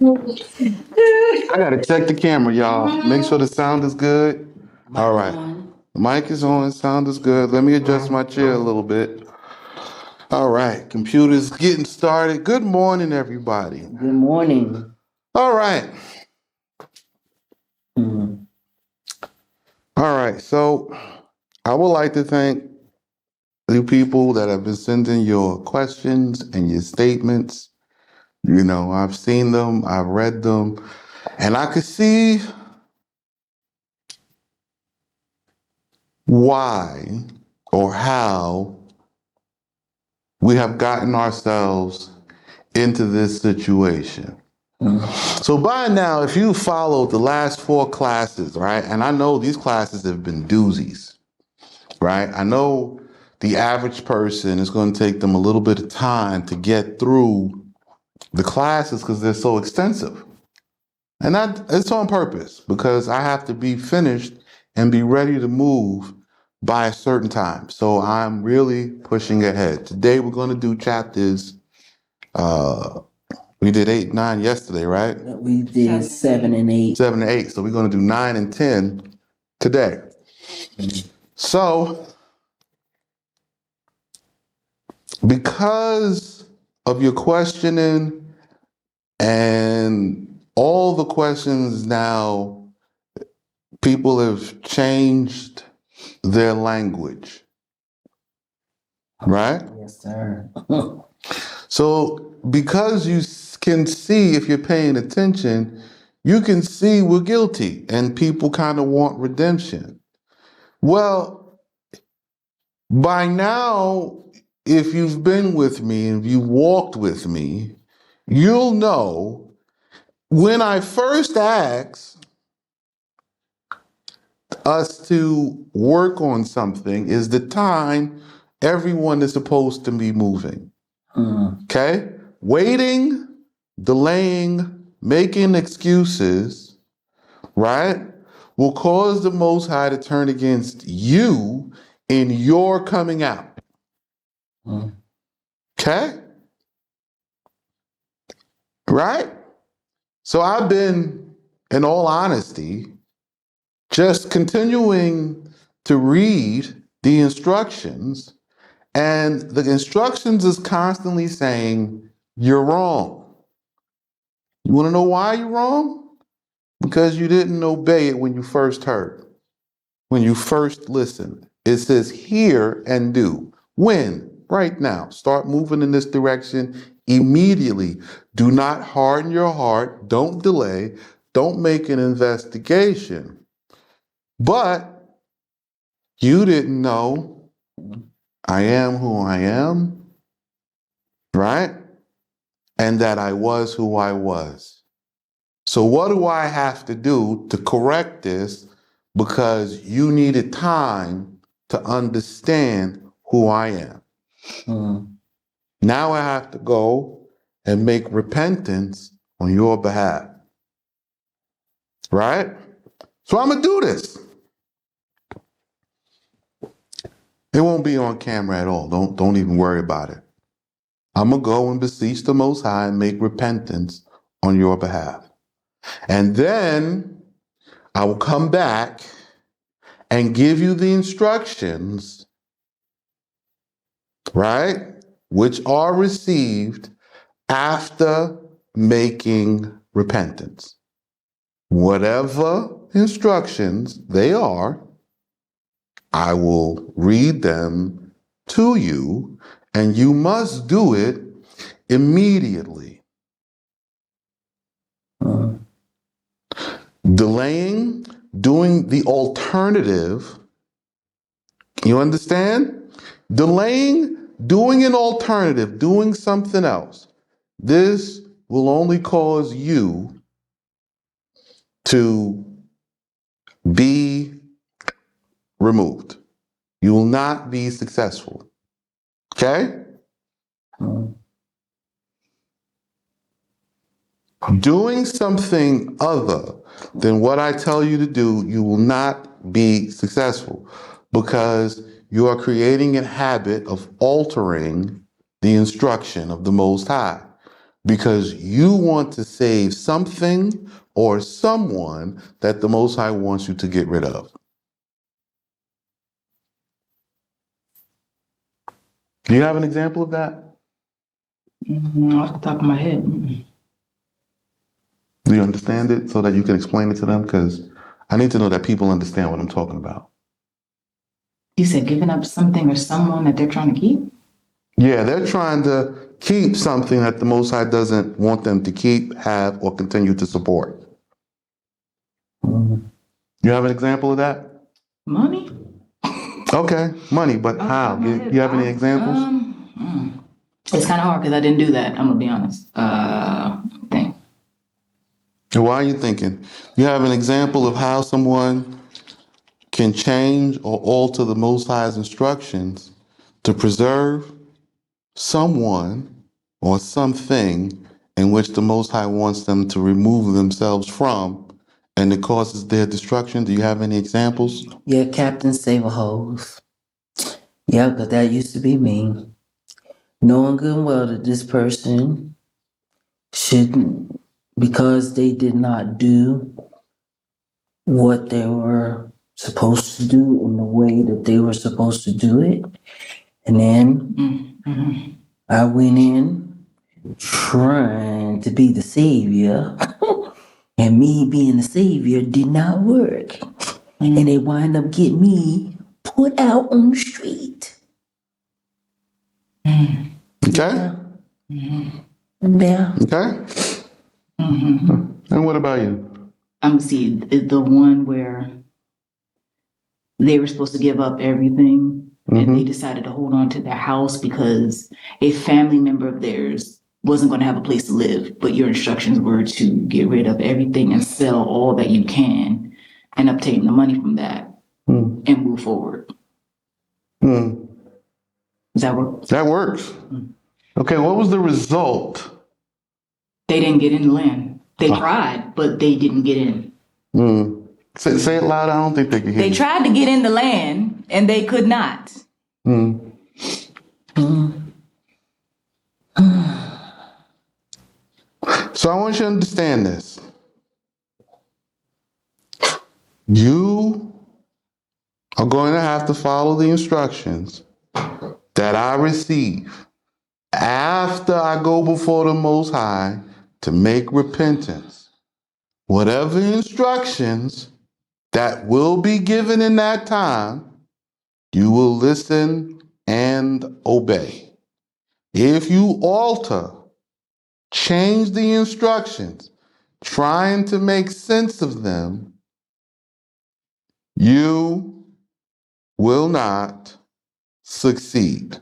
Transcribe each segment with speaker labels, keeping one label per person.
Speaker 1: I gotta check the camera, y'all. Make sure the sound is good. All right. The mic is on, sound is good. Let me adjust my chair a little bit. All right, computer's getting started. Good morning, everybody.
Speaker 2: Good morning.
Speaker 1: All right.
Speaker 2: Mm.
Speaker 1: All right, so I would like to thank you people that have been sending your questions and your statements. You know, I've seen them, I've read them, and I could see why or how we have gotten ourselves into this situation. So by now, if you followed the last 4 classes, right, and I know these classes have been doozies, right? I know the average person is going to take them a little bit of time to get through the classes because they're so extensive. And that it's on purpose because I have to be finished and be ready to move by a certain time. So I'm really pushing ahead. Today we're going to do chapters, we did 8, 9 yesterday, right?
Speaker 2: We did 7 and 8.
Speaker 1: 7 and 8. So we're going to do 9 and 10 today. So because of your questioning and all the questions now, people have changed their language, right?
Speaker 2: Yes, sir.
Speaker 1: So because you can see, if you're paying attention, you can see we're guilty and people kind of want redemption. Well, by now, if you've been with me and you walked with me, you'll know when I first asked us to work on something is the time everyone is supposed to be moving. Okay? Waiting, delaying, making excuses, right, will cause the Most High to turn against you in your coming out. Okay? Right? So I've been, in all honesty, just continuing to read the instructions, and the instructions is constantly saying, you're wrong. You want to know why you're wrong? Because you didn't obey it when you first heard, when you first listened. It says hear and do. When? Right now. Start moving in this direction immediately. Do not harden your heart. Don't delay. Don't make an investigation. But you didn't know I am who I am, right? And that I was who I was. So what do I have to do to correct this? Because you needed time to understand who I am. Now I have to go and make repentance on your behalf. Right? So I'm going to do this. It won't be on camera at all. Don't even worry about it. I'm going to go and beseech the Most High and make repentance on your behalf. And then I will come back and give you the instructions, right, which are received after making repentance. Whatever instructions they are, I will read them to you, and you must do it immediately. Delaying, doing the alternative, you understand? Delaying, doing an alternative, doing something else. This will only cause you to be removed. You will not be successful. Okay? Doing something other than what I tell you to do, you will not be successful because you are creating a habit of altering the instruction of the Most High. because you want to save something or someone that the Most High wants you to get rid of. Do you have an example of that?
Speaker 3: Off the top of my head.
Speaker 1: Do you understand it so that you can explain it to them? Because I need to know that people understand what I'm talking about.
Speaker 3: You said giving up something or someone that they're trying to keep?
Speaker 1: Yeah, they're trying to keep something that the Most High doesn't want them to keep, have, or continue to support. You have an example of that?
Speaker 3: Money?
Speaker 1: Okay, money, but how? You have any examples?
Speaker 3: It's kind of hard because I didn't do that. I'm gonna be honest. Thing.
Speaker 1: Why are you thinking? You have an example of how someone can change or alter the Most High's instructions to preserve someone or something in which the Most High wants them to remove themselves from, and it causes their destruction. Do you have any examples?
Speaker 2: Yeah, Captain Save-A-Hose. Yeah, because that used to be me. Knowing good and well that this person shouldn't, because they did not do what they were supposed to do in the way that they were supposed to do it. And then I went in trying to be the savior, and me being the savior did not work. And they wind up getting me put out on the street.
Speaker 1: Okay.
Speaker 2: Yeah.
Speaker 1: Okay. And what about you?
Speaker 3: I'm see the one where they were supposed to give up everything and they decided to hold on to their house because a family member of theirs wasn't going to have a place to live, but your instructions were to get rid of everything and sell all that you can and obtain the money from that and move forward. Does that work?
Speaker 1: That works. Okay, what was the result?
Speaker 3: They didn't get in the land. They tried, but they didn't get in.
Speaker 1: Say it loud. I don't think they can hear
Speaker 3: They
Speaker 1: you.
Speaker 3: tried to get in the land and they could not.
Speaker 1: So I want you to understand this. You are going to have to follow the instructions that I receive after I go before the Most High to make repentance. Whatever instructions that will be given in that time, you will listen and obey. If you alter, change the instructions, trying to make sense of them, you will not succeed.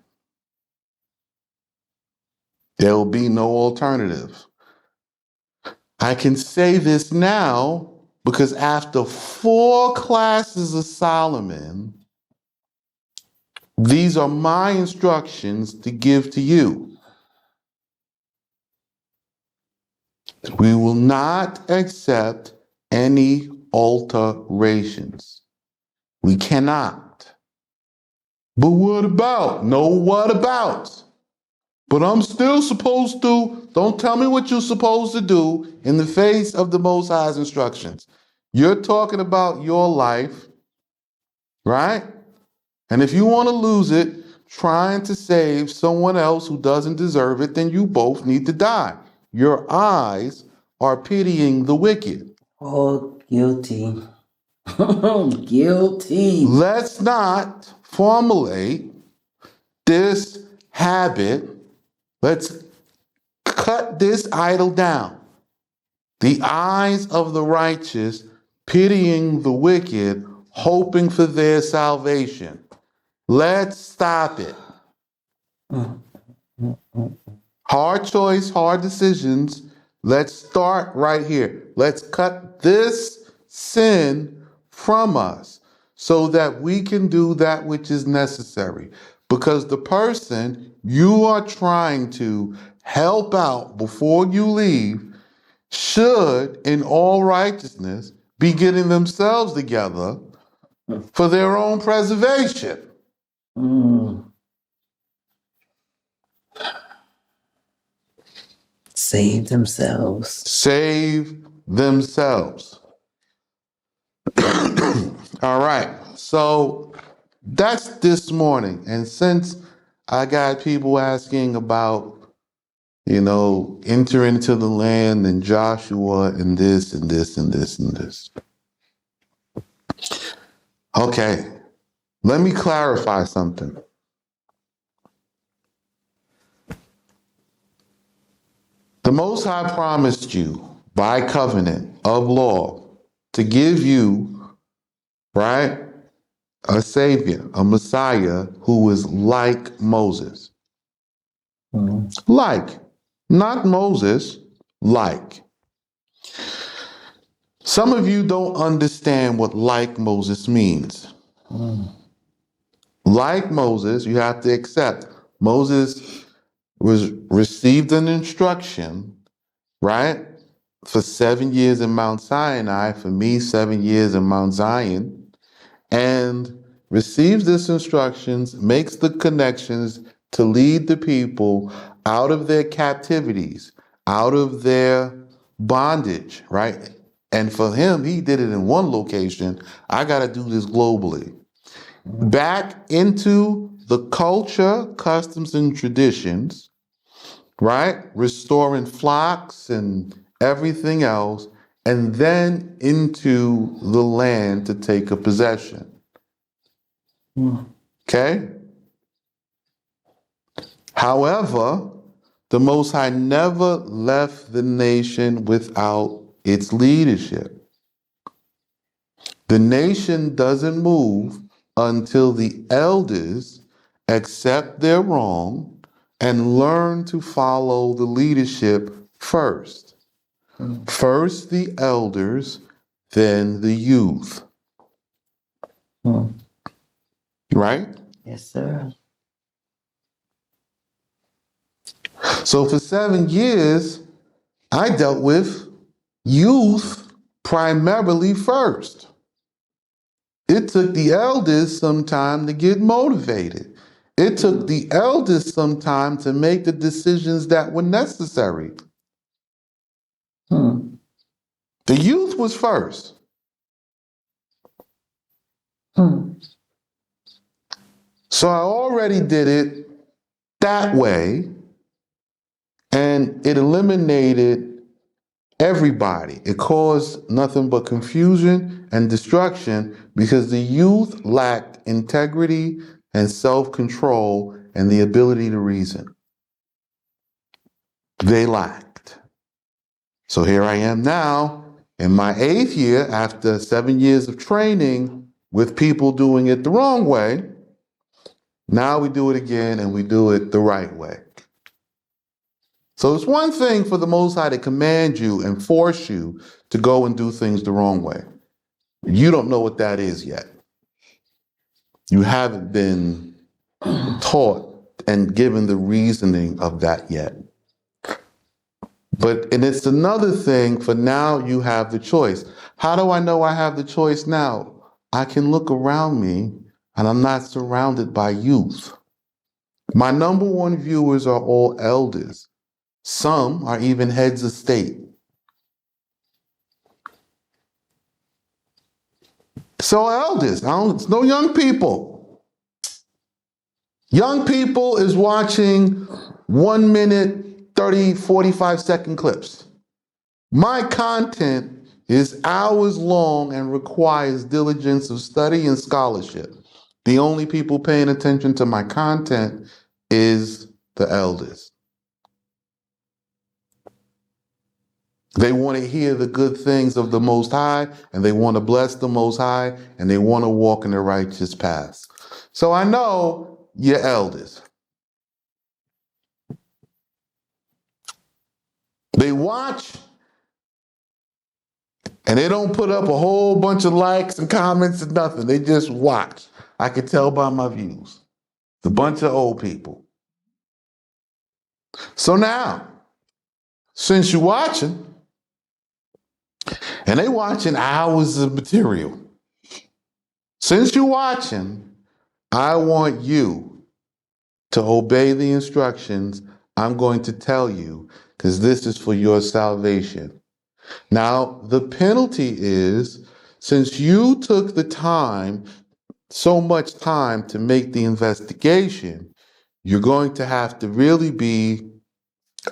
Speaker 1: There will be no alternative. I can say this now because after 4 classes of Solomon, these are my instructions to give to you. We will not accept any alterations. We cannot. But what about? No, what about? But I'm still supposed to. Don't tell me what you're supposed to do in the face of the Most High's instructions. You're talking about your life, right? And if you want to lose it trying to save someone else who doesn't deserve it, then you both need to die. Your eyes are pitying the wicked.
Speaker 2: Oh, guilty. Guilty.
Speaker 1: Let's not formulate this habit. Let's cut this idol down. The eyes of the righteous pitying the wicked, hoping for their salvation. Let's stop it. Hard choice, hard decisions. Let's start right here. Let's cut this sin from us so that we can do that which is necessary. Because the person you are trying to help out before you leave should, in all righteousness, be getting themselves together for their own preservation.
Speaker 2: Save themselves.
Speaker 1: Save themselves. All right. So that's this morning. And since I got people asking about, enter into the land and Joshua and this and this and this and this. Okay. Let me clarify something. The Most High promised you by covenant of law to give you, right, a Savior, a Messiah who is like Moses. Like, not Moses, like. Some of you don't understand what like Moses means. Like Moses, you have to accept Moses received an instruction, right? For 7 years in Mount Sinai, for me, 7 years in Mount Zion, and receives this instructions, makes the connections to lead the people out of their captivities, out of their bondage, right? And for him, he did it in one location. I got to do this globally. Back into the culture, customs, and traditions, right? Restoring flocks and everything else, and then into the land to take a possession. Okay? However, the Most High never left the nation without its leadership. The nation doesn't move until the elders accept their wrong and learn to follow the leadership first. First the elders, then the youth. Right?
Speaker 2: Yes, sir.
Speaker 1: So for 7 years, I dealt with youth primarily first. It took the elders some time to get motivated. It took the elders some time to make the decisions that were necessary. The youth was first. So I already did it that way, and it eliminated everybody. It caused nothing but confusion and destruction because the youth lacked integrity and self-control and the ability to reason. They lacked. So here I am now in my 8th year after 7 years of training with people doing it the wrong way. Now we do it again and we do it the right way. So it's one thing for the Most High to command you and force you to go and do things the wrong way. You don't know what that is yet. You haven't been taught and given the reasoning of that yet. And it's another thing for now you have the choice. How do I know I have the choice now? I can look around me and I'm not surrounded by youth. My number one viewers are all elders. Some are even heads of state. So elders, it's no young people. Young people is watching 1 minute, 30, 45-second clips. My content is hours long and requires diligence of study and scholarship. The only people paying attention to my content is the elders. They want to hear the good things of the Most High, and they want to bless the Most High, and they want to walk in the righteous paths. So I know your elders. They watch, and they don't put up a whole bunch of likes and comments and nothing. They just watch. I can tell by my views. It's a bunch of old people. So now, since you're watching, and they watching hours of material, since you're watching, I want you to obey the instructions I'm going to tell you because this is for your salvation. Now, the penalty is since you took the time, so much time to make the investigation, you're going to have to really be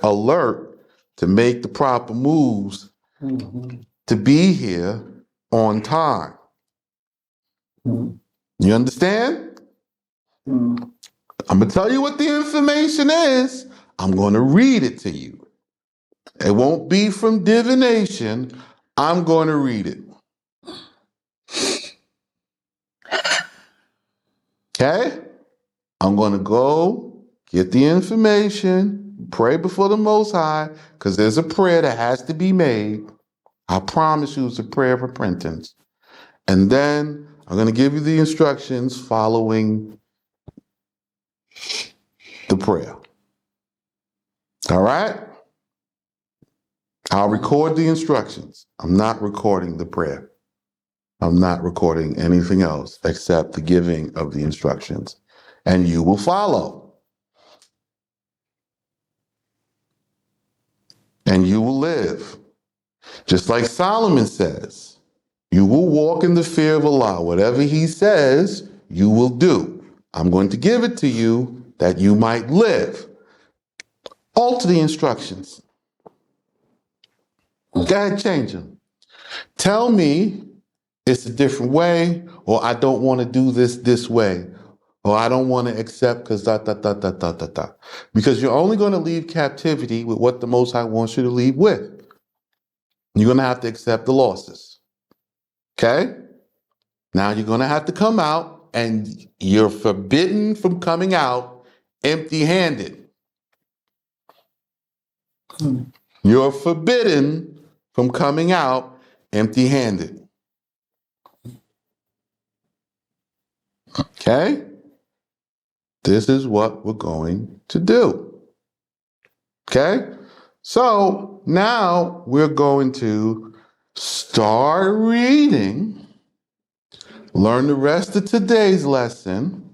Speaker 1: alert to make the proper moves to be here on time. You understand? I'm going to tell you what the information is. I'm going to read it to you. It won't be from divination. I'm going to read it. Okay? I'm going to go get the information, pray before the Most High, because there's a prayer that has to be made. I promise you it's a prayer of repentance. And then I'm going to give you the instructions following the prayer. All right? I'll record the instructions. I'm not recording the prayer. I'm not recording anything else except the giving of the instructions. And you will follow. And you will live. Just like Solomon says, you will walk in the fear of Allah. Whatever he says, you will do. I'm going to give it to you that you might live. Alter the instructions. Go ahead, change them. Tell me it's a different way, or I don't want to do this way, or I don't want to accept because da. Because you're only going to leave captivity with what the Most High wants you to leave with. You're going to have to accept the losses. Okay? Now you're going to have to come out, and you're forbidden from coming out empty-handed. You're forbidden from coming out empty-handed. Okay? This is what we're going to do. Okay? So now we're going to start reading, learn the rest of today's lesson,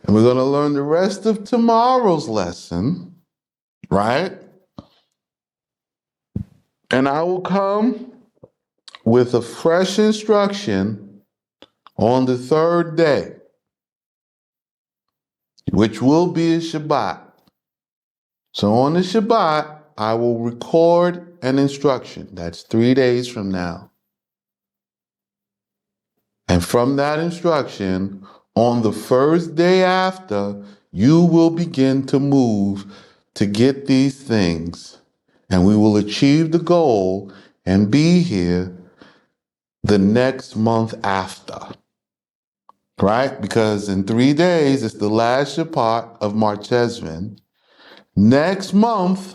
Speaker 1: and we're going to learn the rest of tomorrow's lesson, right? And I will come with a fresh instruction on the third day, which will be a Shabbat. So on the Shabbat, I will record an instruction. That's 3 days from now. And from that instruction, on the first day after, you will begin to move to get these things. And we will achieve the goal and be here the next month after. Right? Because in 3 days, it's the last Shabbat of Marchesvin. Next month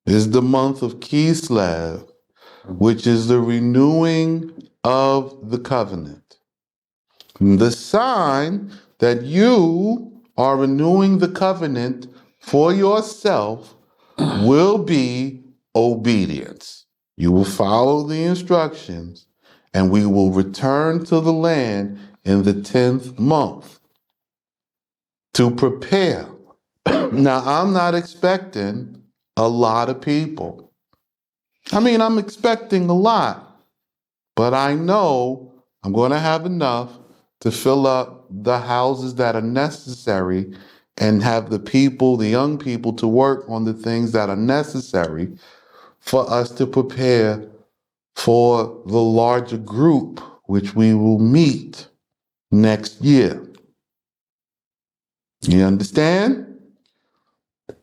Speaker 1: is the month of Kislev, which is the renewing of the covenant. The sign that you are renewing the covenant for yourself will be obedience. You will follow the instructions, and we will return to the land in the 10th month to prepare. Now, I'm not expecting a lot of people. I mean, I'm expecting a lot, but I know I'm going to have enough to fill up the houses that are necessary and have the people, the young people, to work on the things that are necessary for us to prepare for the larger group, which we will meet next year. You understand?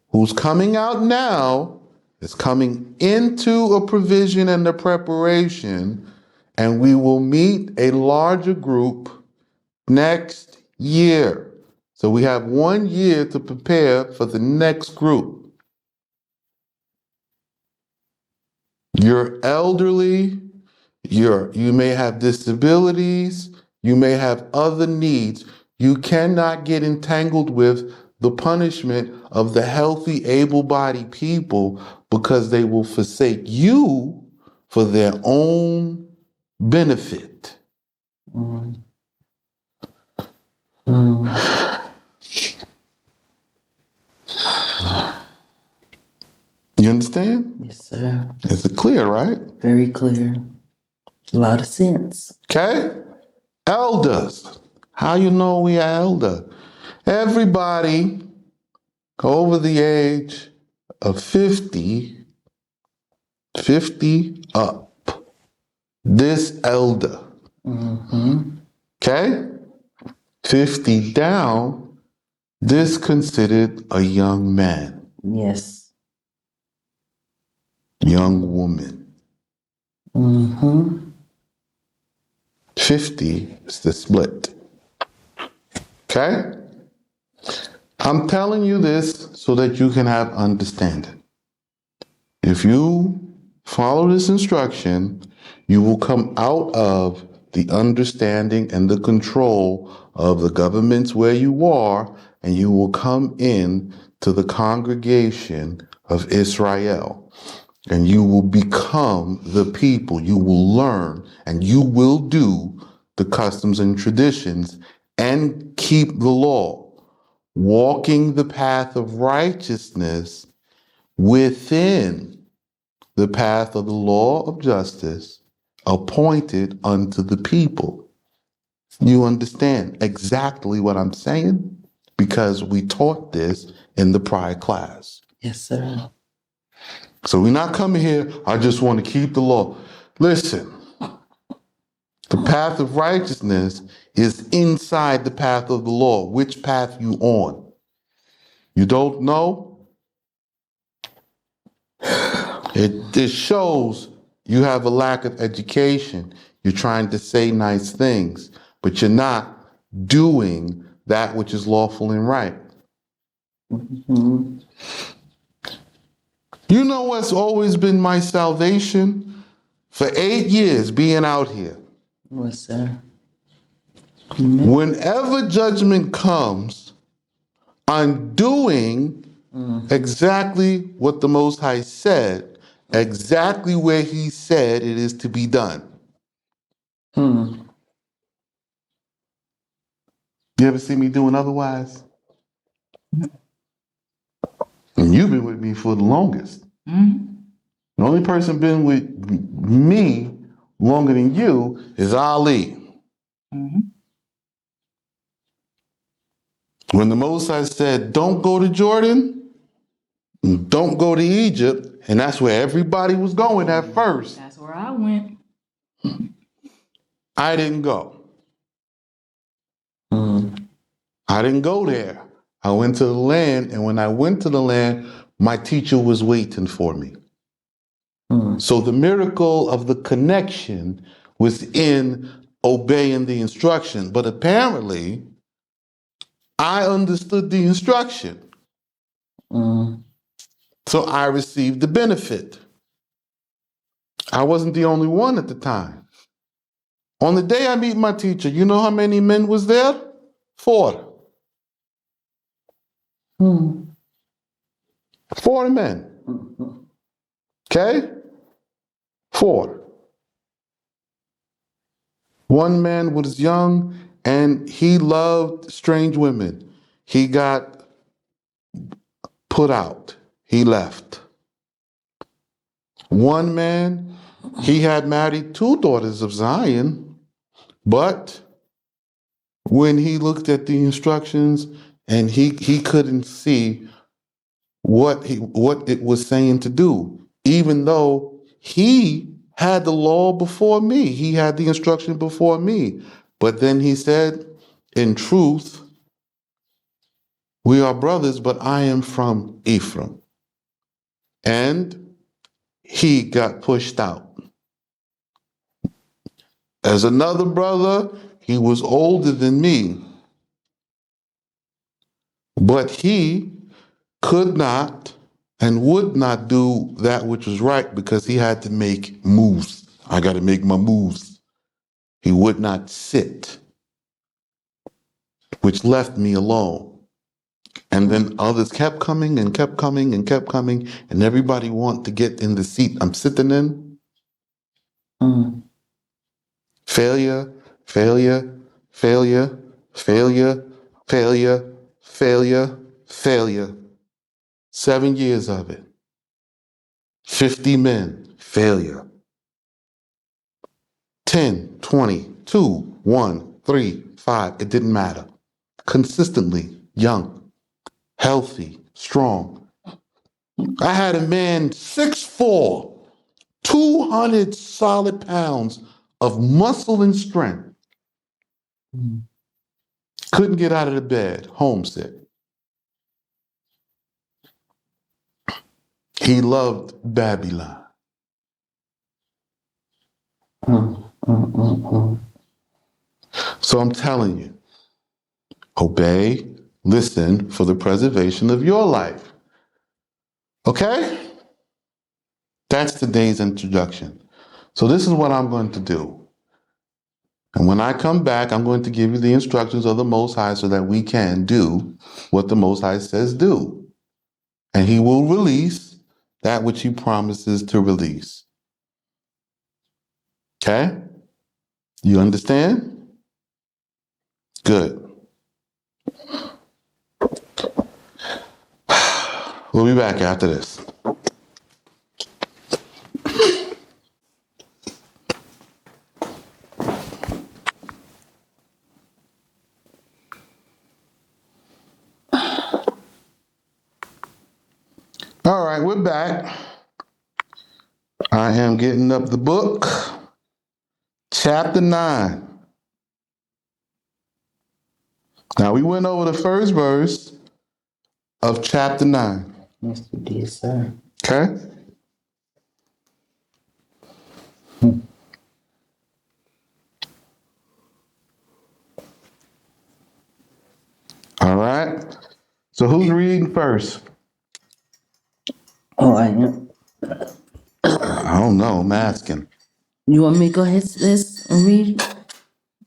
Speaker 1: Who's coming out now is coming into a provision and a preparation, and we will meet a larger group next year. So we have 1 year to prepare for the next group. You're elderly, you may have disabilities, you may have other needs. You cannot get entangled with the punishment of the healthy, able-bodied people because they will forsake you for their own benefit. You understand?
Speaker 2: Yes, sir.
Speaker 1: Is it clear, right?
Speaker 2: Very clear. A lot of sense.
Speaker 1: Okay? Elders. How you know we are elder? Everybody over the age of 50, 50 up. This elder.
Speaker 2: Mm-hmm.
Speaker 1: Okay? 50 down, this considered a young man,
Speaker 2: Yes.
Speaker 1: young woman.
Speaker 2: Mm-hmm.
Speaker 1: 50 is the split. Okay? I'm telling you this so that you can have understanding. If you follow this instruction, you will come out of the understanding and the control of the governments where you are, and you will come in to the congregation of Israel. And you will become the people. You will learn and you will do the customs and traditions and keep the law, walking the path of righteousness within the path of the law of justice appointed unto the people. You understand exactly what I'm saying? Because we taught this in the prior class.
Speaker 2: Yes, sir.
Speaker 1: So we're not coming here, I just want to keep the law. Listen, the path of righteousness is inside the path of the law. Which path you on? You don't know? It shows you have a lack of education. You're trying to say nice things, but you're not doing that which is lawful and right.
Speaker 2: Mm-hmm.
Speaker 1: You know what's always been my salvation? For 8 years being out here.
Speaker 2: Yes, sir. Amen.
Speaker 1: Whenever judgment comes, I'm doing exactly what the Most High said, exactly where He said it is to be done.
Speaker 2: Hmm.
Speaker 1: You ever see me doing otherwise? And you've been with me for the longest.
Speaker 3: Mm-hmm.
Speaker 1: The only person been with me longer than you is Ali.
Speaker 3: Mm-hmm.
Speaker 1: When the Most High said, don't go to Jordan, don't go to Egypt, and that's where everybody was going at first,
Speaker 3: That's where I went.
Speaker 1: I didn't go.
Speaker 2: Hmm.
Speaker 1: I didn't go there. I went to the land, and when I went to the land, my teacher was waiting for me.
Speaker 2: Hmm.
Speaker 1: So the miracle of the connection was in obeying the instruction. But apparently, I understood the instruction.
Speaker 2: Hmm.
Speaker 1: So I received the benefit. I wasn't the only one at the time. On the day I meet my teacher, you know how many men was there? 4.
Speaker 2: Hmm.
Speaker 1: 4 men. Okay? 4. One man was young and he loved strange women. He got put out. He left. One man, he had married 2 daughters of Zion, but when he looked at the instructions and he couldn't see what it was saying to do, even though he had the law before me, he had the instruction before me. But then he said, in truth, we are brothers, but I am from Ephraim. And he got pushed out. As another brother, he was older than me, but he could not and would not do that which was right because he had to make moves. I got to make my moves. He would not sit, which left me alone. And then others kept coming and kept coming and kept coming, and everybody wanted to get in the seat I'm sitting in.
Speaker 2: Hmm.
Speaker 1: Failure, failure, failure, failure, failure, failure, failure. 7 years of it. 50 men, failure. 10, 20, 2, 1, 3, 5. It didn't matter. Consistently young, healthy, strong. I had a man 6'4", 200 solid pounds of muscle and strength. Couldn't get out of the bed, homesick. He loved Babylon. So I'm telling you, obey, listen for the preservation of your life. Okay? That's today's introduction. So this is what I'm going to do. And when I come back, I'm going to give you the instructions of the Most High so that we can do what the Most High says do. And he will release that which he promises to release. Okay? You understand? Good. We'll be back after this. All right, we're back. I am getting up the book, chapter 9. Now, we went over the first verse of chapter 9.
Speaker 2: Yes, we did, sir.
Speaker 1: Okay? All right. So who's reading first?
Speaker 2: Oh, I am.
Speaker 1: I don't know. I'm asking.
Speaker 2: You want me to go ahead, sis, and read?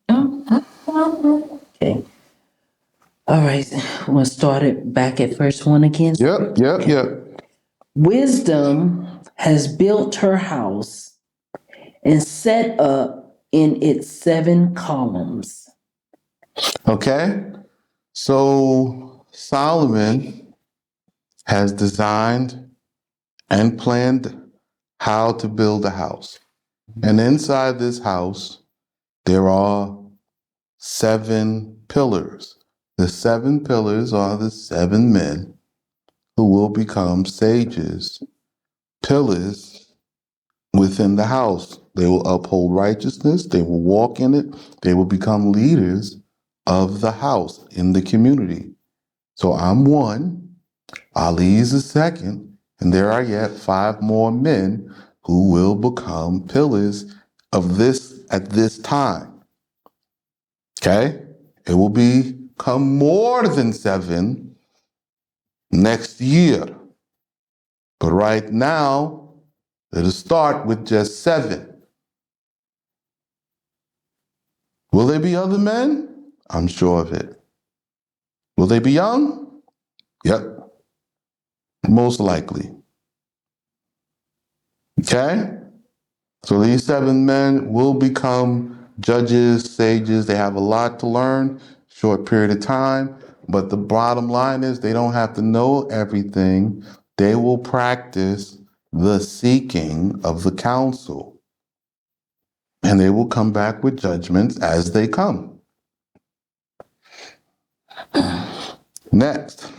Speaker 2: Okay. All right. We're going to start it back at verse 1 again.
Speaker 1: Yep.
Speaker 2: Wisdom has built her house and set up in its 7 columns.
Speaker 1: Okay. So Solomon has designed and planned how to build a house. And inside this house, there are 7 pillars. The 7 pillars are the 7 men who will become sages, pillars within the house. They will uphold righteousness. They will walk in it. They will become leaders of the house in the community. So I'm one, Ali is the second, and there are yet 5 more men who will become pillars of this at this time. Okay? It will become more than 7 next year. But right now, it'll start with just 7. Will there be other men? I'm sure of it. Will they be young? Yep. Most likely. Okay? So these 7 men will become judges, sages. They have a lot to learn, short period of time. But the bottom line is they don't have to know everything. They will practice the seeking of the counsel. And they will come back with judgments as they come. Next.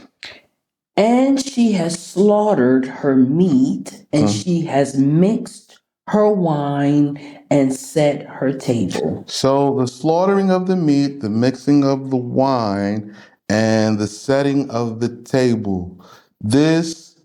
Speaker 2: And she has slaughtered her meat, and she has mixed her wine and set her table.
Speaker 1: So the slaughtering of the meat, the mixing of the wine, and the setting of the table, this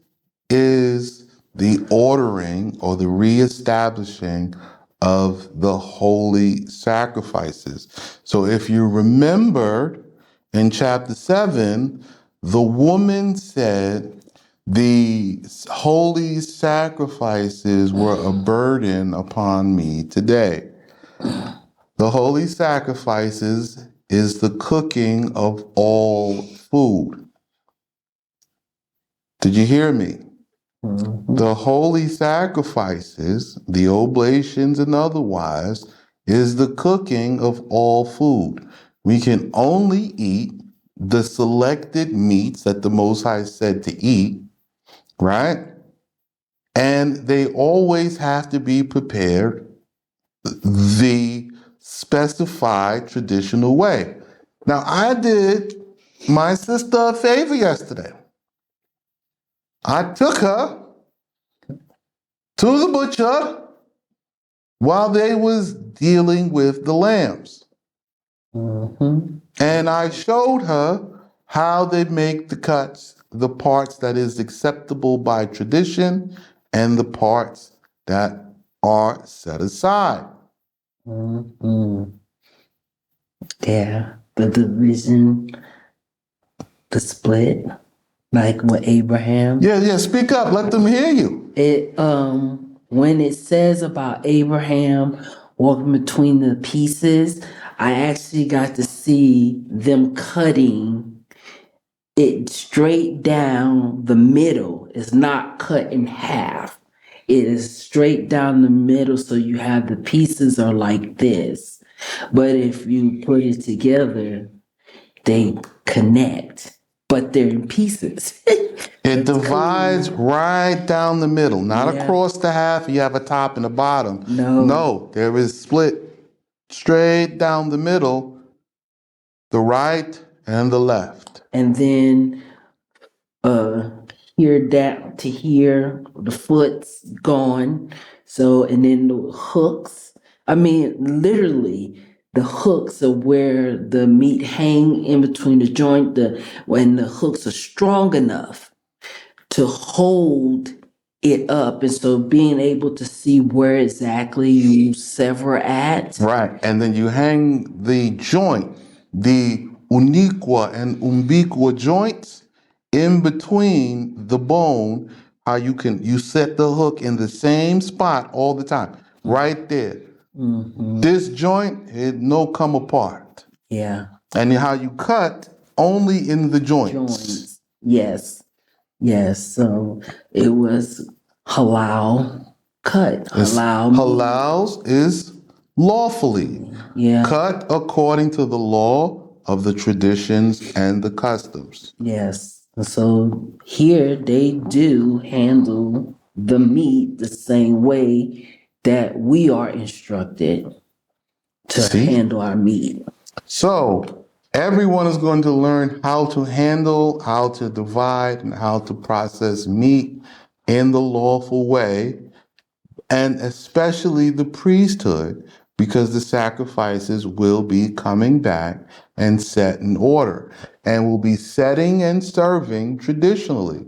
Speaker 1: is the ordering or the reestablishing of the holy sacrifices. So if you remember in chapter 7, the woman said, the holy sacrifices were a burden upon me today. The holy sacrifices is the cooking of all food. Did you hear me? The holy sacrifices, the oblations and otherwise, is the cooking of all food. We can only eat the selected meats that the Most High said to eat, right? and they always have to be prepared the specified traditional way. Now, I did my sister a favor yesterday. I took her to the butcher while they was dealing with the lambs.
Speaker 2: Mm-hmm.
Speaker 1: And I showed her how they make the cuts, the parts that is acceptable by tradition and the parts that are set aside.
Speaker 2: Mm-hmm. Yeah, the division, the split, like with Abraham.
Speaker 1: Yeah, speak up. Let them hear you.
Speaker 2: It when it says about Abraham walking between the pieces, I actually got to see them cutting it straight down the middle. It's not cut in half. It is straight down the middle, so you have the pieces are like this. But if you put it together, they connect, but they're in pieces.
Speaker 1: It divides right down the middle, not
Speaker 2: Yeah.
Speaker 1: across the half. You have a top and a bottom.
Speaker 2: No.
Speaker 1: No, there is split straight down the middle, the right and the left.
Speaker 2: And then here down to here, the foot's gone. So and then the hooks. I mean, literally the hooks are where the meat hang in between the joint, when the hooks are strong enough to hold it up. And so being able to see where exactly you sever at.
Speaker 1: Right. And then you hang the joint, the uniqua and umbiqua joints in between the bone, how you set the hook in the same spot all the time, right there.
Speaker 2: Mm-hmm.
Speaker 1: This joint, it no come apart.
Speaker 2: Yeah.
Speaker 1: And how you cut only in the joints.
Speaker 2: Yes. Yes. So it was halal cut.
Speaker 1: Halal is lawfully cut according to the law of the traditions and the customs.
Speaker 2: Yes. And so here they do handle the meat the same way that we are instructed to handle our meat.
Speaker 1: So everyone is going to learn how to handle, how to divide, and how to process meat in the lawful way, and especially the priesthood, because the sacrifices will be coming back and set in order, and will be setting and serving traditionally,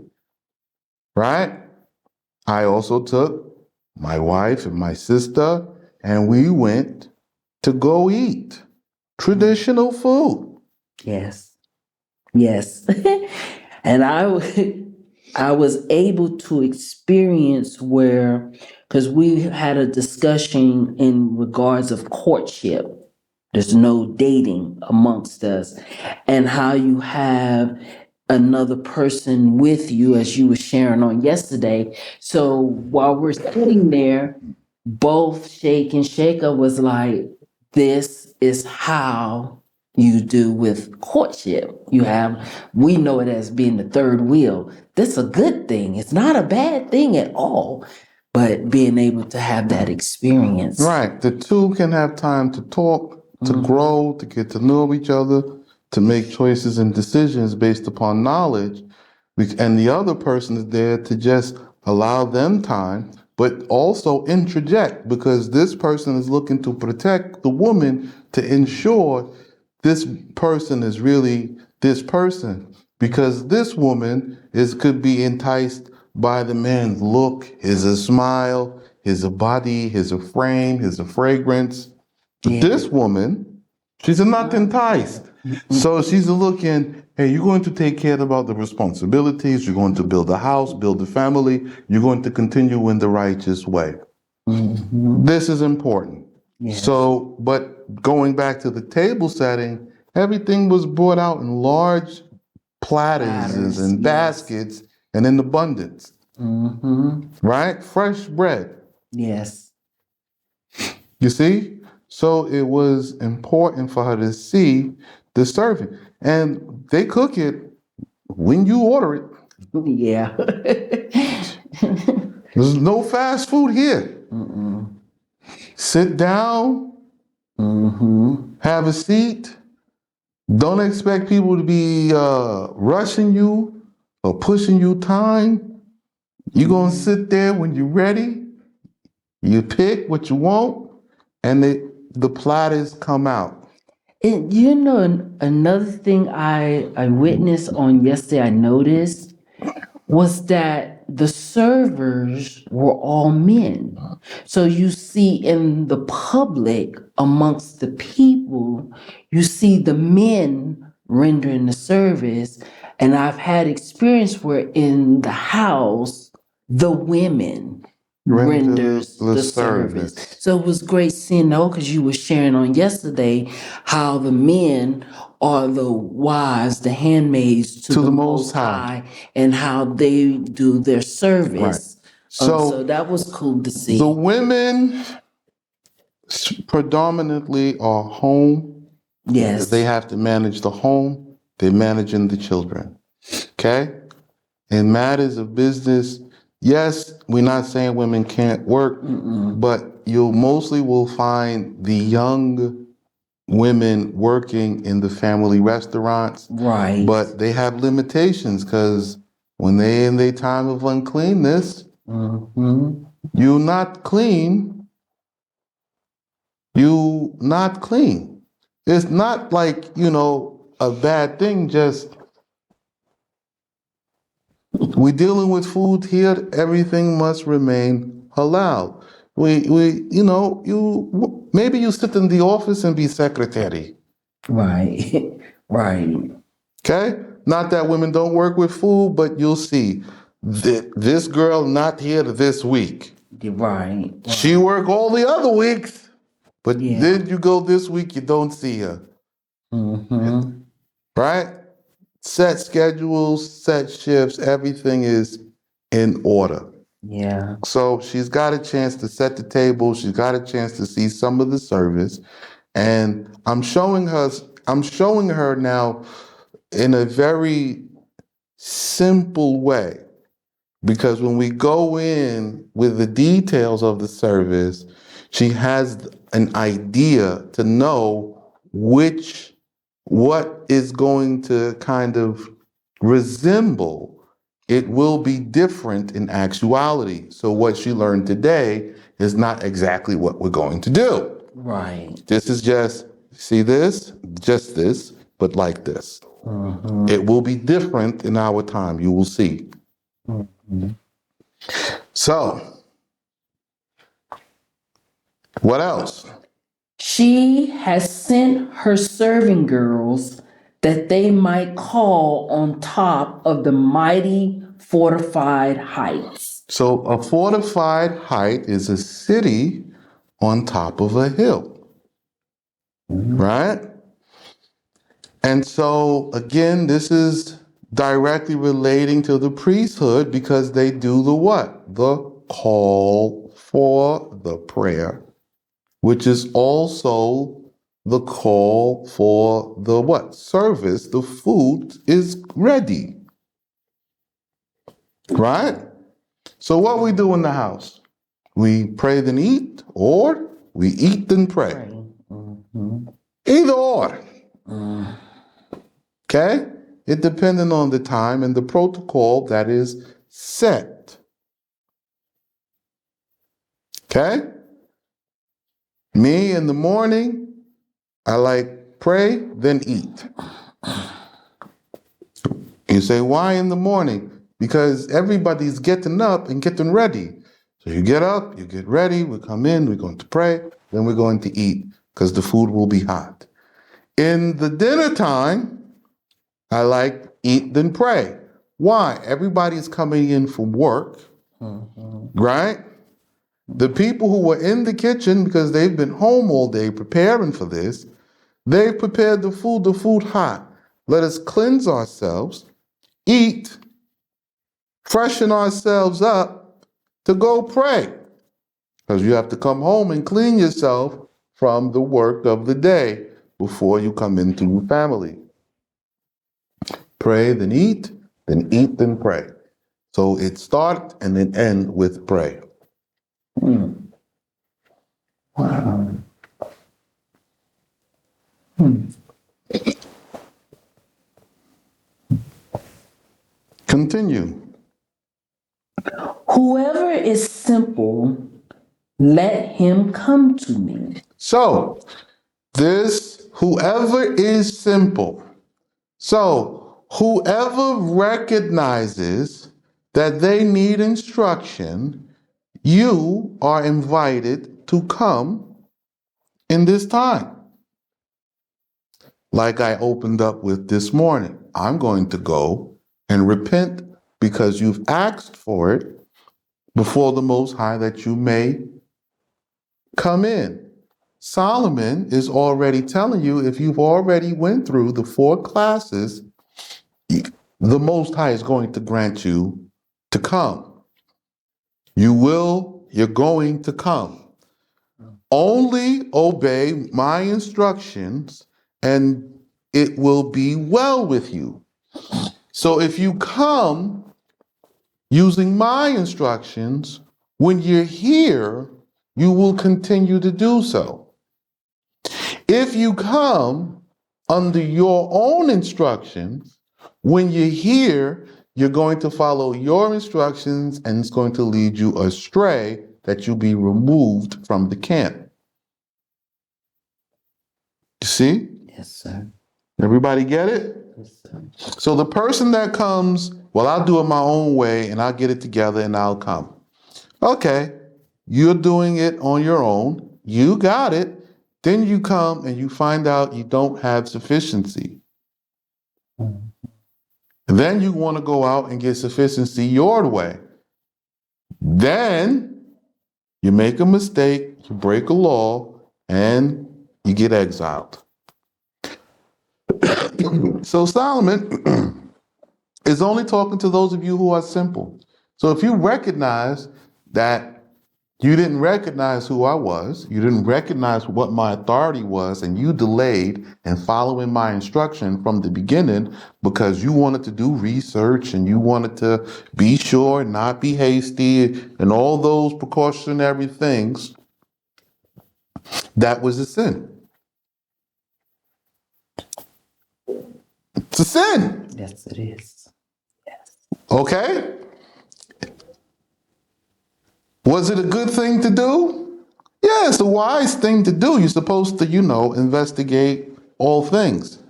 Speaker 1: right? I also took my wife and my sister, and we went to go eat traditional food.
Speaker 2: Yes. Yes. And I was able to experience where, because we had a discussion in regards of courtship. There's no dating amongst us, and how you have another person with you, as you were sharing on yesterday. So while we're sitting there, both Shake and Shaker was like, this is how you do with courtship. We know it as being the third wheel. This is a good thing. It's not a bad thing at all, but being able to have that experience.
Speaker 1: Right. The two can have time to talk, to grow, to get to know each other, to make choices and decisions based upon knowledge. And the other person is there to just allow them time, but also interject, because this person is looking to protect the woman, to ensure this person is really this person, because this woman could be enticed by the man's look, his smile, his body, his frame, his fragrance. But this woman, she's not enticed. So she's looking, hey, you're going to take care about the responsibilities. You're going to build a house, build a family. You're going to continue in the righteous way. This is important.
Speaker 2: Yes.
Speaker 1: So, but going back to the table setting, everything was brought out in large platters and baskets and in abundance. Right? Fresh bread.
Speaker 2: Yes.
Speaker 1: You see? So it was important for her to see the serving. And they cook it when you order it.
Speaker 2: Yeah.
Speaker 1: There's no fast food here.
Speaker 2: Mm-mm.
Speaker 1: Sit down, have a seat. Don't expect people to be rushing you or pushing you time. You're going to sit there when you're ready. You pick what you want, and the platters come out.
Speaker 2: And you know, another thing I witnessed on yesterday, I noticed was that the servers were all men. So you see in the public, amongst the people, you see the men rendering the service. And I've had experience where in the house, the women renders the service. So it was great seeing that because you were sharing on yesterday how the men are the wives, the handmaids to the Most High, and how they do their service.
Speaker 1: Right.
Speaker 2: So that was cool to see.
Speaker 1: The women predominantly are home.
Speaker 2: Yes.
Speaker 1: They have to manage the home. They're managing the children. Okay? In matters of business, yes, we're not saying women can't work, but you mostly will find the young women working in the family restaurants.
Speaker 2: Right.
Speaker 1: But they have limitations because when they're in their time of uncleanness, you're not clean. You not clean. It's not like, a bad thing, just we're dealing with food here. Everything must remain halal. Maybe you sit in the office and be secretary.
Speaker 2: Right. Right.
Speaker 1: Okay? Not that women don't work with food, but you'll see this girl not here this week.
Speaker 2: Right.
Speaker 1: She work all the other weeks, but then you go this week, you don't see her. Right? Set schedules, set shifts, everything is in order.
Speaker 2: Yeah.
Speaker 1: So she's got a chance to set the table. She's got a chance to see some of the service. And I'm showing her now in a very simple way. Because when we go in with the details of the service, she has an idea to know what is going to kind of resemble. It will be different in actuality. So what she learned today is not exactly what we're going to do.
Speaker 2: Right.
Speaker 1: This is just this, but like this. It will be different in our time. You will see. So, what else?
Speaker 2: She has sent her serving girls that they might call on top of the mighty fortified heights.
Speaker 1: So, a fortified height is a city on top of a hill, right? And so, again, this is directly relating to the priesthood because they do the what? The call for the prayer, which is also the call for the what? Service. The food is ready. Right? So what we do in the house? We pray then eat, or we eat then pray. Either or. Okay? It depending on the time and the protocol that is set. Okay? Me in the morning, I like pray, then eat. You say, why in the morning? Because everybody's getting up and getting ready. So you get up, you get ready, we come in, we're going to pray, then we're going to eat because the food will be hot. In the dinner time, I like eat then pray. Why? Everybody's coming in from work, right? The people who were in the kitchen because they've been home all day preparing for this, they've prepared the food hot. Let us cleanse ourselves, eat, freshen ourselves up to go pray. Because you have to come home and clean yourself from the work of the day before you come into your family. Pray, then eat, then pray. So it start and then end with pray.
Speaker 2: Wow.
Speaker 1: Continue.
Speaker 2: Whoever is simple, let him come to me.
Speaker 1: So this, whoever is simple. So whoever recognizes that they need instruction, you are invited to come in this time. Like I opened up with this morning, I'm going to go and repent because you've asked for it before the Most High that you may come in. Solomon is already telling you, if you've already went through the 4 classes, the Most High is going to grant you to come. You're going to come. Only obey my instructions and it will be well with you. So if you come using my instructions, when you're here, you will continue to do so. If you come under your own instructions, when you're here, you're going to follow your instructions and it's going to lead you astray that you'll be removed from the camp. You see?
Speaker 2: Yes, sir.
Speaker 1: Everybody get it?
Speaker 2: Yes, sir.
Speaker 1: So the person that comes, well, I'll do it my own way and I'll get it together and I'll come. Okay, you're doing it on your own. You got it. Then you come and you find out you don't have sufficiency. Then you want to go out and get sufficiency your way. Then you make a mistake, you break a law, and you get exiled. So Solomon is only talking to those of you who are simple. So if you recognize that you didn't recognize who I was, you didn't recognize what my authority was, and you delayed in following my instruction from the beginning because you wanted to do research and you wanted to be sure and not be hasty and all those precautionary things, that was a sin. It's a sin.
Speaker 2: Yes, it is. Yes.
Speaker 1: Okay? Was it a good thing to do? Yeah, it's a wise thing to do. You're supposed to, investigate all things.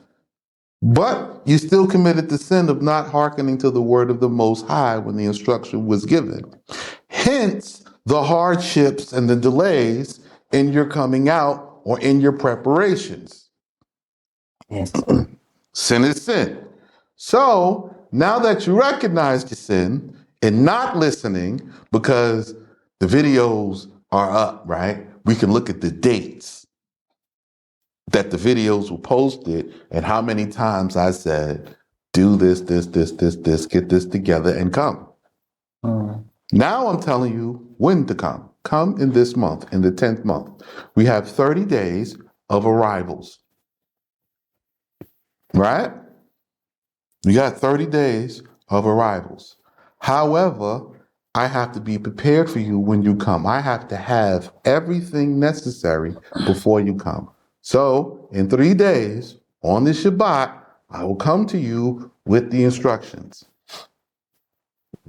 Speaker 1: But you still committed the sin of not hearkening to the word of the Most High when the instruction was given. Hence, the hardships and the delays in your coming out or in your preparations.
Speaker 2: Yes.
Speaker 1: Sin is sin. So now that you recognize your sin and not listening, because the videos are up, right? We can look at the dates that the videos were posted and how many times I said, do this, get this together and come. Now I'm telling you when to come. Come in this month, in the 10th month. We have 30 days of arrivals, right? We got 30 days of arrivals. However, I have to be prepared for you when you come. I have to have everything necessary before you come. So in 3 days on the Shabbat, I will come to you with the instructions.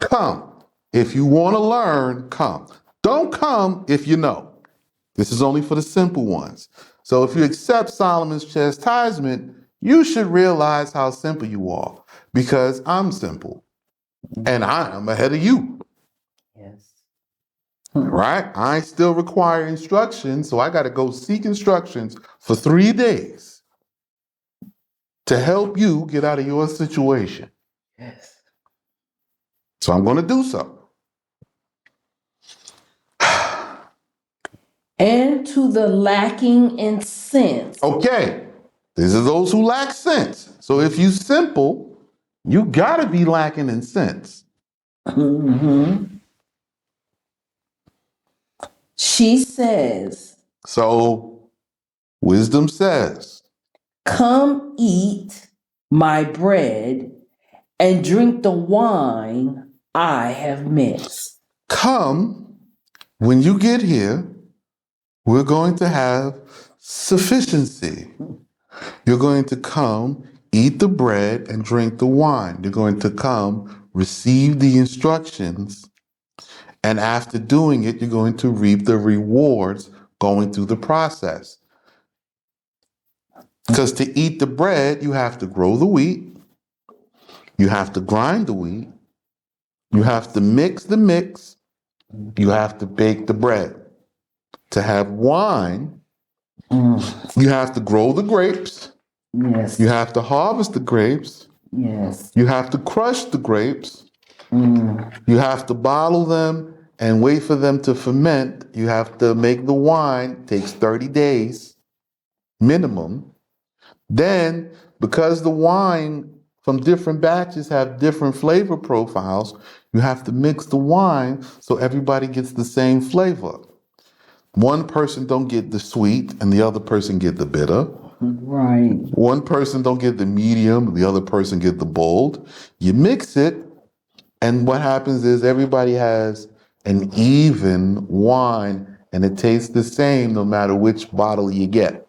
Speaker 1: Come. If you want to learn, come. Don't come if you know. This is only for the simple ones. So if you accept Solomon's chastisement, you should realize how simple you are because I'm simple and I am ahead of you.
Speaker 2: Yes.
Speaker 1: Right? I still require instructions, so I got to go seek instructions for 3 days to help you get out of your situation.
Speaker 2: Yes.
Speaker 1: So I'm going to do so.
Speaker 2: And to the lacking in sense.
Speaker 1: Okay. These are those who lack sense. So if you simple, you got to be lacking in sense.
Speaker 2: She says,
Speaker 1: So wisdom says,
Speaker 2: come eat my bread and drink the wine I have mixed.
Speaker 1: Come, when you get here, we're going to have sufficiency. You're going to come, eat the bread, and drink the wine. You're going to come, receive the instructions, and after doing it, you're going to reap the rewards going through the process. Because to eat the bread, you have to grow the wheat, you have to grind the wheat, you have to mix the mix, you have to bake the bread. To have wine, you have to grow the grapes,
Speaker 2: Yes.
Speaker 1: you have to harvest the grapes,
Speaker 2: Yes.
Speaker 1: you have to crush the grapes, you have to bottle them and wait for them to ferment. You have to make the wine, it takes 30 days minimum. Then, because the wine from different batches have different flavor profiles, you have to mix the wine so everybody gets the same flavor. One person don't get the sweet and the other person get the bitter.
Speaker 2: Right.
Speaker 1: One person don't get the medium, the other person get the bold. You mix it, and what happens is everybody has an even wine and it tastes the same no matter which bottle you get.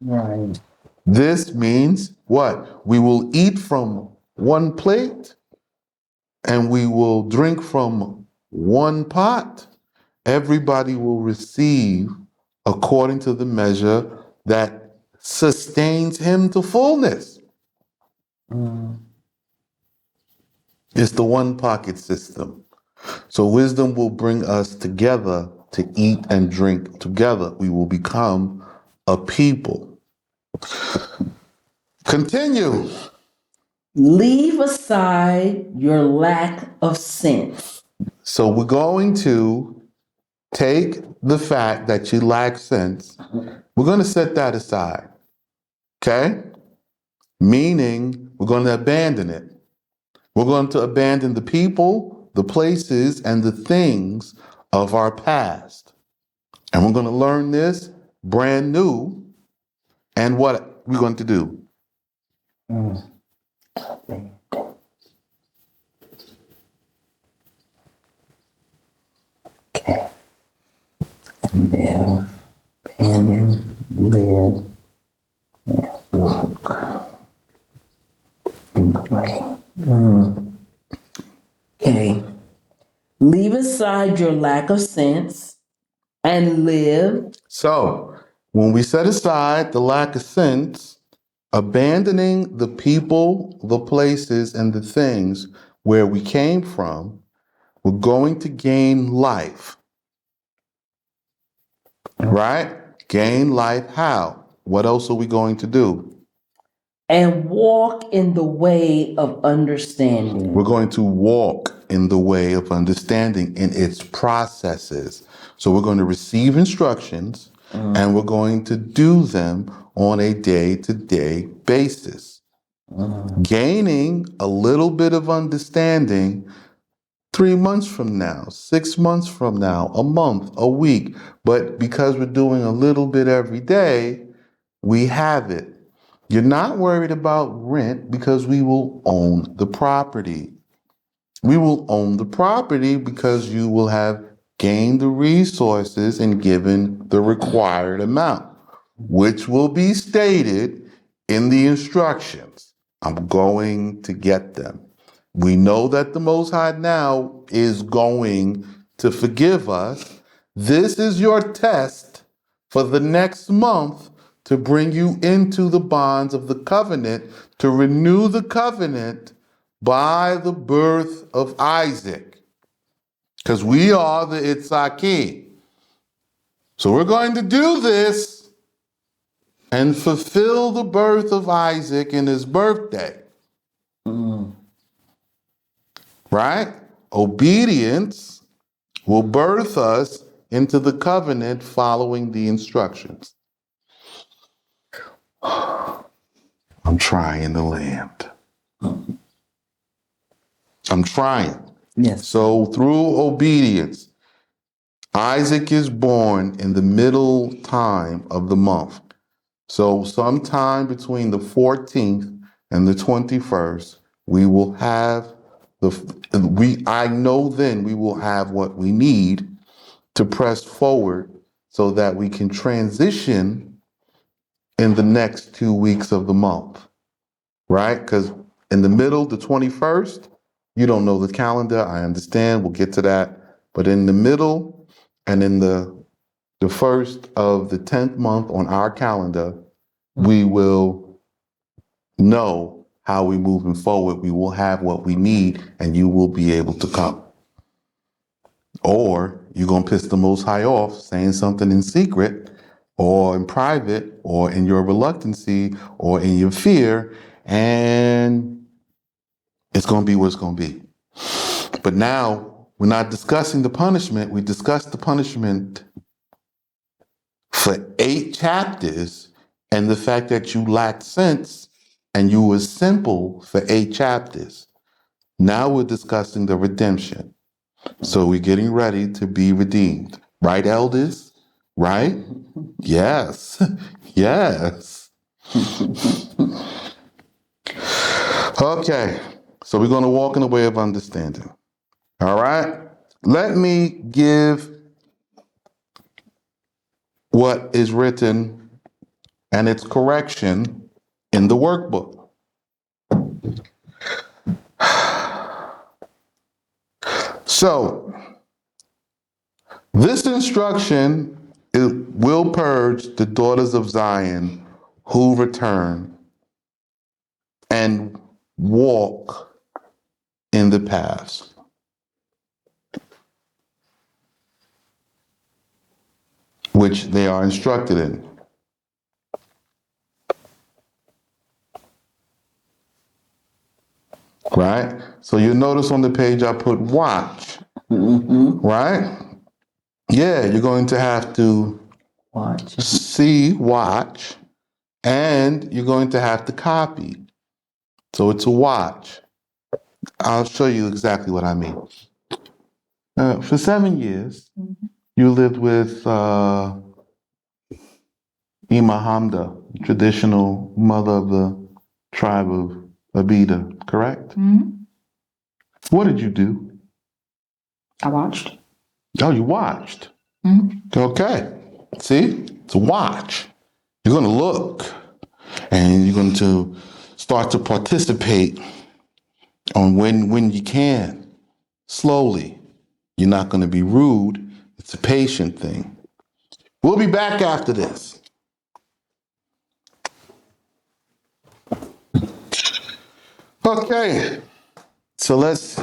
Speaker 2: Right.
Speaker 1: This means what? We will eat from one plate and we will drink from one pot. Everybody will receive according to the measure that sustains him to fullness. It's the one pocket system. So wisdom will bring us together to eat and drink together. We will become a people. Continue.
Speaker 2: Leave aside your lack of sense.
Speaker 1: So we're going to take the fact that you lack sense. We're going to set that aside. Okay? Meaning we're going to abandon it. We're going to abandon the people, the places, and the things of our past. And we're going to learn this brand new. And what we're going to do?
Speaker 2: Okay. Live, abandon, live, and walk. Okay. Leave aside your lack of sense and live.
Speaker 1: So, when we set aside the lack of sense, abandoning the people, the places, and the things where we came from, we're going to gain life. Right? Gain life how? What else are we going to do?
Speaker 2: And walk in the way of understanding.
Speaker 1: We're going to walk in the way of understanding in its processes. So we're going to receive instructions and we're going to do them on a day-to-day basis. Gaining a little bit of understanding 3 months from now, 6 months from now, a month, a week. But because we're doing a little bit every day, we have it. You're not worried about rent because we will own the property. We will own the property because you will have gained the resources and given the required amount, which will be stated in the instructions. I'm going to get them. We know that the Most High now is going to forgive us. This is your test for the next month to bring you into the bonds of the covenant, to renew the covenant by the birth of Isaac. Because we are the Itzaki. So we're going to do this and fulfill the birth of Isaac in his birthday. Right? Obedience will birth us into the covenant following the instructions. I'm trying to land. I'm trying.
Speaker 2: Yes.
Speaker 1: So through obedience, Isaac is born in the middle time of the month. So sometime between the 14th and the 21st, we will have I know then we will have what we need to press forward so that we can transition in the next 2 weeks of the month, right? Because in the middle, the 21st, you don't know the calendar. I understand. We'll get to that. But in the middle and in the first of the 10th month on our calendar, we will know how we're moving forward. We will have what we need, and you will be able to come. Or you're going to piss the Most High off saying something in secret or in private or in your reluctancy or in your fear, and it's going to be what it's going to be. But now we're not discussing the punishment. We discussed the punishment for 8 chapters and the fact that you lacked sense and you were simple for 8 chapters. Now we're discussing the redemption. So we're getting ready to be redeemed. Right, elders? Right? Yes. Yes. Okay. So we're going to walk in the way of understanding. All right? Let me give what is written and its correction in the workbook. So, this instruction will purge the daughters of Zion who return and walk in the paths which they are instructed in. Right? So you notice on the page I put watch. Right? Yeah, you're going to have to watch, and you're going to have to copy. So it's a watch. I'll show you exactly what I mean. For 7 years, you lived with Ima Hamda, traditional mother of the tribe of Abida, correct? What did you do?
Speaker 3: I watched.
Speaker 1: Oh, you watched. Okay. See? It's a watch. You're going to look and you're going to start to participate on when you can, slowly. You're not going to be rude. It's a patient thing. We'll be back after this. Okay. So let's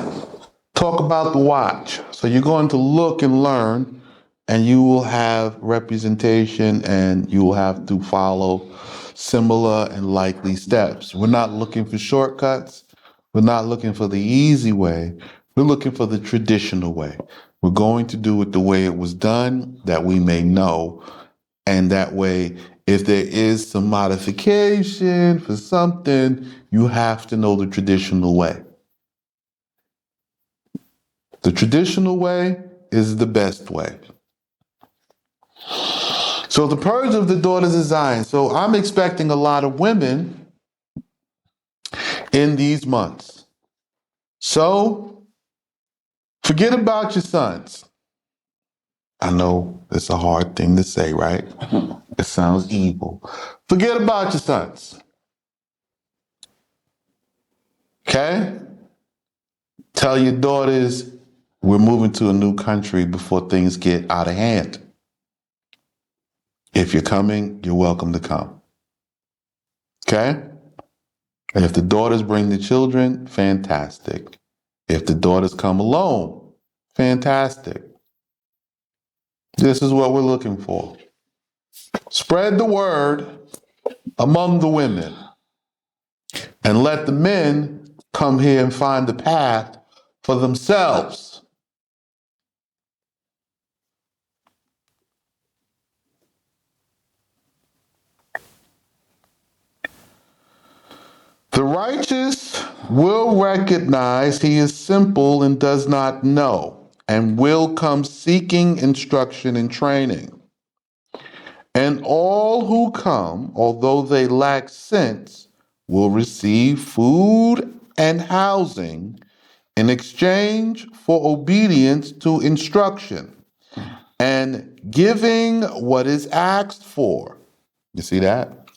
Speaker 1: talk about the watch. So you're going to look and learn, and you will have representation, and you will have to follow similar and likely steps. We're not looking for shortcuts. We're not looking for the easy way. We're looking for the traditional way. We're going to do it the way it was done, that we may know. And that way, if there is some modification for something, you have to know the traditional way. The traditional way is the best way. So the purge of the daughters of Zion. So I'm expecting a lot of women in these months. So forget about your sons. I know it's a hard thing to say, right? It sounds evil. Forget about your sons. Okay? Tell your daughters we're moving to a new country before things get out of hand. If you're coming, you're welcome to come. Okay? And if the daughters bring the children, fantastic. If the daughters come alone, fantastic. This is what we're looking for. Spread the word among the women and let the men come here and find the path for themselves. The righteous will recognize he is simple and does not know, and will come seeking instruction and training. And all who come, although they lack sense, will receive food and housing in exchange for obedience to instruction and giving what is asked for. You see that?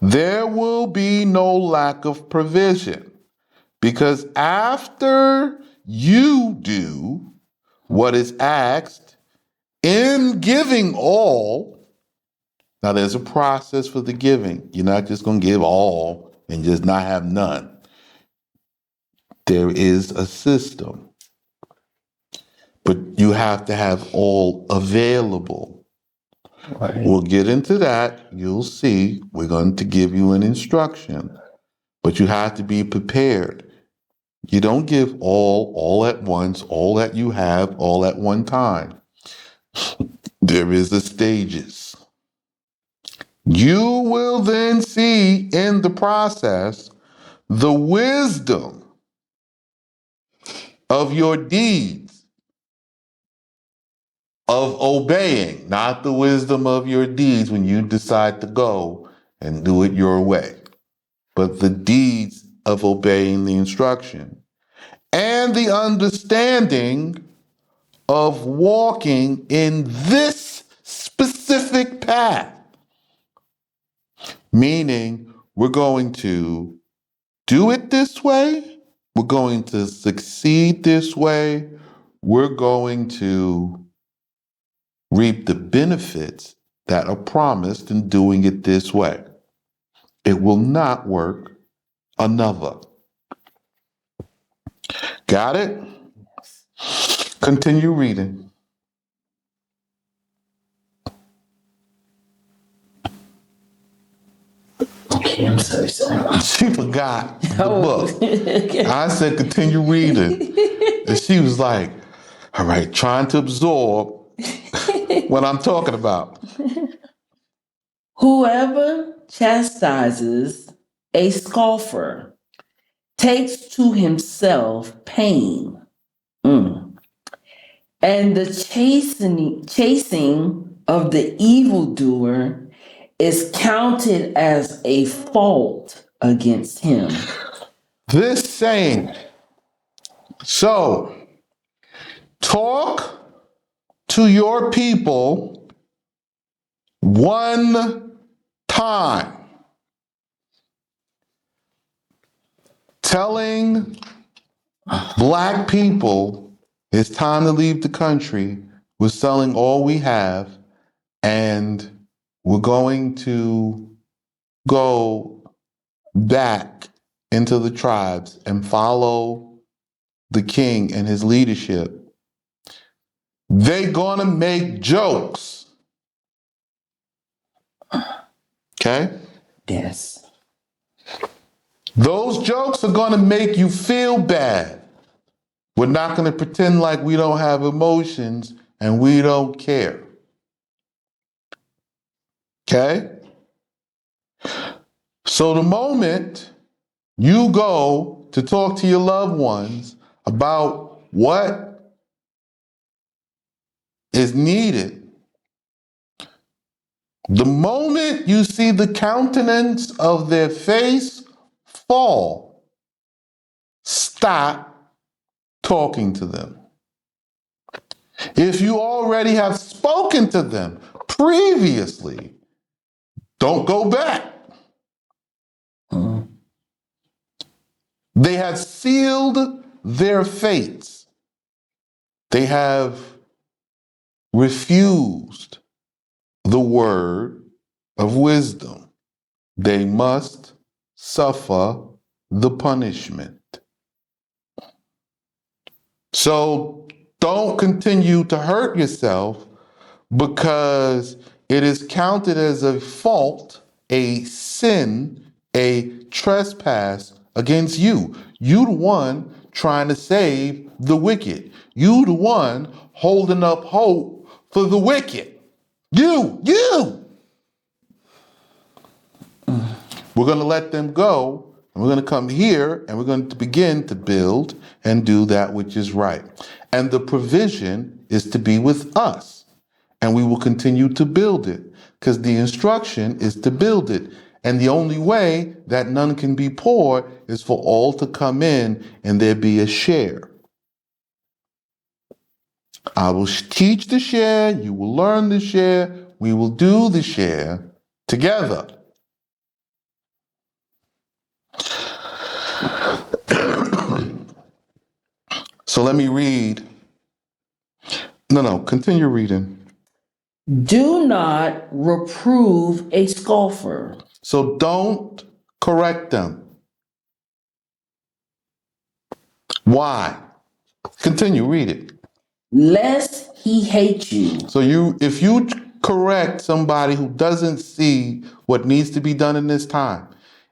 Speaker 1: There will be no lack of provision, because after you do what is asked in giving all, now there's a process for the giving. You're not just going to give all and just not have none. There is a system, but you have to have all available.
Speaker 2: Right.
Speaker 1: We'll get into that. You'll see. We're going to give you an instruction, but you have to be prepared. You don't give all at once, all that you have, all at one time. There is the stages. You will then see in the process the wisdom of your deeds of obeying, not the wisdom of your deeds when you decide to go and do it your way, but the deeds of obeying the instruction and the understanding of walking in this specific path. Meaning, we're going to do it this way, we're going to succeed this way, we're going to reap the benefits that are promised in doing it this way. It will not work another. Got it? Continue reading.
Speaker 2: Okay, I'm sorry.
Speaker 1: She forgot the book. I said continue reading. And she was like, all right, trying to absorb what I'm talking about.
Speaker 2: Whoever chastises a scoffer takes to himself pain. And the chasing of the evildoer is counted as a fault against him.
Speaker 1: This saying, so talk to your people one time, telling Black people it's time to leave the country. We're selling all we have, and we're going to go back into the tribes and follow the king and his leadership. They're gonna make jokes. Okay?
Speaker 2: Yes.
Speaker 1: Those jokes are gonna make you feel bad. We're not gonna pretend like we don't have emotions and we don't care. Okay? So the moment you go to talk to your loved ones about what is needed, the moment you see the countenance of their face fall, stop talking to them. If you already have spoken to them previously, don't go back. They have sealed their fates. They have refused the word of wisdom. They must suffer the punishment. So don't continue to hurt yourself because it is counted as a fault, a sin, a trespass against you. You the one trying to save the wicked. You the one holding up hope for the wicked. You. We're going to let them go, and we're going to come here, and we're going to begin to build and do that which is right. And the provision is to be with us, and we will continue to build it, because the instruction is to build it. And the only way that none can be poor is for all to come in and there be a share. I will teach the share, you will learn the share, we will do the share together. So let me read. No, continue reading.
Speaker 2: Do not reprove a scoffer,
Speaker 1: So don't correct them. Why? Continue, read it.
Speaker 2: lest he hate you.
Speaker 1: So if you correct somebody who doesn't see what needs to be done in this time,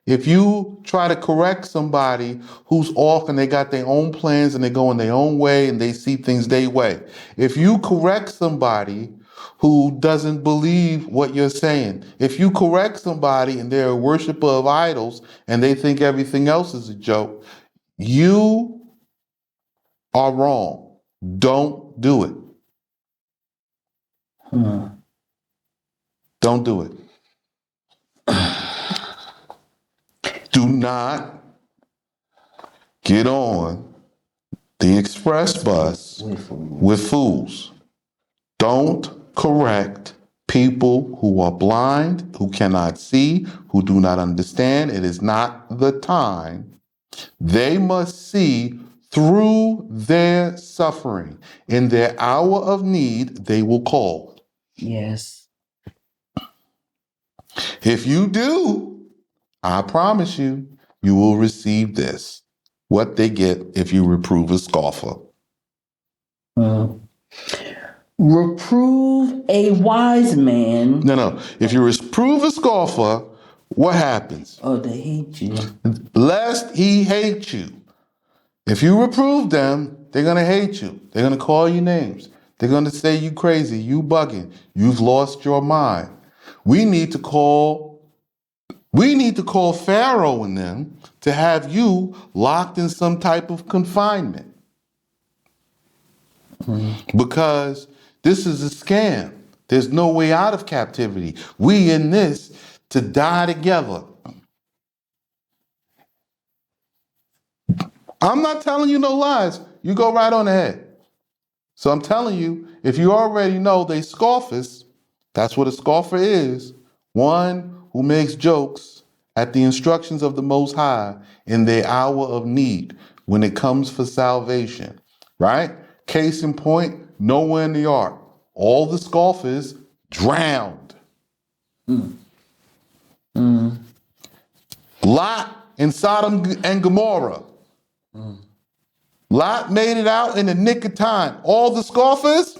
Speaker 1: if you try to correct somebody who's off and they got their own plans and they go in their own way and they see things their way, if you correct somebody who doesn't believe what you're saying, if you correct somebody and they're a worshiper of idols and they think everything else is a joke, you are wrong. Don't do it. Don't do it. Do not get on the express bus with fools. Don't correct people who are blind, who cannot see, who do not understand. It is not the time. They must see through their suffering. In their hour of need, they will call.
Speaker 2: Yes.
Speaker 1: If you do, I promise you, you will receive this. What they get if you reprove a scoffer.
Speaker 2: Reprove a wise man.
Speaker 1: No. If you reprove a scoffer, what happens?
Speaker 2: Oh, they hate you.
Speaker 1: Lest he hate you. If you reprove them, they're going to hate you. They're going to call you names. They're going to say you crazy, you bugging, you've lost your mind. We need to call Pharaoh and them to have you locked in some type of confinement. Because this is a scam. There's no way out of captivity. We in this to die together. I'm not telling you no lies. You go right on ahead. So I'm telling you, if you already know they scoffers, that's what a scoffer is. One who makes jokes at the instructions of the Most High in their hour of need when it comes for salvation, right? Case in point, Noah in the ark. All the scoffers drowned. Lot in Sodom and Gomorrah. Lot made it out in the nick of time. All the scoffers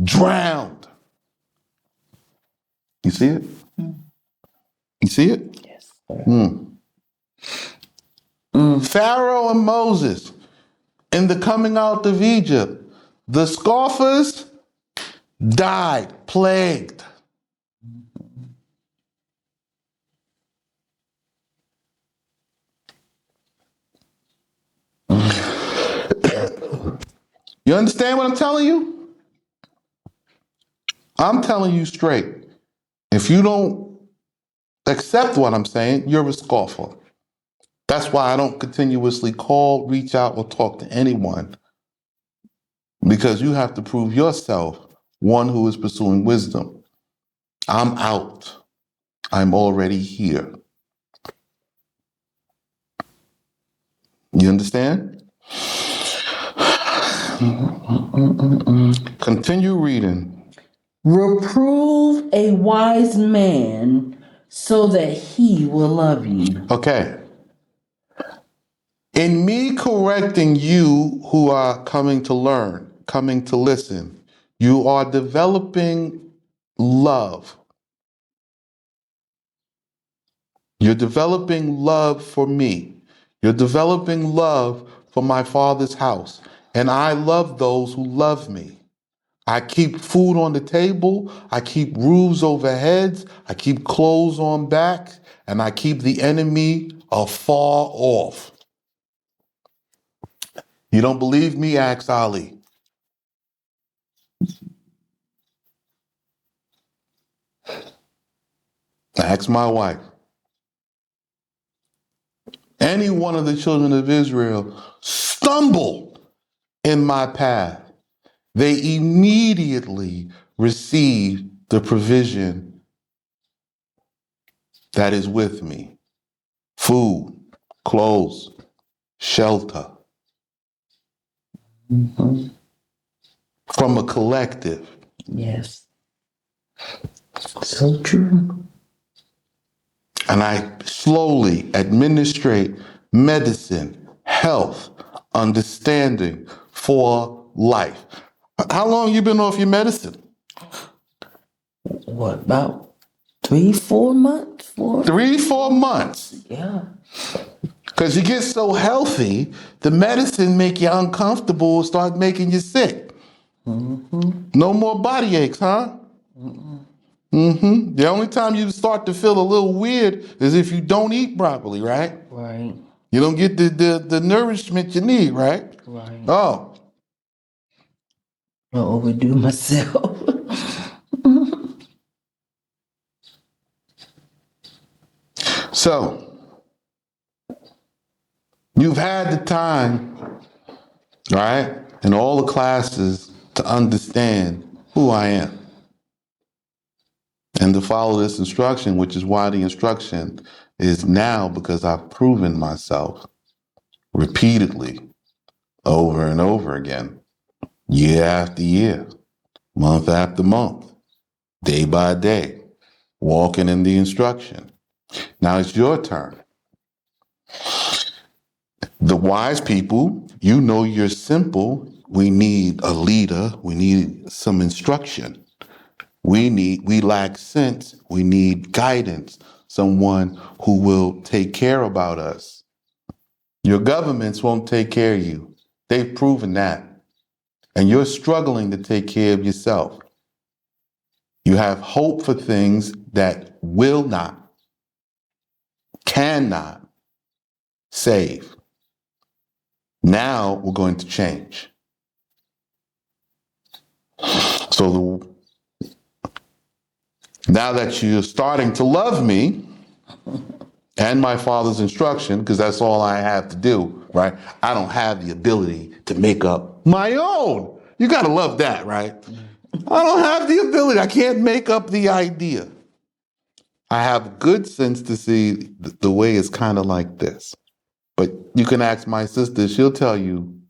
Speaker 1: drowned. You see it? You see it?
Speaker 2: Yes.
Speaker 1: Pharaoh and Moses in the coming out of Egypt, the scoffers died, plagued. You understand what I'm telling you? I'm telling you straight. If you don't accept what I'm saying, you're a scoffer. That's why I don't continuously call, reach out, or talk to anyone. Because you have to prove yourself one who is pursuing wisdom. I'm out. I'm already here. You understand? Continue reading.
Speaker 2: Reprove a wise man so that he will love you.
Speaker 1: Okay. In me correcting you who are coming to learn, coming to listen, you are developing love. You're developing love for me. You're developing love for my Father's house. And I love those who love me. I keep food on the table. I keep roofs over heads. I keep clothes on backs. And I keep the enemy afar off. You don't believe me? Ask Ali. Ask my wife. Any one of the children of Israel stumble in my path, they immediately receive the provision that is with me: food, clothes, shelter, from a collective.
Speaker 2: Yes. So true.
Speaker 1: And I slowly administrate medicine, health, understanding for life. How long you been off your medicine?
Speaker 2: What, about 3, 4 months? 4?
Speaker 1: 3, 4 months.
Speaker 2: Yeah.
Speaker 1: Because you get so healthy, the medicine make you uncomfortable, start making you sick. No more body aches, huh? The only time you start to feel a little weird is if you don't eat properly, right?
Speaker 2: Right.
Speaker 1: You don't get the nourishment you need, right?
Speaker 2: Right.
Speaker 1: Oh,
Speaker 2: I overdo myself.
Speaker 1: so you've had the time, right, in all the classes to understand who I am and to follow this instruction, which is why the instruction is now, because I've proven myself repeatedly over and over again, year after year, month after month, day by day, walking in the instruction. Now it's your turn. The wise people, you know you're simple. We need a leader. We need some instruction. We lack sense. We need guidance. Someone who will take care about us. Your governments won't take care of you. They've proven that. And you're struggling to take care of yourself. You have hope for things that will not, cannot save. Now we're going to change. So now that you're starting to love me and my Father's instruction, because that's all I have to do, right? I don't have the ability to make up my own. You got to love that, right? I don't have the ability. I can't make up the idea. I have good sense to see the way it's kind of like this. But you can ask my sister, she'll tell you,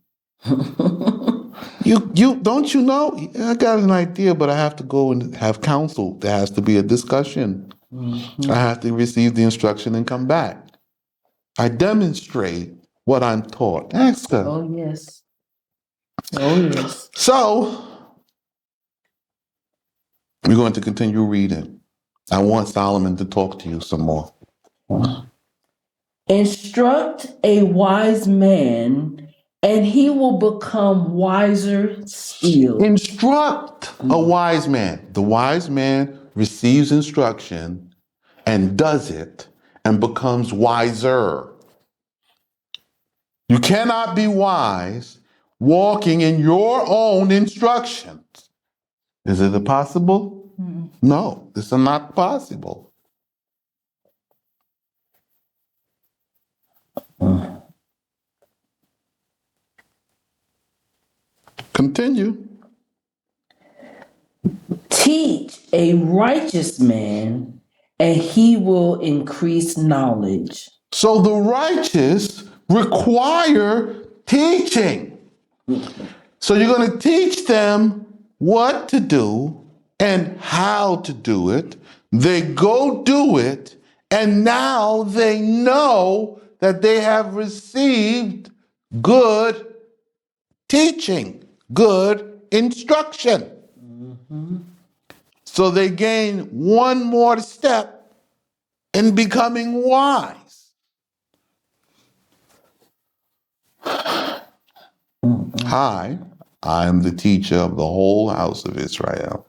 Speaker 1: you don't you know? I got an idea, but I have to go and have counsel. There has to be a discussion. I have to receive the instruction and come back. I demonstrate what I'm taught. Ask her.
Speaker 2: Oh, yes. Oh, yes.
Speaker 1: So we're going to continue reading. I want Solomon to talk to you some more.
Speaker 2: Instruct a wise man, and he will become wiser still.
Speaker 1: Instruct a wise man. The wise man receives instruction and does it and becomes wiser. You cannot be wise walking in your own instructions. Is it possible? No, this is not possible. Continue.
Speaker 2: Teach a righteous man, and he will increase knowledge.
Speaker 1: So the righteous require teaching. So you're going to teach them what to do and how to do it. They go do it, and now they know that they have received good teaching, good instruction. So they gain one more step in becoming wise. Hi, I am the teacher of the whole house of Israel.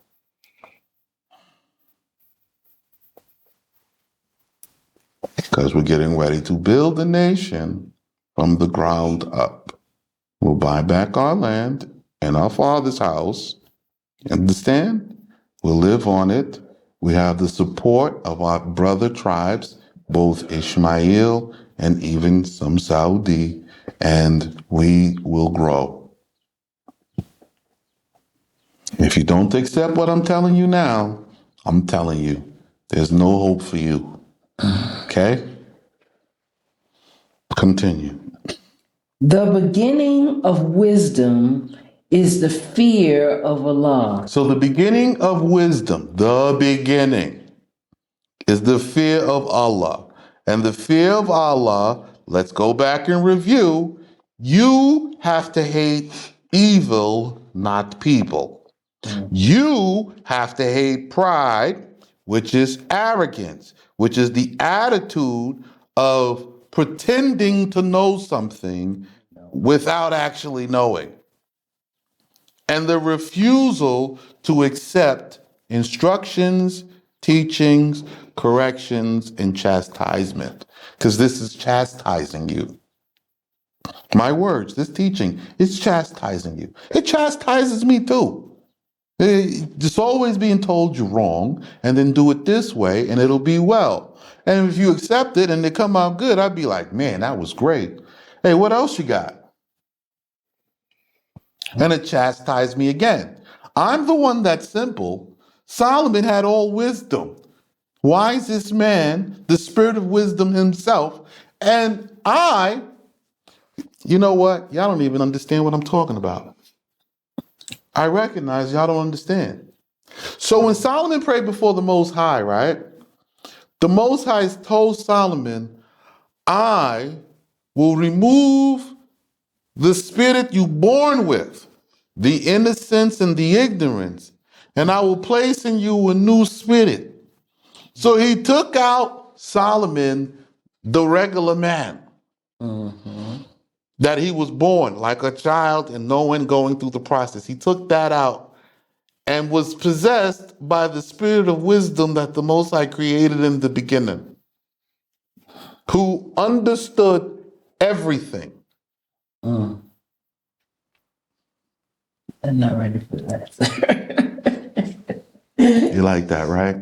Speaker 1: Because we're getting ready to build a nation from the ground up. We'll buy back our land and our father's house. Understand? We'll live on it. We have the support of our brother tribes, both Ishmael and even some Saudi, and we will grow. If you don't accept what I'm telling you now, I'm telling you, there's no hope for you. Okay? Continue.
Speaker 2: The beginning of wisdom is the fear of Allah.
Speaker 1: So the beginning of wisdom, the beginning, is the fear of Allah. And the fear of Allah, let's go back and review. You have to hate evil, not people. You have to hate pride, which is arrogance, which is the attitude of pretending to know something without actually knowing. And the refusal to accept instructions, teachings, corrections, and chastisement. Because this is chastising you. My words, this teaching is chastising you. It chastises me too. It's always being told you're wrong, and then do it this way, and it'll be well. And if you accept it and they come out good, I'd be like, man, that was great. Hey, what else you got? And it chastised me again. I'm the one that's simple. Solomon had all wisdom. Wisest man, the spirit of wisdom himself. And you know what? Y'all don't even understand what I'm talking about. I recognize y'all don't understand. So when Solomon prayed before the Most High, right? The Most High told Solomon, I will remove the spirit you born with, the innocence and the ignorance, and I will place in you a new spirit. So he took out Solomon, the regular man, that he was born like a child and no one going through the process. He took that out and was possessed by the spirit of wisdom that the Most High created in the beginning, who understood everything.
Speaker 2: I'm not ready for that.
Speaker 1: You like that, right?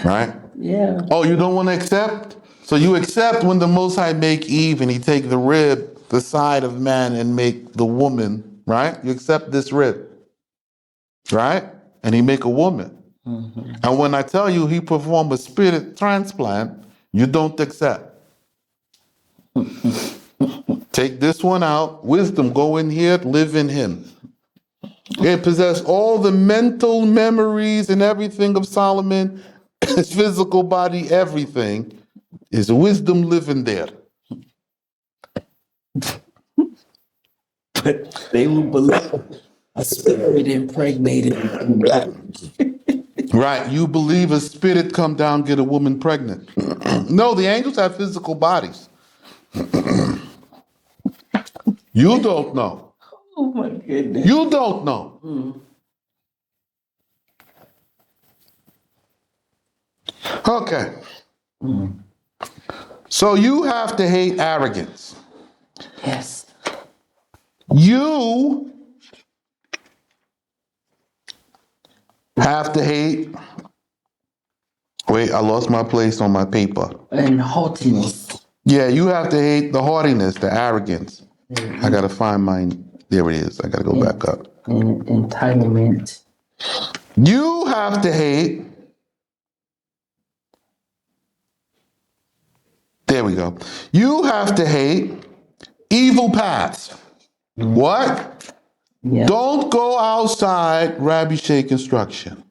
Speaker 1: Right?
Speaker 2: Yeah.
Speaker 1: Oh, you don't want to accept? So you accept when the Most High make Eve and he take the rib, the side of man, and make the woman, right? You accept this rib, right? And he make a woman. And when I tell you he perform a spirit transplant, you don't accept. Take this one out. Wisdom, go in here, live in him. It possess all the mental memories and everything of Solomon, his physical body, everything. Is wisdom living there?
Speaker 2: But they will believe a spirit impregnated.
Speaker 1: Right. You believe a spirit come down, get a woman pregnant. No, the angels have physical bodies. You don't know.
Speaker 2: Oh my goodness.
Speaker 1: You don't know. Okay. So you have to hate arrogance.
Speaker 2: Yes.
Speaker 1: You have to hate. Wait, I lost my place on my paper.
Speaker 2: And haughtiness.
Speaker 1: Yeah, you have to hate the haughtiness, the arrogance. I gotta find mine. There it is. I gotta go back up.
Speaker 2: And entitlement.
Speaker 1: You have to hate. There we go. You have to hate evil paths. What?
Speaker 2: Yeah.
Speaker 1: Don't go outside Rabbi Sheikh instruction.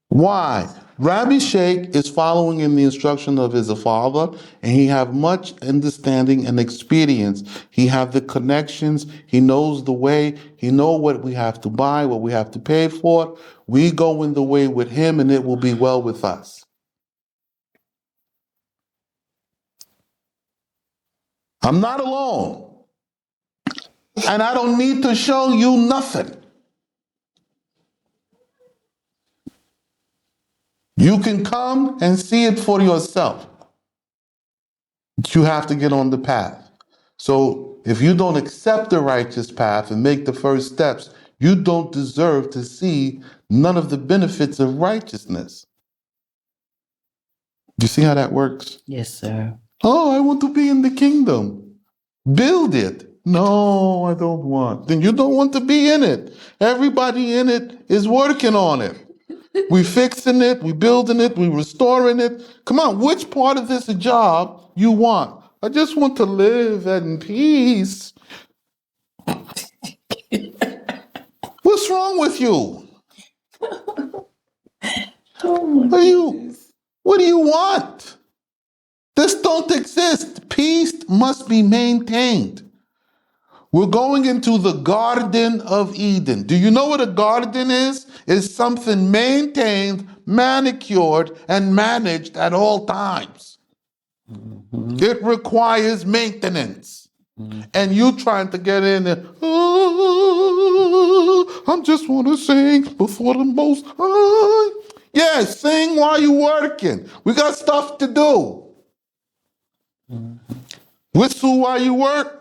Speaker 1: Why? Rabbi Sheikh is following in the instruction of his father, and he have much understanding and experience. He have the connections. He knows the way. He know what we have to buy, what we have to pay for. We go in the way with him, and it will be well with us. I'm not alone, and I don't need to show you nothing. You can come and see it for yourself. But you have to get on the path. So if you don't accept the righteous path and make the first steps, you don't deserve to see none of the benefits of righteousness. You see how that works?
Speaker 2: Yes, sir.
Speaker 1: Oh, I want to be in the kingdom. Build it. No, I don't want. Then you don't want to be in it. Everybody in it is working on it. We fixing it, we building it, we restoring it. Come on, which part of this job you want? I just want to live in peace. What's wrong with you?
Speaker 2: Oh my
Speaker 1: What do you want? This don't exist. Peace must be maintained. We're going into the Garden of Eden. Do you know what a garden is? It's something maintained, manicured, and managed at all times. It requires maintenance. And you trying to get in there, oh, I just want to sing before the Most High. Yeah, sing while you're working. We got stuff to do. Whistle while you work.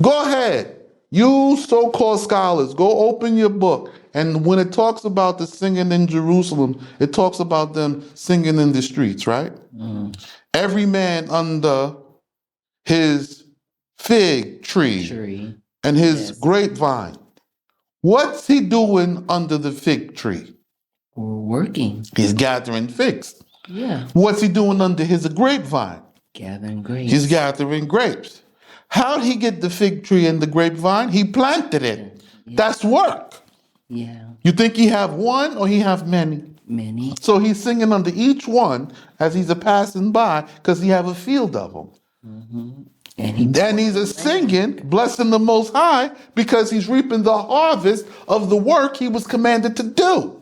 Speaker 1: Go ahead. You so-called scholars, go open your book. And when it talks about the singing in Jerusalem, it talks about them singing in the streets, right? Every man under his fig tree and his grapevine. What's he doing under the fig tree?
Speaker 2: We're working.
Speaker 1: He's gathering figs.
Speaker 2: Yeah.
Speaker 1: What's he doing under his grapevine?
Speaker 2: Gathering grapes.
Speaker 1: He's gathering grapes. How'd he get the fig tree and the grapevine? He planted it.
Speaker 2: Yeah.
Speaker 1: That's work.
Speaker 2: Yeah.
Speaker 1: You think he have one or he have many?
Speaker 2: Many.
Speaker 1: So he's singing under each one as he's a passing by because he have a field of them.
Speaker 2: And
Speaker 1: he's a singing, blessing the Most High because he's reaping the harvest of the work he was commanded to do.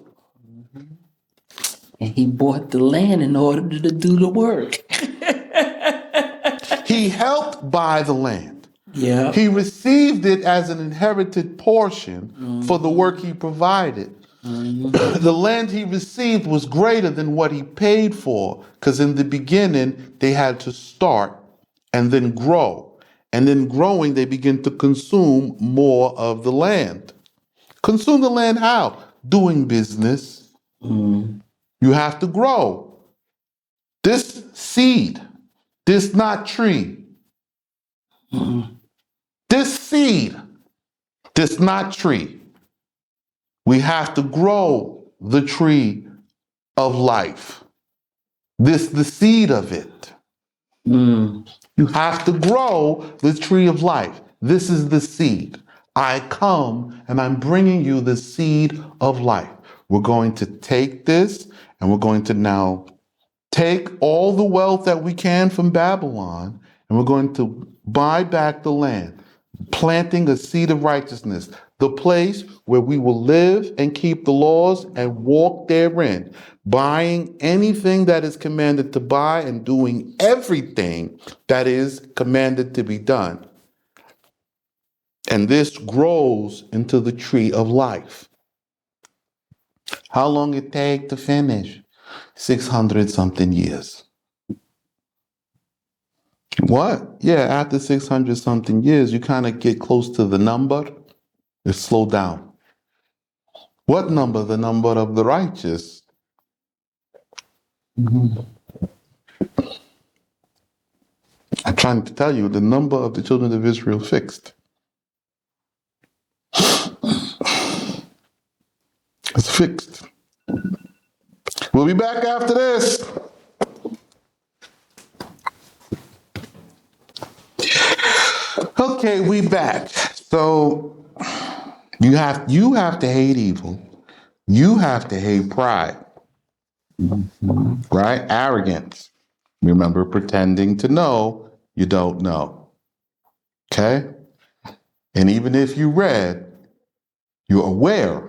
Speaker 2: And he bought the land in order to do the work.
Speaker 1: He helped buy the land.
Speaker 2: Yeah.
Speaker 1: He received it as an inherited portion for the work he provided. The land he received was greater than what he paid for because in the beginning they had to start and then grow. And then growing, they begin to consume more of the land. Consume the land how? Doing business. You have to grow. This seed, this not tree. This seed, this not tree. We have to grow the tree of life. This the seed of it. You have to grow the tree of life. This is the seed. I come and I'm bringing you the seed of life. We're going to take this and we're going to now take all the wealth that we can from Babylon and we're going to buy back the land, planting a seed of righteousness, the place where we will live and keep the laws and walk therein, buying anything that is commanded to buy and doing everything that is commanded to be done. And this grows into the tree of life. How long it take to finish? 600 something years. What? Yeah, after 600 something years, you kind of get close to the number. It slow down. What number? The number of the righteous. I'm trying to tell you, the number of the children of Israel fixed. It's fixed. We'll be back after this. Okay, we back. So you have to hate evil. You have to hate pride. Right? Arrogance. Remember, pretending to know you don't know. Okay? And even if you read, you're aware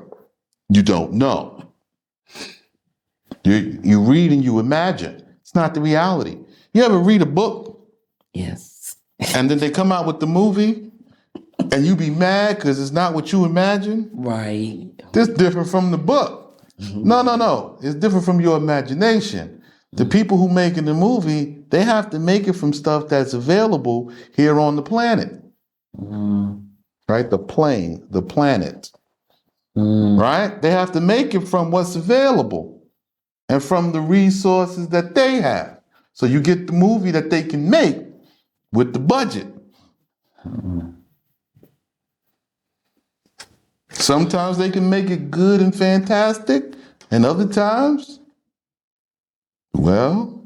Speaker 1: you don't know. You read and you imagine. It's not the reality. You ever read a book?
Speaker 2: Yes.
Speaker 1: And then they come out with the movie and you be mad because it's not what you imagine?
Speaker 2: Right.
Speaker 1: This different from the book. No. It's different from your imagination. The people who making the movie, they have to make it from stuff that's available here on the planet. right? The plane, the planet,
Speaker 2: Mm.
Speaker 1: right? They have to make it from what's available and from the resources that they have. So you get the movie that they can make with the budget. Sometimes they can make it good and fantastic, and other times, well,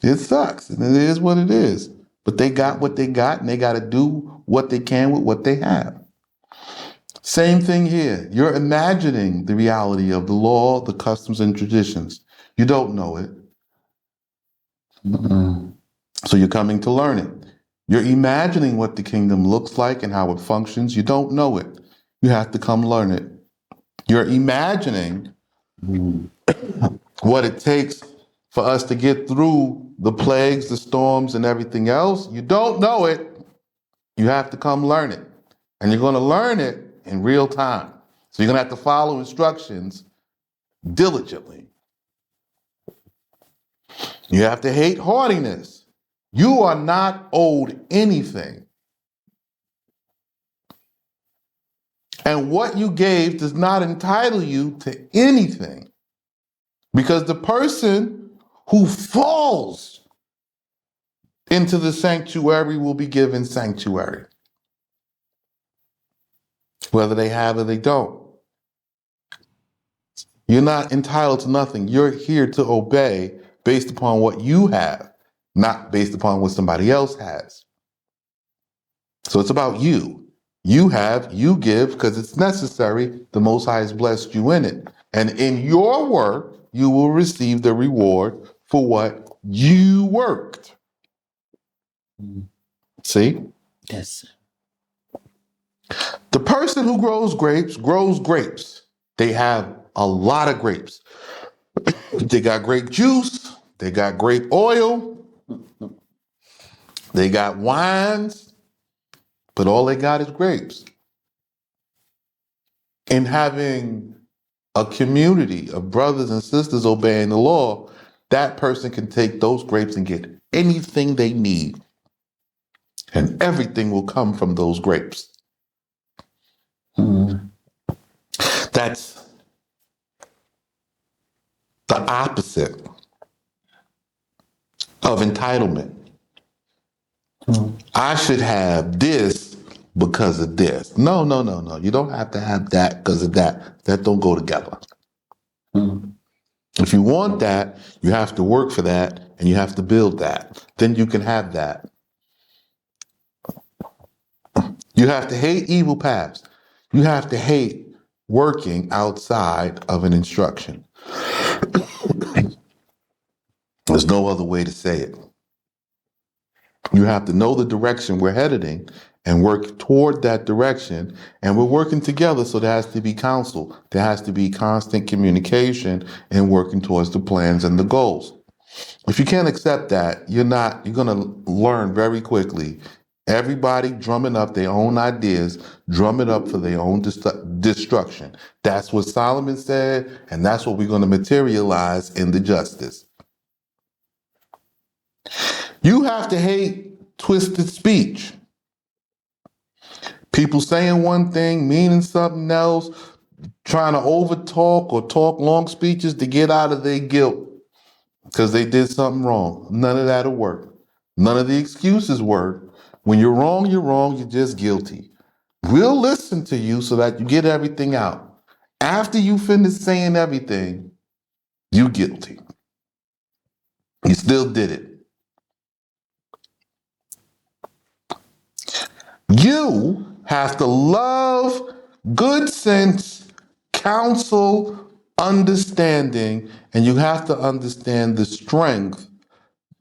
Speaker 1: it sucks, and it is what it is. But they got what they got, and they got to do what they can with what they have. Same thing here. You're imagining the reality of the law, the customs, and traditions. You don't know it. So you're coming to learn it. You're imagining what the kingdom looks like and how it functions. You don't know it. You have to come learn it. You're imagining what it takes for us to get through the plagues, the storms, and everything else. You don't know it. You have to come learn it. And you're going to learn it in real time. So you're going to have to follow instructions diligently. You have to hate haughtiness. You are not owed anything. And what you gave does not entitle you to anything. Because the person who falls into the sanctuary will be given sanctuary, whether they have or they don't. You're not entitled to nothing. You're here to obey based upon what you have, not based upon what somebody else has. So it's about you. You have, you give, because it's necessary. The Most High has blessed you in it. And in your work, you will receive the reward for what you worked. See?
Speaker 2: Yes.
Speaker 1: The person who grows grapes. They have a lot of grapes. They got grape juice. They got grape oil. They got wines. But all they got is grapes. And having a community of brothers and sisters obeying the law, that person can take those grapes and get anything they need. And everything will come from those grapes. That's the opposite of entitlement. I should have this because of this. No. You don't have to have that because of that. That don't go together. If you want that, you have to work for that and you have to build that. Then you can have that. You have to hate evil paths. You have to hate working outside of an instruction. There's no other way to say it. You have to know the direction we're headed in and work toward that direction. And we're working together, so there has to be counsel. There has to be constant communication and working towards the plans and the goals. If you can't accept that, you're going to learn very quickly. Everybody drumming up their own ideas, drumming up for their own destruction. That's what Solomon said, and that's what we're going to materialize in the justice. You have to hate twisted speech. People saying one thing, meaning something else, trying to overtalk or talk long speeches to get out of their guilt because they did something wrong. None of that'll work. None of the excuses work. When you're wrong, you're just guilty. We'll listen to you so that you get everything out. After you finish saying everything, you guilty. You still did it. You have to love, good sense, counsel, understanding, and you have to understand the strength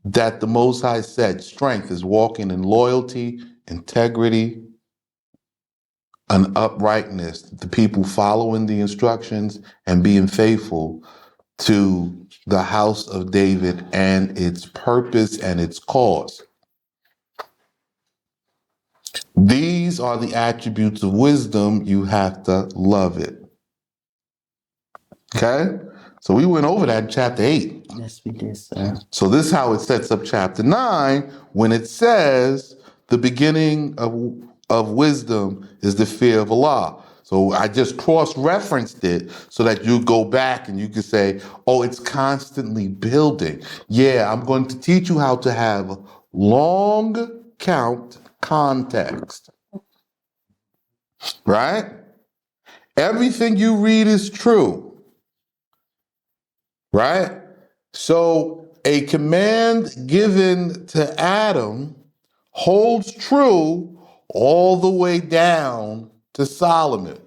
Speaker 1: that the Most High said. Strength is walking in loyalty, integrity, and uprightness. The people following the instructions and being faithful to the house of David and its purpose and its cause. These are the attributes of wisdom. You have to love it. Okay? So we went over that in chapter 8.
Speaker 2: Yes, we did, sir.
Speaker 1: So this is how it sets up chapter 9 when it says the beginning of of wisdom is the fear of Allah. So I just cross-referenced it so that you go back and you can say, oh, it's constantly building. Yeah, I'm going to teach you how to have long count context, right? Everything you read is true, right? So a command given to Adam holds true all the way down to Solomon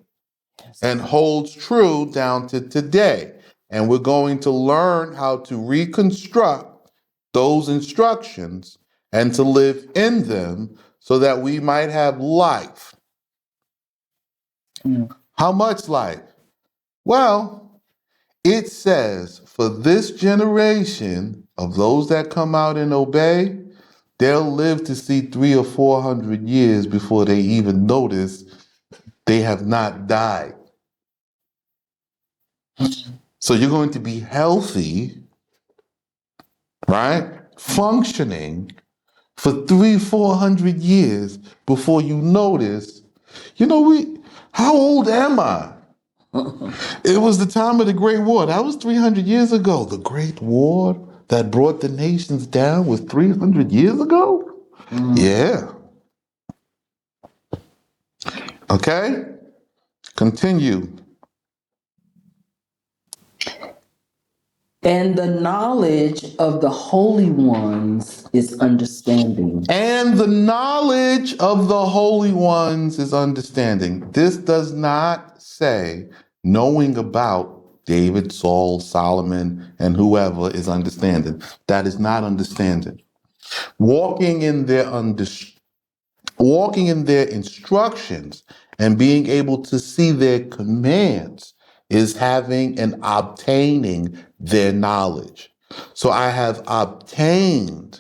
Speaker 1: and holds true down to today. And we're going to learn how to reconstruct those instructions and to live in them so that we might have life. How much life? Well, it says for this generation of those that come out and obey, they'll live to see 300 or 400 years before they even notice they have not died. So you're going to be healthy, right? Functioning for 300-400 years before you notice, how old am I? It was the time of the Great War. That was 300 years ago. The Great War that brought the nations down was 300 years ago? Yeah. Okay? Continue.
Speaker 2: And the knowledge of the holy ones is understanding.
Speaker 1: And the knowledge of the holy ones is understanding. This does not say knowing about David, Saul, Solomon, and whoever is understanding. That is not understanding. Walking in their instructions and being able to see their commands is having and obtaining their knowledge. So I have obtained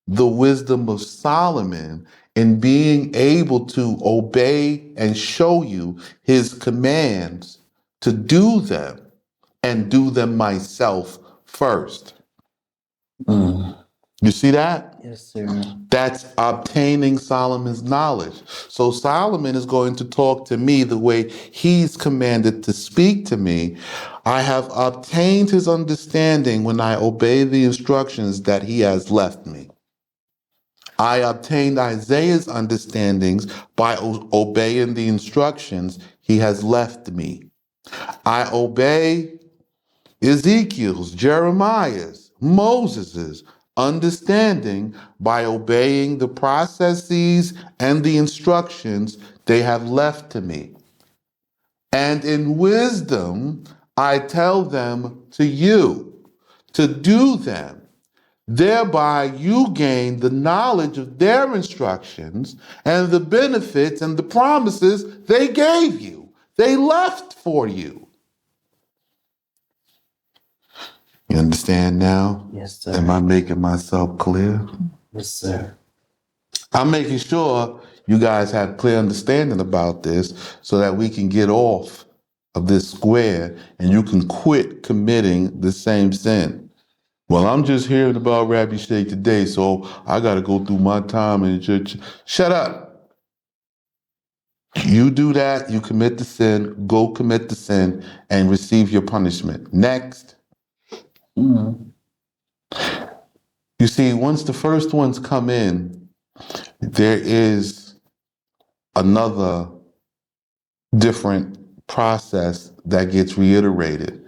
Speaker 1: the wisdom of Solomon in being able to obey and show you his commands to do them and do them myself first. You see that?
Speaker 2: Yes, sir.
Speaker 1: That's obtaining Solomon's knowledge. So Solomon is going to talk to me the way he's commanded to speak to me. I have obtained his understanding when I obey the instructions that he has left me. I obtained Isaiah's understandings by obeying the instructions he has left me. I obey Ezekiel's, Jeremiah's, Moses's understanding by obeying the processes and the instructions they have left to me. And in wisdom, I tell them to you to do them. Thereby you gain the knowledge of their instructions and the benefits and the promises they gave you. They left for you. You understand now?
Speaker 2: Yes, sir.
Speaker 1: Am I making myself clear?
Speaker 2: Yes, sir.
Speaker 1: I'm making sure you guys have clear understanding about this so that we can get off of this square and you can quit committing the same sin. Well, I'm just hearing about Rabbi Sheikh today, so I got to go through my time in church. Shut up. You do that, you commit the sin, go commit the sin, and receive your punishment. Next. You see, once the first ones come in, there is another different process that gets reiterated,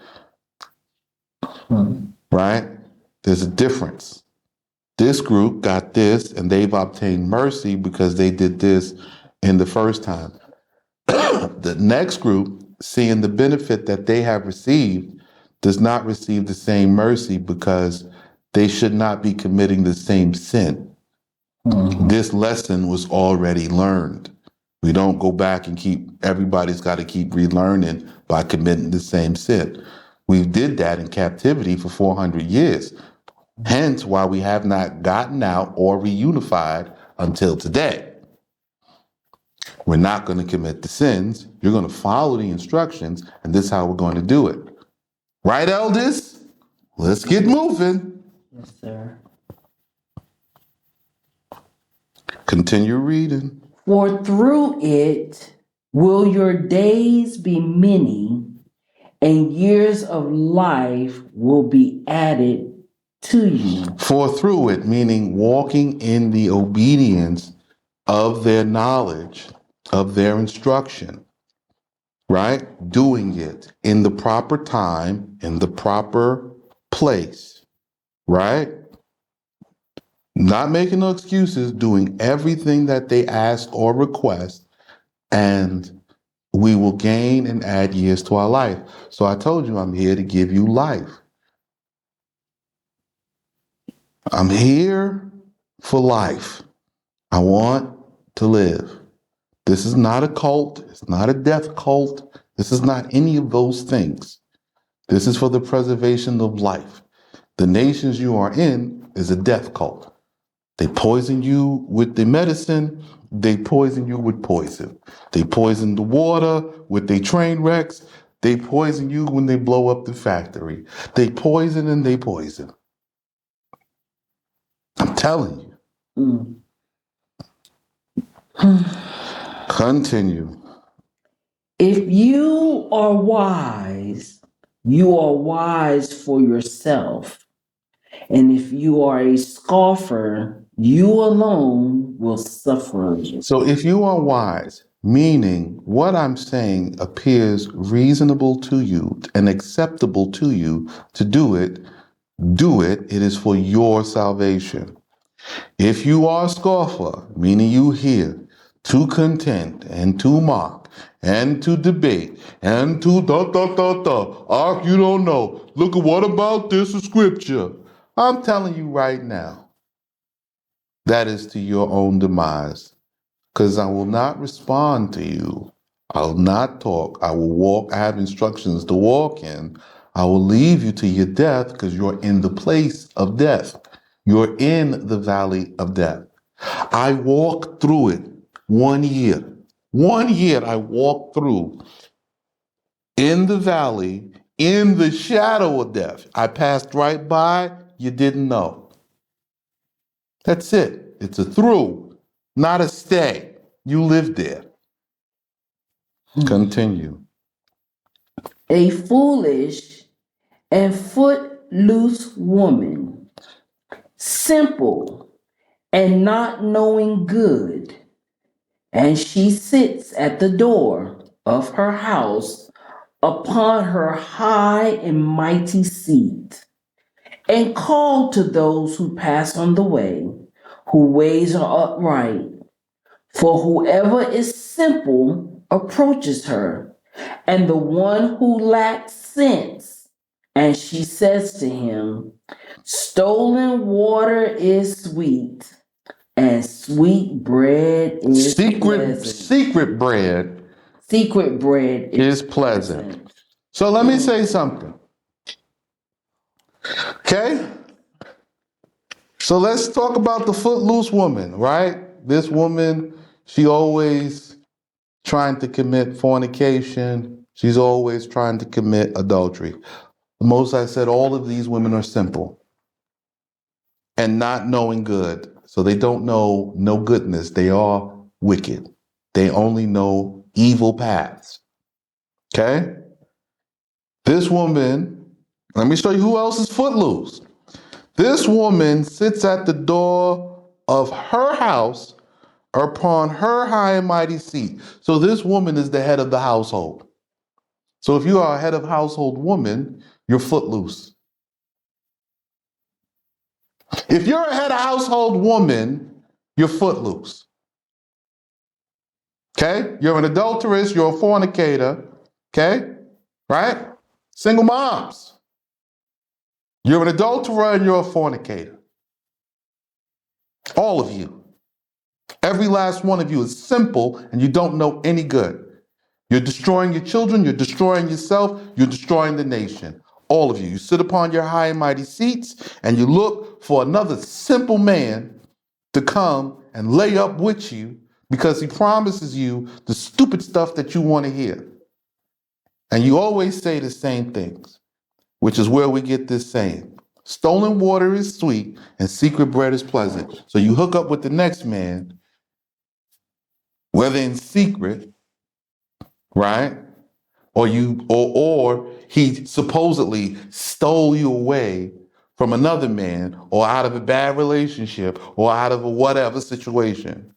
Speaker 1: right? There's a difference. This group got this, and they've obtained mercy because they did this in the first time. The next group, seeing the benefit that they have received, does not receive the same mercy because they should not be committing the same sin. This lesson was already learned. We don't go back and everybody's got to keep relearning by committing the same sin. We did that in captivity for 400 years. Hence why we have not gotten out or reunified until today. We're not going to commit the sins. You're going to follow the instructions, and this is how we're going to do it. Right, elders? Let's get moving.
Speaker 2: Yes, sir.
Speaker 1: Continue reading.
Speaker 2: For through it will your days be many, and years of life will be added to you.
Speaker 1: For through it, meaning walking in the obedience of their knowledge, of their instruction, right? Doing it in the proper time, in the proper place, right? Not making no excuses, doing everything that they ask or request, and we will gain and add years to our life. So I told you I'm here to give you life. I'm here for life. I want to live. This is not a cult. It's not a death cult. This is not any of those things. This is for the preservation of life. The nations you are in is a death cult. They poison you with the medicine. They poison you with poison. They poison the water with their train wrecks. They poison you when they blow up the factory. They poison and they poison. I'm telling you. Continue.
Speaker 2: If you are wise, you are wise for yourself. And if you are a scoffer, you alone will suffer.
Speaker 1: So if you are wise, meaning what I'm saying appears reasonable to you and acceptable to you to do it, do it. It is for your salvation. If you are a scoffer, meaning you hear to contend and to mock and to debate and to you don't know. Look at what about this is scripture. I'm telling you right now, that is to your own demise. Because I will not respond to you. I will not talk. I will walk. I have instructions to walk in. I will leave you to your death because you're in the place of death. You're in the valley of death. I walked through it 1 year. 1 year I walked through in the valley, in the shadow of death. I passed right by. You didn't know. That's it. It's a through, not a stay. You lived there. Continue.
Speaker 2: A foolish and footloose woman, simple and not knowing good, and she sits at the door of her house upon her high and mighty seat, and call to those who pass on the way, whose ways are upright. For whoever is simple approaches her, and the one who lacks sense, and she says to him, stolen water is sweet, and sweet bread is pleasant.
Speaker 1: Secret bread
Speaker 2: Secret bread
Speaker 1: is pleasant. So let me say something. Okay? So let's talk about the footloose woman, right? This woman, she always trying to commit fornication. She's always trying to commit adultery. The Most High said all of these women are simple and not knowing good. So they don't know no goodness. They are wicked. They only know evil paths. Okay? This woman, let me show you who else is footloose. This woman sits at the door of her house upon her high and mighty seat. So this woman is the head of the household. So if you are a head of household woman, you're footloose. If you're a head of household woman, you're footloose. Okay? You're an adulteress, you're a fornicator. Okay? Right? Single moms. You're an adulterer and you're a fornicator. All of you. Every last one of you is simple and you don't know any good. You're destroying your children, you're destroying yourself, you're destroying the nation. All of you. You sit upon your high and mighty seats and you look for another simple man to come and lay up with you because he promises you the stupid stuff that you want to hear. And you always say the same things, which is where we get this saying. Stolen water is sweet and secret bread is pleasant. So you hook up with the next man whether in secret, right? Or he supposedly stole you away from another man or out of a bad relationship or out of a whatever situation.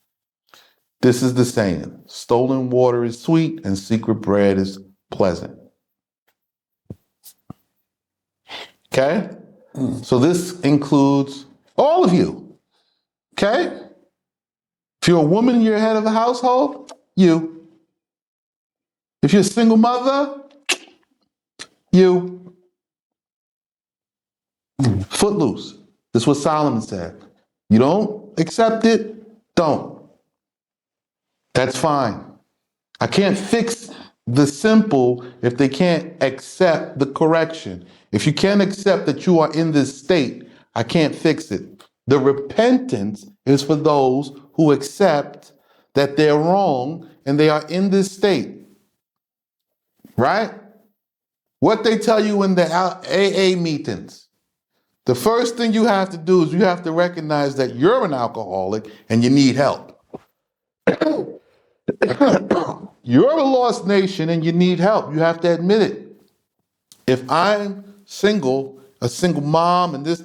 Speaker 1: This is the saying: stolen water is sweet and secret bread is pleasant. Okay? So this includes all of you. Okay? If you're a woman and you're head of the household, you. If you're a single mother, you. Footloose. This is what Solomon said. You don't accept it, don't. That's fine. I can't fix the simple if they can't accept the correction. If you can't accept that you are in this state, I can't fix it. The repentance is for those who accept that they're wrong and they are in this state. Right? What they tell you in the AA meetings. The first thing you have to do is you have to recognize that you're an alcoholic and you need help. You're a lost nation and you need help. You have to admit it. If I'm single, a single mom, and this,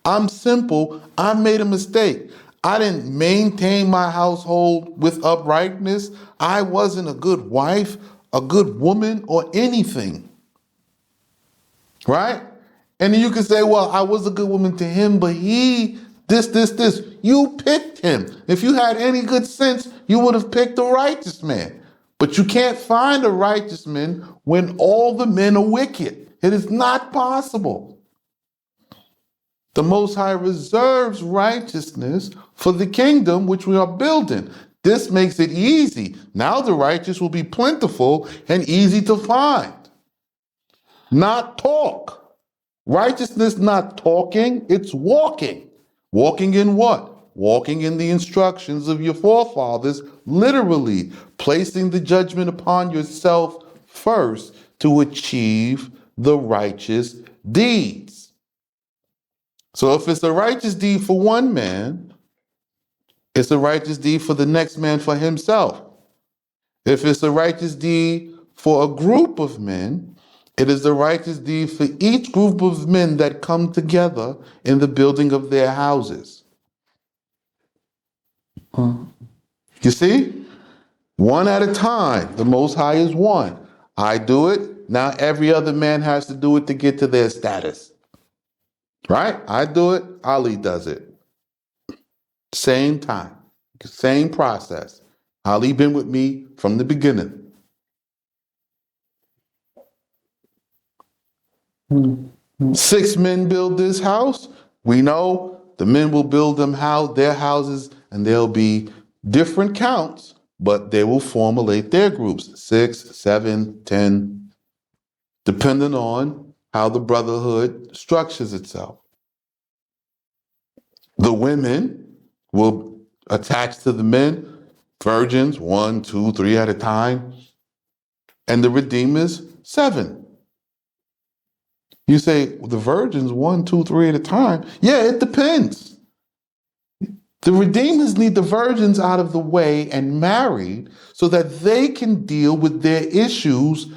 Speaker 1: I'm simple. I made a mistake. I didn't maintain my household with uprightness. I wasn't a good wife, a good woman, or anything. Right? And then you can say, well, I was a good woman to him, but he, this. You picked him. If you had any good sense, you would have picked a righteous man. But you can't find a righteous man when all the men are wicked. It is not possible. The Most High reserves righteousness for the kingdom which we are building. This makes it easy. Now the righteous will be plentiful and easy to find. Not talk. Righteousness not talking, it's walking. Walking in what? Walking in the instructions of your forefathers, literally placing the judgment upon yourself first to achieve the righteous deeds. So if it's a righteous deed for one man, it's a righteous deed for the next man for himself. If it's a righteous deed for a group of men, it is the righteous deed for each group of men that come together in the building of their houses. You see? One at a time. The Most High is one. I do it. Now every other man has to do it to get to their status. Right? I do it. Ali does it. Same time. Same process. Ali been with me from the beginning. 6 men build this house. We know the men will build their houses, and there'll be different counts, but they will formulate their groups, 6, 7, 10, depending on how the brotherhood structures itself. The women will attach to the men, virgins, 1, 2, 3 at a time, and the redeemers, 7. You say, well, the virgins, 1, 2, 3 at a time. Yeah, it depends. The redeemers need the virgins out of the way and married so that they can deal with their issues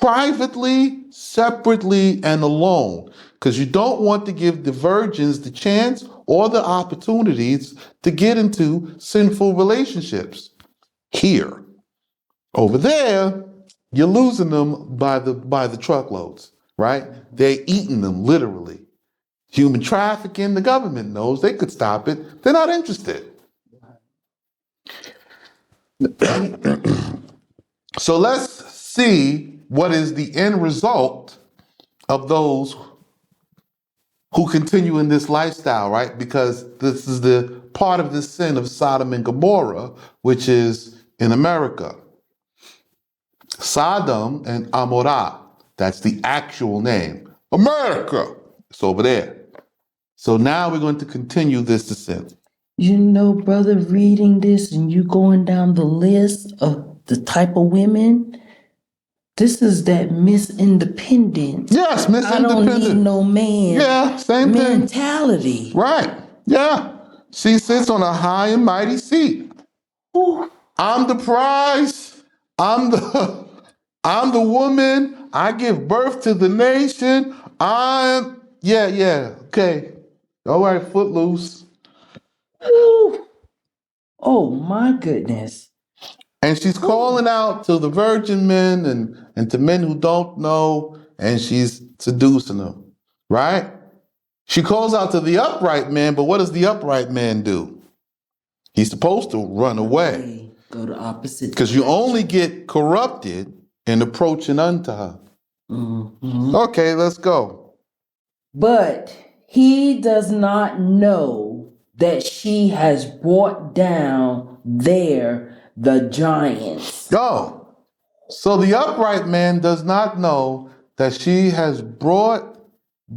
Speaker 1: privately, separately, and alone. Because you don't want to give the virgins the chance or the opportunities to get into sinful relationships. Here. Over there, you're losing them by the truckloads. Right? They're eating them literally. Human trafficking, the government knows they could stop it. They're not interested. So let's see what is the end result of those who continue in this lifestyle, right? Because this is the part of the sin of Sodom and Gomorrah, which is in America. Sodom and Amorah. That's the actual name. America. It's over there. So now we're going to continue this descent.
Speaker 2: You know, brother, reading this and you going down the list of the type of women, this is that Miss Independent.
Speaker 1: Yes, Miss Independent.
Speaker 2: I don't need no man.
Speaker 1: Yeah, same
Speaker 2: mentality.
Speaker 1: Thing. Right. Yeah. She sits on a high and mighty seat.
Speaker 2: Ooh.
Speaker 1: I'm the prize. I'm the I'm the woman. I give birth to the nation. Okay. All right, footloose.
Speaker 2: Ooh. Oh my goodness.
Speaker 1: And she's calling out to the virgin men and to men who don't know, and she's seducing them, right? She calls out to the upright man, but what does the upright man do? He's supposed to run away
Speaker 2: Go the opposite
Speaker 1: because you
Speaker 2: direction.
Speaker 1: only get corrupted in approaching unto her.
Speaker 2: Mhm.
Speaker 1: Okay, let's go.
Speaker 2: But he does not know that she has brought down there the giants.
Speaker 1: Go. So the upright man does not know that she has brought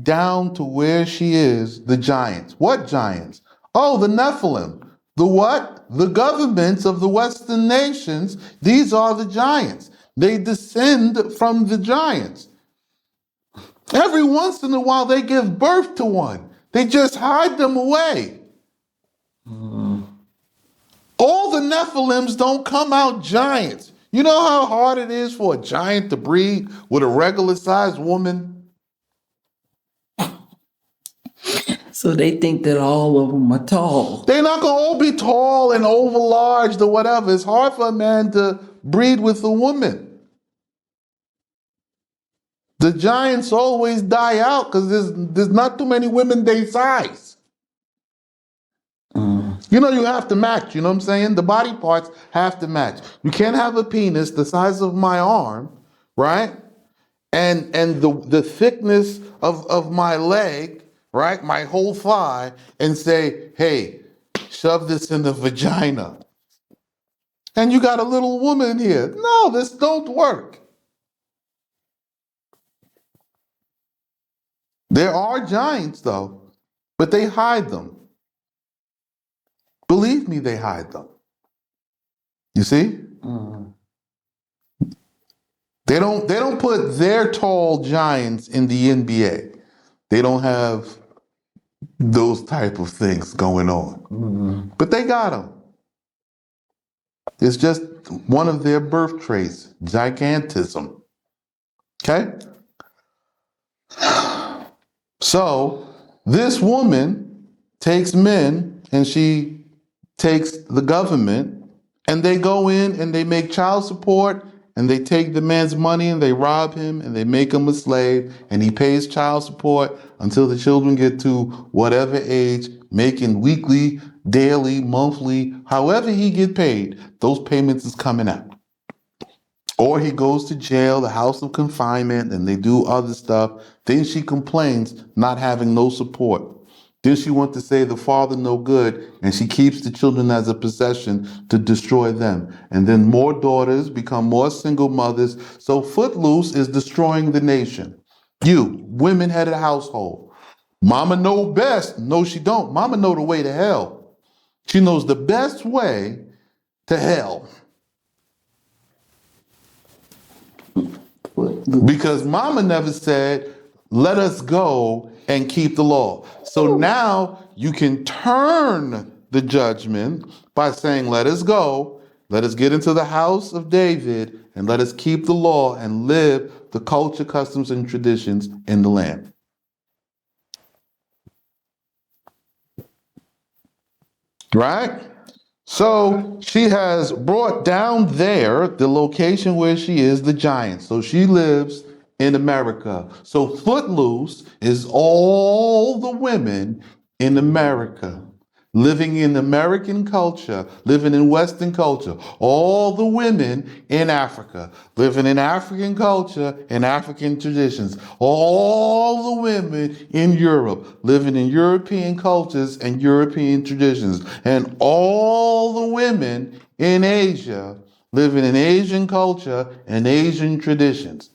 Speaker 1: down to where she is the giants. What giants? Oh, the Nephilim. The what? The governments of the Western nations. These are the giants. They descend from the giants. Every once in a while, they give birth to one. They just hide them away. All the Nephilims don't come out giants. You know how hard it is for a giant to breed with a regular sized woman?
Speaker 2: So they think that all of them are tall.
Speaker 1: They're not going to all be tall and overlarge or whatever. It's hard for a man to breed with a woman. The giants always die out because there's not too many women their size. You know, you have to match, you know what I'm saying? The body parts have to match. You can't have a penis the size of my arm, right? And the thickness of my leg, right? My whole thigh, and say, hey, shove this in the vagina. And you got a little woman here. No, this don't work. There are giants though, but they hide them. Believe me, they hide them. You see? They don't put their tall giants in the NBA. They don't have those type of things going on. But they got them. It's just one of their birth traits, gigantism. Okay? So this woman takes men and she takes the government and they go in and they make child support and they take the man's money and they rob him and they make him a slave and he pays child support until the children get to whatever age, making weekly, daily, monthly, however he get paid, those payments is coming out. Or he goes to jail, the house of confinement, and they do other stuff. Then she complains not having no support. Then she wants to say the father no good, and she keeps the children as a possession to destroy them. And then more daughters become more single mothers. So Footloose is destroying the nation. You, women-headed household. Mama know best. No, she don't. Mama know the way to hell. She knows the best way to hell. Because mama never said, let us go and keep the law. So now you can turn the judgment by saying, let us go, let us get into the house of David, and let us keep the law and live the culture, customs, and traditions in the land. Right? So she has brought down there, the location where she is, the giant. So she lives in America. So Footloose is all the women in America, living in American culture, living in Western culture. All the women in Africa, living in African culture and African traditions. All the women in Europe, living in European cultures and European traditions. And all the women in Asia, living in Asian culture and Asian traditions.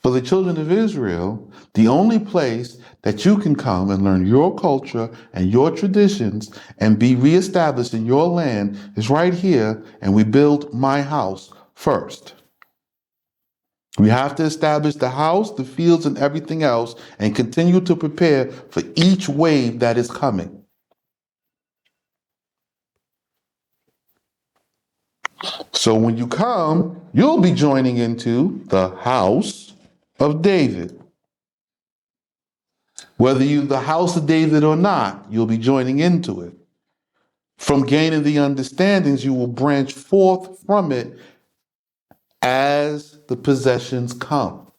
Speaker 1: For the children of Israel, the only place that you can come and learn your culture and your traditions and be reestablished in your land is right here, and we build my house first. We have to establish the house, the fields, and everything else and continue to prepare for each wave that is coming. So when you come, you'll be joining into the house of David. Whether you the house of David or not, you'll be joining into it. From gaining the understandings, you will branch forth from it as the possessions come.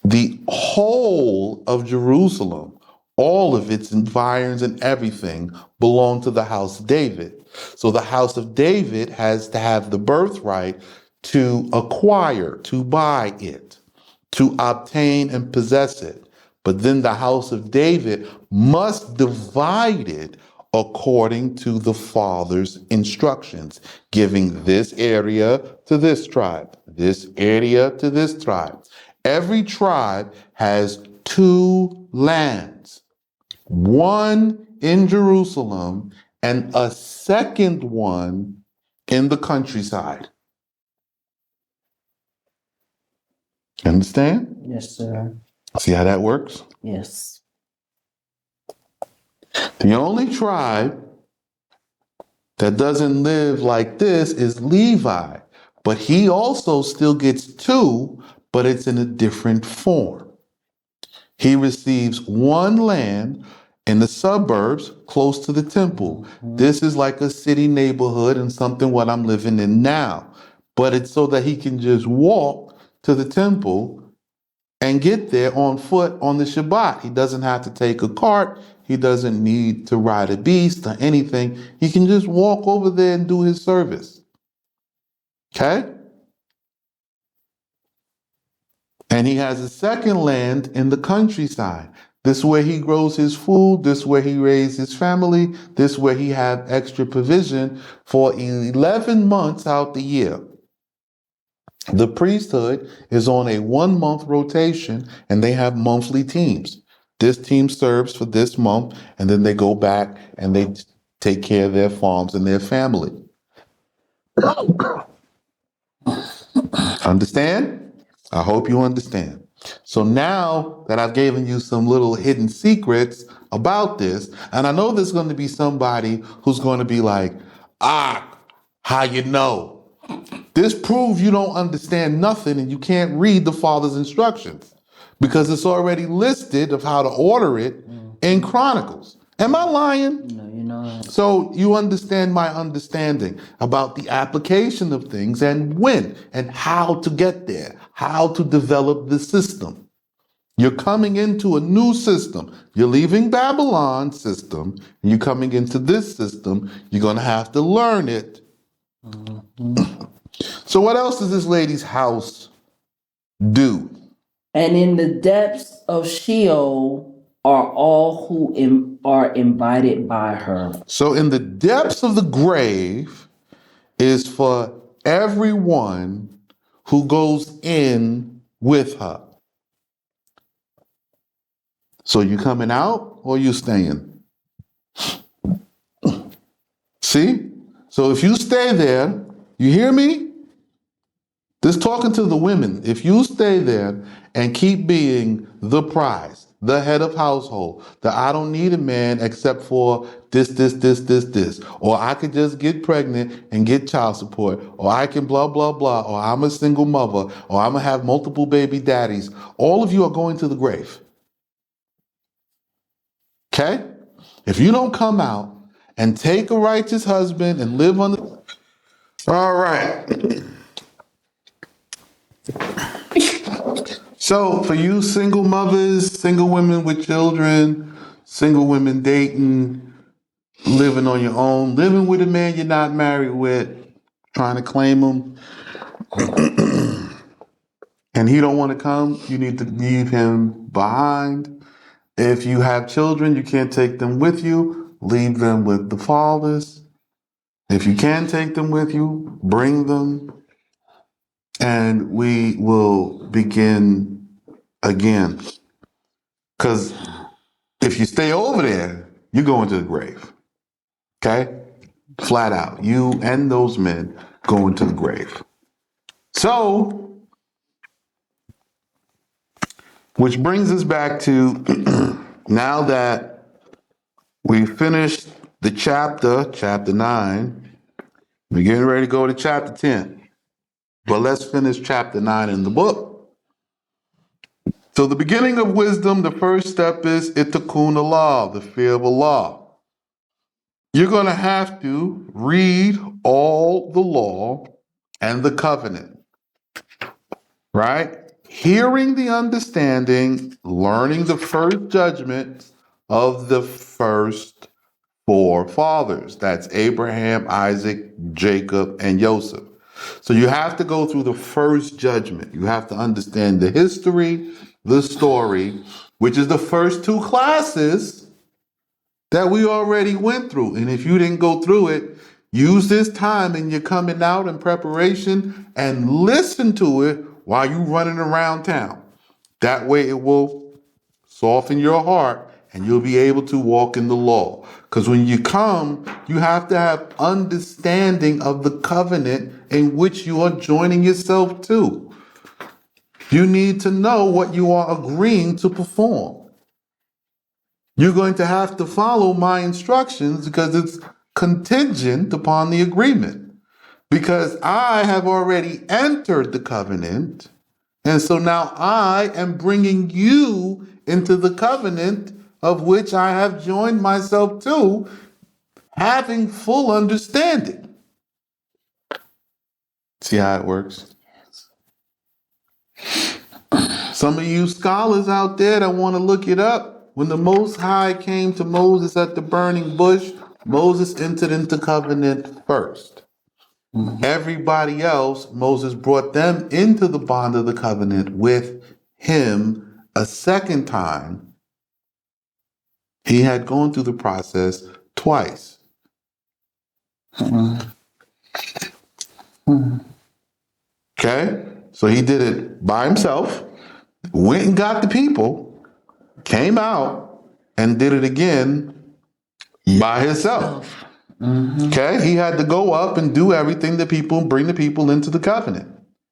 Speaker 1: The whole of Jerusalem, all of its environs and everything, belong to the house of David. So the house of David has to have the birthright to acquire, to buy it, to obtain and possess it. But then the house of David must divide it according to the father's instructions, giving this area to this tribe, this area to this tribe. Every tribe has two lands, one in Jerusalem and a second one in the countryside. Understand?
Speaker 2: Yes, sir.
Speaker 1: See how that works?
Speaker 2: Yes.
Speaker 1: The only tribe that doesn't live like this is Levi, but he also still gets two, but it's in a different form. He receives one land in the suburbs close to the temple. This is like a city neighborhood and something what I'm living in now, but it's so that he can just walk to the temple and get there on foot on the Shabbat. He doesn't have to take a cart. He doesn't need to ride a beast or anything. He can just walk over there and do his service. Okay? And he has a second land in the countryside. This is where he grows his food. This is where he raises his family. This is where he have extra provision for 11 months out the year. The priesthood is on a 1 month rotation and they have monthly teams. This team serves for this month and then they go back and they take care of their farms and their family. Understand? I hope you understand. So now that I've given you some little hidden secrets about this, and I know there's going to be somebody who's going to be like, how you know? This proves you don't understand nothing and you can't read the Father's instructions because it's already listed of how to order it in Chronicles. Am I lying?
Speaker 2: No, you're not.
Speaker 1: So you understand my understanding about the application of things and when and how to get there, how to develop the system. You're coming into a new system. You're leaving Babylon's system and you're coming into this system. You're going to have to learn it. So what else does this lady's house do?
Speaker 2: And in the depths of Sheol are all who are invited by her.
Speaker 1: So in the depths of the grave is for everyone who goes in with her. So you coming out or you staying? See? So if you stay there, you hear me? This talking to the women. If you stay there and keep being the prize, the head of household, that I don't need a man except for this, or I could just get pregnant and get child support, or I can blah, blah, blah, or I'm a single mother, or I'm gonna have multiple baby daddies. All of you are going to the grave. Okay? If you don't come out and take a righteous husband and live under. All right. So for you single mothers, single women with children, single women dating, living on your own, living with a man you're not married with, trying to claim him, and he don't want to come, you need to leave him behind. If you have children, you can't take them with you, leave them with the fathers. If you can take them with you, bring them, and we will begin again. Because if you stay over there, you're going to the grave. Okay? Flat out. You and those men going to the grave. So, which brings us back to now that we finished the chapter 9, We're getting ready to go to chapter 10. But let's finish chapter 9 in the book. So the beginning of wisdom, the first step is itakun Allah, the fear of Allah. You're going to have to read all the law and the covenant, right? Hearing the understanding, learning the first judgment of the first four fathers. That's Abraham, Isaac, Jacob, and Joseph. So you have to go through the first judgment. You have to understand the history, the story, which is the first two classes that we already went through. And if you didn't go through it, use this time and you're coming out in preparation and listen to it while you're running around town. That way it will soften your heart and you'll be able to walk in the law. Because when you come, you have to have understanding of the covenant in which you are joining yourself to. You need to know what you are agreeing to perform. You're going to have to follow my instructions because it's contingent upon the agreement. Because I have already entered the covenant, and so now I am bringing you into the covenant of which I have joined myself to, having full understanding. See how it works? Some of you scholars out there that want to look it up, when the Most High came to Moses at the burning bush, Moses entered into covenant first. Everybody else, Moses brought them into the bond of the covenant with him a second time. He had gone through the process twice. Okay? So he did it by himself, went and got the people, came out, and did it again by himself. Okay? He had to go up and do everything bring the people into the covenant.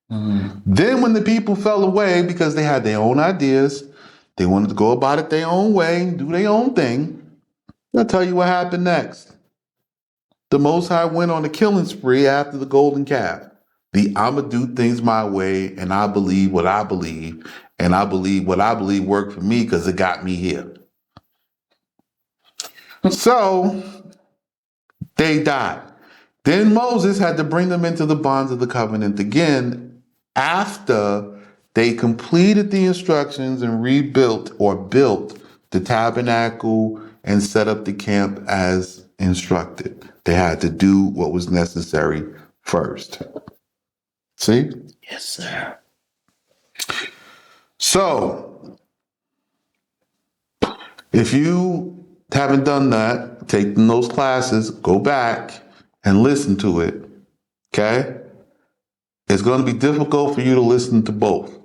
Speaker 1: Then when the people fell away because they had their own ideas, they wanted to go about it their own way, do their own thing, I'll tell you what happened next. The Most High went on a killing spree after the golden calf. I'ma do things my way, and I believe what I believe, and I believe what I believe worked for me because it got me here. So they died. Then Moses had to bring them into the bonds of the covenant again after they completed the instructions and rebuilt or built the tabernacle and set up the camp as instructed. They had to do what was necessary first. See?
Speaker 2: Yes, sir.
Speaker 1: So, if you haven't done that, take those classes, go back and listen to it. Okay? It's going to be difficult for you to listen to both.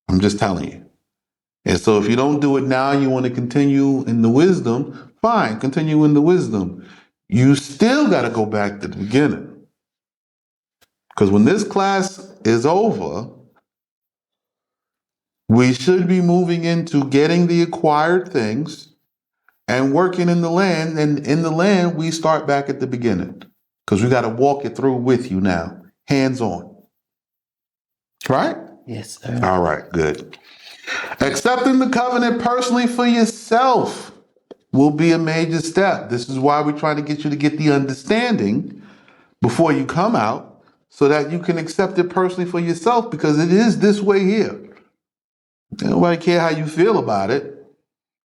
Speaker 1: I'm just telling you. And so if you don't do it now, you want to continue in the wisdom, fine, continue in the wisdom. You still got to go back to the beginning. Because when this class is over, we should be moving into getting the acquired things and working in the land. And in the land, we start back at the beginning. Because we got to walk it through with you now, hands on. Right?
Speaker 2: Yes, sir.
Speaker 1: All right, good. Accepting the covenant personally for yourself will be a major step. This is why we're trying to get you to get the understanding before you come out so that you can accept it personally for yourself because it is this way here. Nobody care how you feel about it.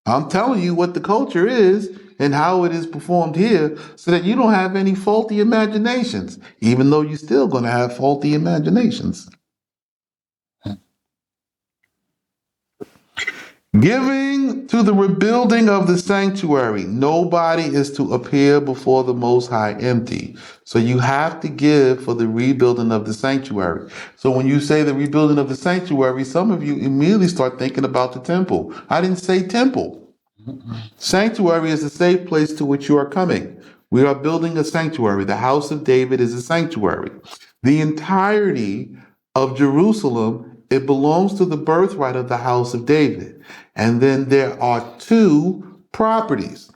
Speaker 1: I'm telling you what the culture is and how it is performed here so that you don't have any faulty imaginations, even though you're still going to have faulty imaginations. Giving to the rebuilding of the sanctuary. Nobody is to appear before the Most High empty. So you have to give for the rebuilding of the sanctuary. So when you say the rebuilding of the sanctuary, some of you immediately start thinking about the temple. I didn't say temple. Sanctuary is a safe place to which you are coming. We are building a sanctuary. The house of David is a sanctuary. The entirety of Jerusalem, it belongs to the birthright of the house of David. And then there are two properties.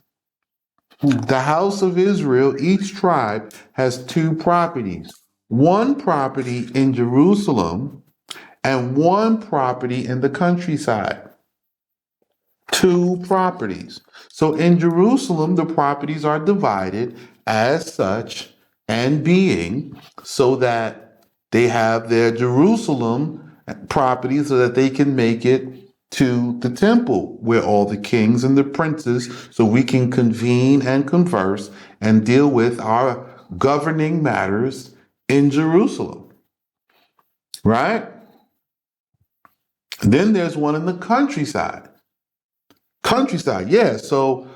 Speaker 1: The house of Israel, each tribe has two properties. One property in Jerusalem and one property in the countryside. Two properties. So in Jerusalem, the properties are divided as such and being so that they have their Jerusalem property so that they can make it to the temple where all the kings and the princes, so we can convene and converse and deal with our governing matters in Jerusalem, right? Then there's one in the countryside. Countryside, yeah. So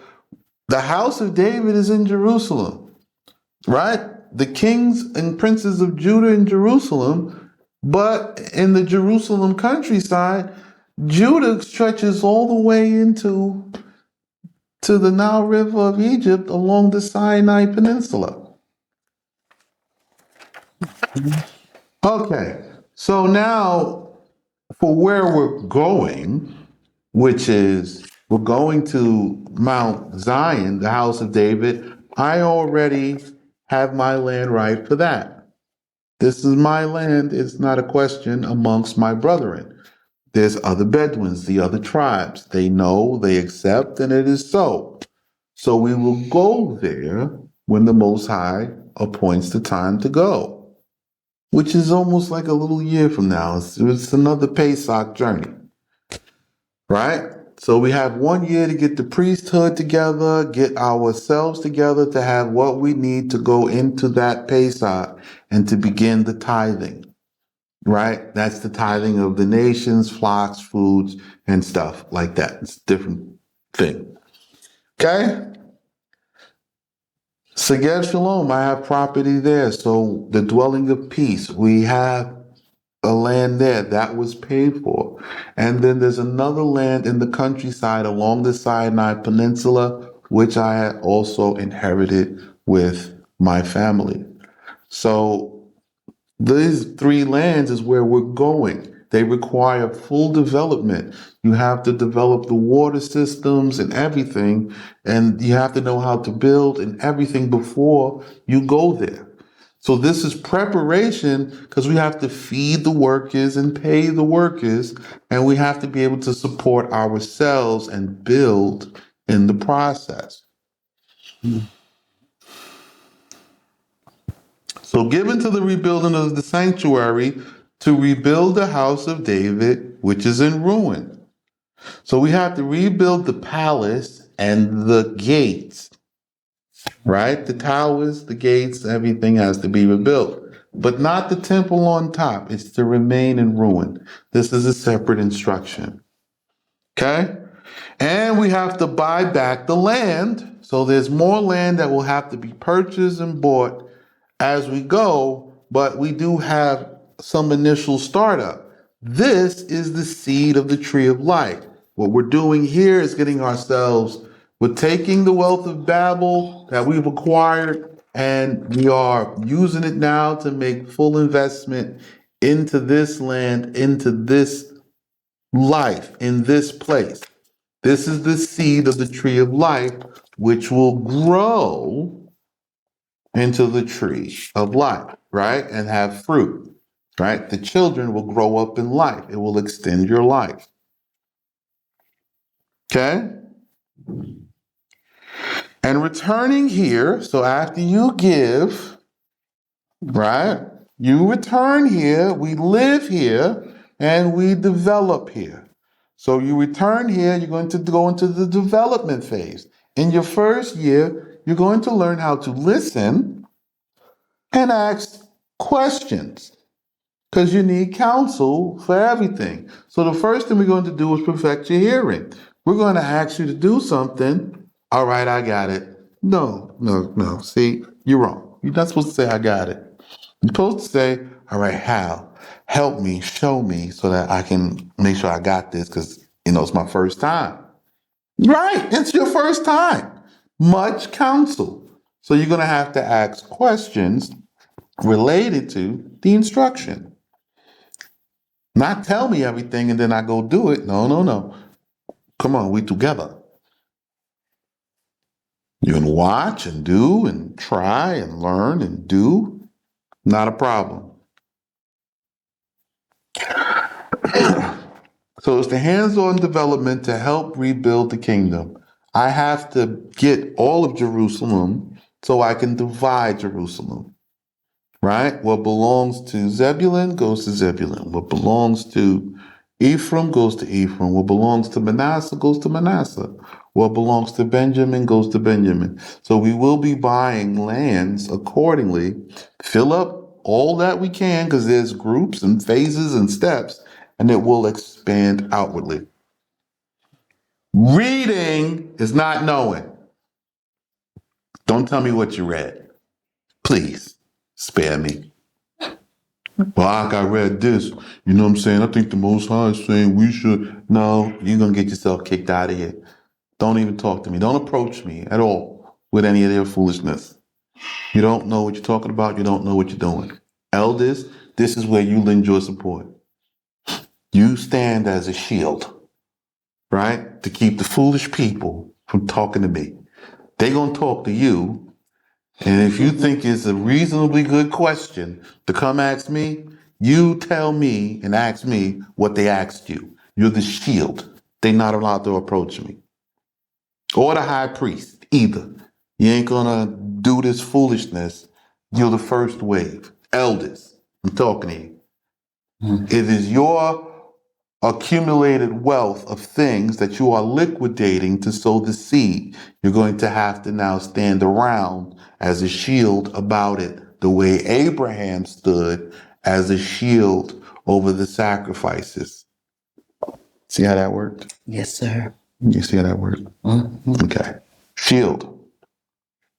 Speaker 1: the house of David is in Jerusalem, right? The kings and princes of Judah in Jerusalem, but in the Jerusalem countryside, Judah stretches all the way into to the Nile River of Egypt along the Sinai Peninsula. Okay, so now for where we're going, which is we're going to Mount Zion, the house of David. I already have my land right for that. This is my land. It's not a question amongst my brethren. There's other Bedouins, the other tribes. They know, they accept, and it is so. So we will go there when the Most High appoints the time to go, which is almost like a little year from now. It's another Pesach journey. Right? So we have 1 year to get the priesthood together, get ourselves together to have what we need to go into that Pesach and to begin the tithing. Right? That's the tithing of the nations, flocks, foods, and stuff like that. It's a different thing. Okay? Seged Shalom, I have property there. So the dwelling of peace, we have a land there that was paid for. And then there's another land in the countryside along the Sinai Peninsula, which I had also inherited with my family. So these three lands is where we're going. They require full development. You have to develop the water systems and everything, and you have to know how to build and everything before you go there. So this is preparation because we have to feed the workers and pay the workers, and we have to be able to support ourselves and build in the process. So given to the rebuilding of the sanctuary to rebuild the house of David, which is in ruin. So we have to rebuild the palace and the gates, right? The towers, the gates, everything has to be rebuilt. But not the temple on top. It's to remain in ruin. This is a separate instruction. Okay? And we have to buy back the land. So there's more land that will have to be purchased and bought as we go, but we do have some initial startup. This is the seed of the tree of life. What we're doing here is getting ourselves, we're taking the wealth of Babel that we've acquired, and we are using it now to make full investment into this land, into this life, in this place. This is the seed of the tree of life, which will grow into the tree of life, right? And have fruit, right? The children will grow up in life. It will extend your life. Okay? And returning here, so after you give, right? You return here, we live here, and we develop here. So you return here, you're going to go into the development phase. In your first year, you're going to learn how to listen and ask questions, because you need counsel for everything. So the first thing we're going to do is perfect your hearing. We're going to ask you to do something. All right, I got it. No, no, no. See, you're wrong. You're not supposed to say, I got it. You're supposed to say, all right, Hal, help me, show me so that I can make sure I got this because, it's my first time. Right, it's your first time. Much counsel. So you're going to have to ask questions related to the instruction. Not tell me everything and then I go do it. No, no, no. Come on, we together. You can watch and do and try and learn and do. Not a problem. So it's the hands-on development to help rebuild the kingdom. I have to get all of Jerusalem so I can divide Jerusalem, right? What belongs to Zebulun goes to Zebulun. What belongs to Ephraim goes to Ephraim. What belongs to Manasseh goes to Manasseh. What belongs to Benjamin goes to Benjamin. So we will be buying lands accordingly. Fill up all that we can because there's groups and phases and steps, and it will expand outwardly. Reading is not knowing. Don't tell me what you read. Please spare me. Well, I read this. You know what I'm saying? I think the Most High is saying we should. No, you're going to get yourself kicked out of here. Don't even talk to me. Don't approach me at all with any of their foolishness. You don't know what you're talking about. You don't know what you're doing. Elders, this is where you lend your support. You stand as a shield, right? To keep the foolish people from talking to me. They're going to talk to you. And if you think it's a reasonably good question to come ask me, you tell me and ask me what they asked you. You're the shield. They're not allowed to approach me. Or the high priest, either. You ain't gonna do this foolishness. You're the first wave. Elders, I'm talking to you. It is your accumulated wealth of things that you are liquidating to sow the seed. You're going to have to now stand around as a shield about it, the way Abraham stood as a shield over the sacrifices. See how that worked?
Speaker 2: Yes, sir.
Speaker 1: You see how that worked? Okay. Shield.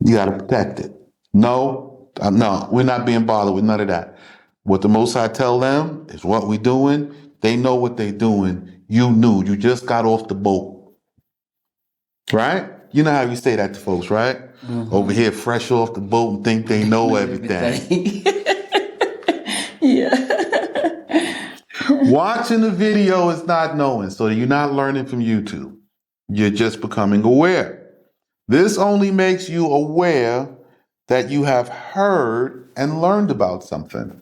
Speaker 1: You got to protect it. No, we're not being bothered with none of that. What the Most High tell them is what we doing. They know what they doing. You knew. You just got off the boat. Right? You know how you say that to folks, right? Over here, fresh off the boat and think they know everything.
Speaker 2: Yeah.
Speaker 1: Watching the video is not knowing. So you're not learning from YouTube. You're just becoming aware. This only makes you aware that you have heard and learned about something.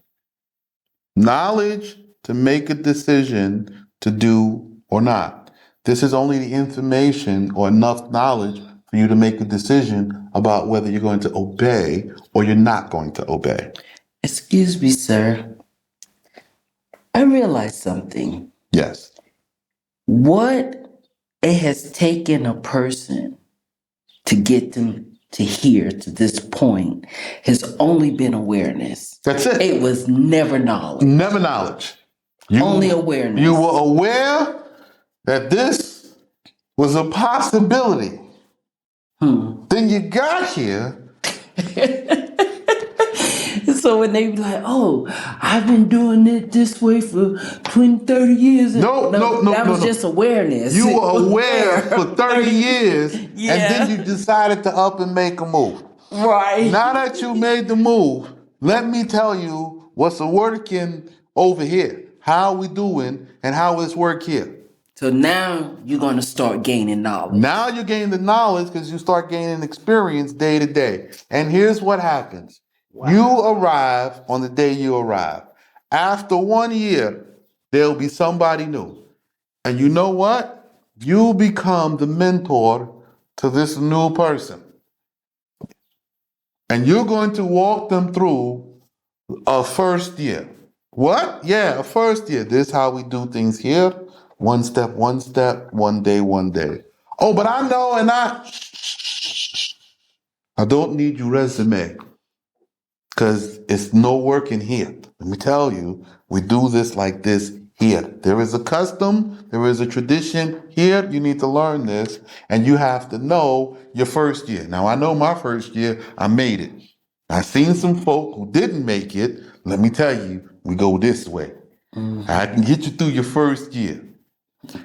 Speaker 1: Knowledge to make a decision to do or not. This is only the information or enough knowledge for you to make a decision about whether you're going to obey or you're not going to obey.
Speaker 2: Excuse me, sir. I realized something.
Speaker 1: Yes.
Speaker 2: What it has taken a person to get them to here to this point has only been awareness.
Speaker 1: That's it.
Speaker 2: It was never knowledge.
Speaker 1: Never knowledge.
Speaker 2: Only awareness.
Speaker 1: You were aware that this was a possibility. Then you got here.
Speaker 2: So when they be like, oh, I've been doing it this way for 20, 30 years.
Speaker 1: No,
Speaker 2: that was just awareness.
Speaker 1: You were aware for 30 years,
Speaker 2: Yeah.
Speaker 1: and then you decided to up and make a move.
Speaker 2: Right.
Speaker 1: Now that you made the move, let me tell you what's working over here, how we doing, and how it's work here.
Speaker 2: So now you're going to start gaining knowledge.
Speaker 1: Now you gain the knowledge because you start gaining experience day to day. And here's what happens. Wow. You arrive on the day you arrive. After 1 year, there'll be somebody new. And you know what? You become the mentor to this new person. And you're going to walk them through a first year. What? Yeah, a first year. This is how we do things here. One step, one day, one day. Oh, but I know, and I don't need your resume because it's no work in here. Let me tell you, we do this like this here. There is a custom, there is a tradition here. You need to learn this, and you have to know your first year. Now, I know my first year, I made it. I've seen some folk who didn't make it. Let me tell you, we go this way. I can get you through your first year.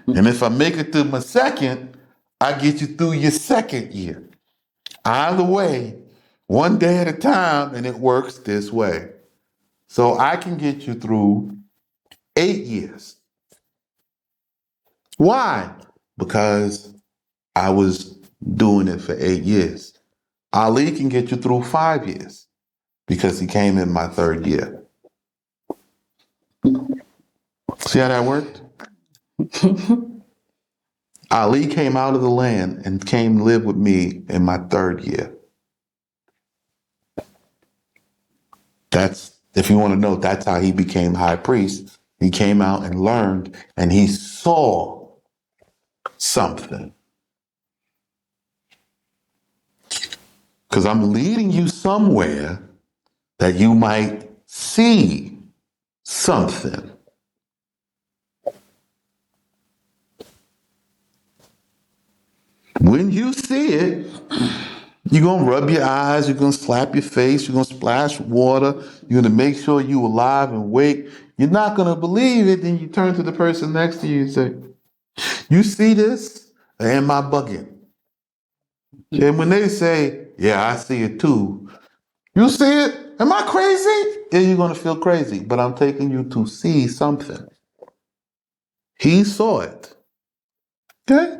Speaker 1: And if I make it through my second, I get you through your second year. Either way, one day at a time, and it works this way. So I can get you through 8 years. Why? Because I was doing it for 8 years. Ali can get you through 5 years because he came in my 3rd year. See how that worked? Ali came out of the land and came to live with me in my 3rd year. That's, if you want to know, that's how he became high priest. He came out and learned, and he saw something. Because I'm leading you somewhere that you might see something. When you see it, you're going to rub your eyes, you're going to slap your face, you're going to splash water, you're going to make sure you're alive and awake. You're not going to believe it, then you turn to the person next to you and say, you see this? Or am I bugging? And when they say, yeah, I see it too, you see it? Am I crazy? Yeah, you're going to feel crazy, but I'm taking you to see something. He saw it. Okay?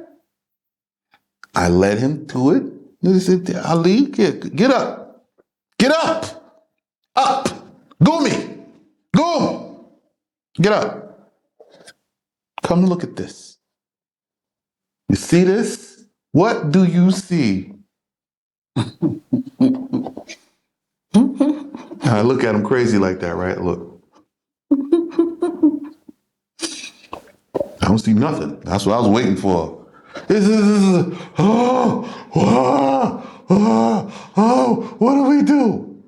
Speaker 1: I led him to it. He said, Ali, get up. Get up. Up. Gumi. Goom. Get up. Come look at this. You see this? What do you see? I look at him crazy like that, right? Look. I don't see nothing. That's what I was waiting for. What do we do?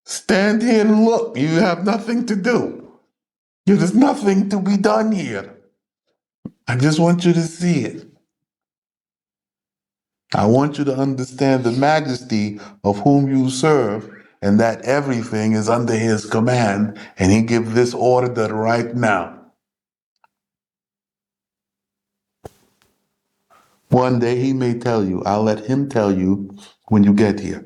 Speaker 1: Stand here and look. You have nothing to do. There's nothing to be done here. I just want you to see it. I want you to understand the majesty of whom you serve and that everything is under his command, and he gives this order right now. One day he may tell you. I'll let him tell you when you get here.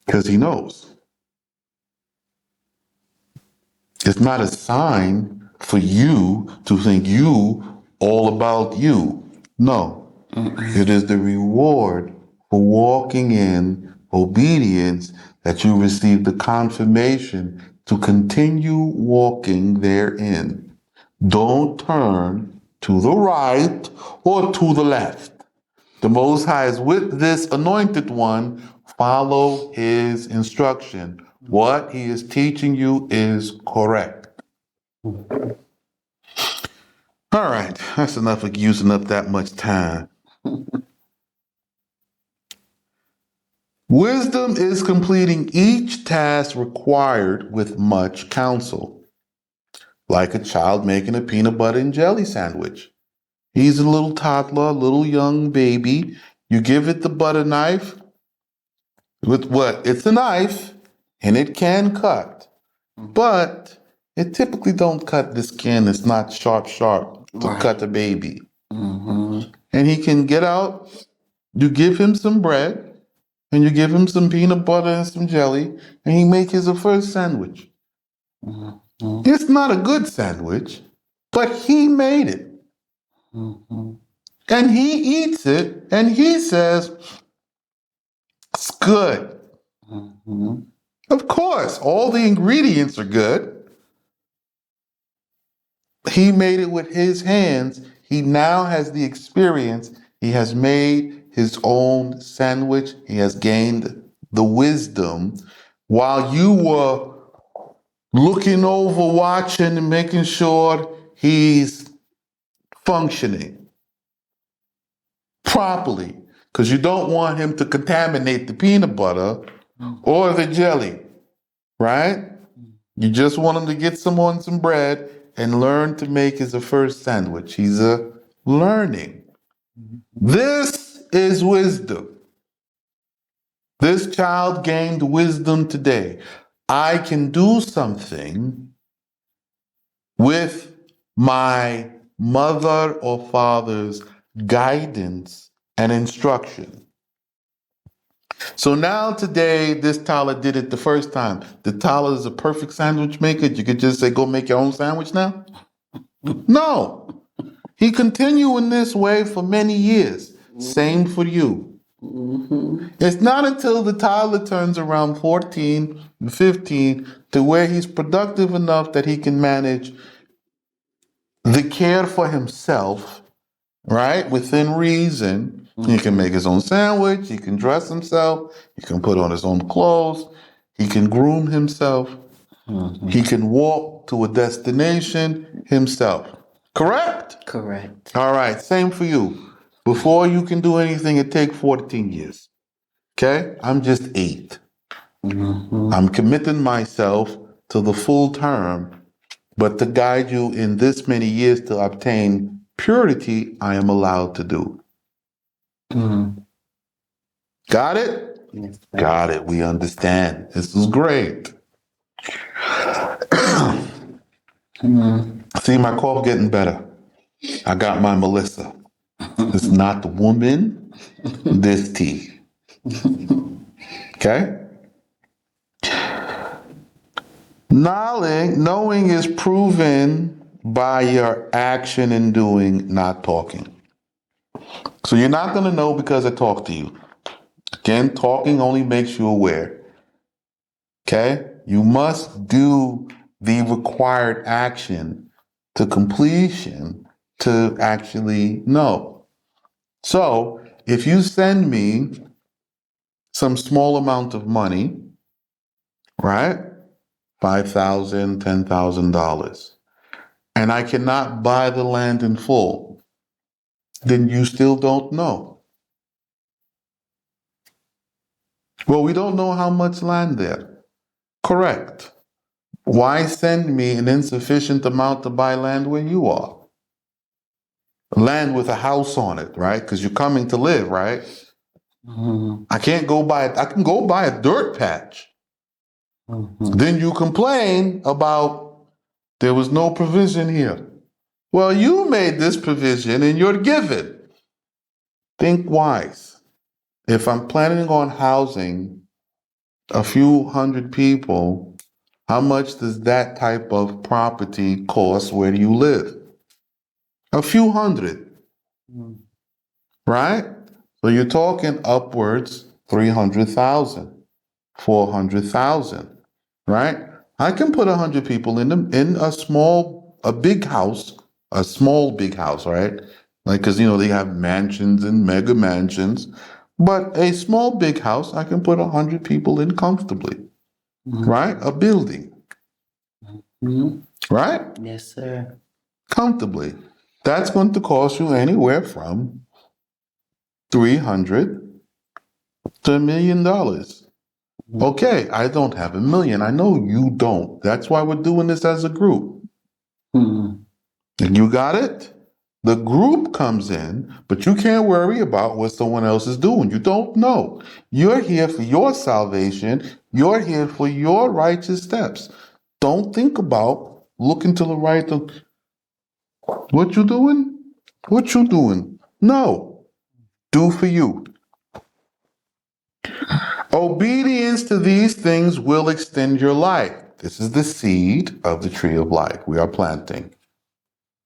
Speaker 1: Because he knows. It's not a sign for you to think you all about you. No. It is the reward for walking in obedience that you receive the confirmation to continue walking therein. Don't turn to the right or to the left. The Most High is with this anointed one. Follow his instruction. What he is teaching you is correct. All right, that's enough of using up that much time. Wisdom is completing each task required with much counsel, like a child making a peanut butter and jelly sandwich. He's a little toddler, little young baby. You give it the butter knife. With what? It's a knife, and it can cut, but it typically don't cut the skin. It's not sharp to cut a baby. Mm-hmm. And he can get out. You give him some bread, and you give him some peanut butter and some jelly, and he makes his first sandwich. Mm-hmm. It's not a good sandwich, but he made it. Mm-hmm. And he eats it, and he says, it's good. Mm-hmm. Of course, all the ingredients are good. He made it with his hands. He now has the experience. He has made his own sandwich. He has gained the wisdom while you were looking over, watching, and making sure he's functioning properly. Because you don't want him to contaminate the peanut butter or the jelly, right? You just want him to get on some bread and learn to make his first sandwich. He's learning. This is wisdom. This child gained wisdom today. I can do something with my mother or father's guidance and instruction. So now today, this Tyler did it the first time. The Tyler is a perfect sandwich maker. You could just say, go make your own sandwich now? No. He continued in this way for many years. Same for you. It's not until the toddler turns around 14, 15 to where he's productive enough that he can manage the care for himself, right? Within reason. He can make his own sandwich, he can dress himself, he can put on his own clothes, he can groom himself, he can walk to a destination himself. Correct?
Speaker 2: Correct.
Speaker 1: All right, same for you. Before you can do anything, it takes 14 years. Okay? I'm just 8. I'm committing myself to the full term, but to guide you in this many years to obtain purity, I am allowed to do. Got it?
Speaker 2: Yes, sir.
Speaker 1: Got it. We understand. This is great. See, my cough getting better. I got my Melissa. It's not the woman, this tea. Okay? Knowing is proven by your action and doing, not talking. So you're not going to know because I talk to you. Again, talking only makes you aware. Okay? You must do the required action to completion to actually know. So if you send me some small amount of money, right? $5,000, $10,000, and I cannot buy the land in full, then you still don't know. Well, we don't know how much land there. Correct. Why send me an insufficient amount to buy land where you are? Land with a house on it, right? Because you're coming to live, right? I can't go buy it. I can go buy a dirt patch. Then you complain about there was no provision here. Well, you made this provision and you're given. Think wise. If I'm planning on housing a few hundred people, how much does that type of property cost? Where do you live? A few hundred, right? So you're talking upwards 300,000, 400,000, right? I can put 100 people in a big house, a small big house, right? Like, because they have mansions and mega mansions, but a small big house, I can put 100 people in comfortably, right? A building, right?
Speaker 2: Yes, sir.
Speaker 1: Comfortably. That's going to cost you anywhere from 300 to $1 million. Okay, I don't have $1 million. I know you don't. That's why we're doing this as a group. And you got it? The group comes in, but you can't worry about what someone else is doing. You don't know. You're here for your salvation. You're here for your righteous steps. Don't think about looking to the right. What you doing? What you doing? No. Do for you. Obedience to these things will extend your life. This is the seed of the tree of life we are planting.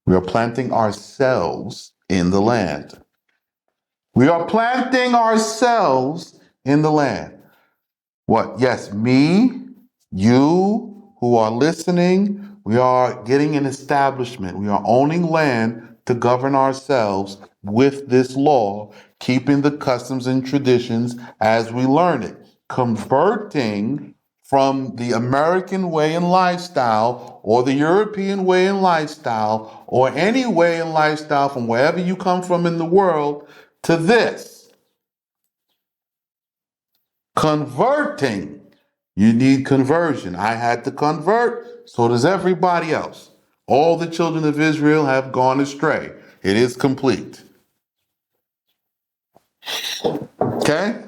Speaker 1: We are planting ourselves in the land. We are planting ourselves in the land. What? Yes, me, you who are listening, we are getting an establishment. We are owning land to govern ourselves with this law, keeping the customs and traditions as we learn it, converting from the American way and lifestyle or the European way and lifestyle or any way and lifestyle from wherever you come from in the world to this. Converting. You need conversion. I had to convert, so does everybody else. All the children of Israel have gone astray. It is complete. Okay?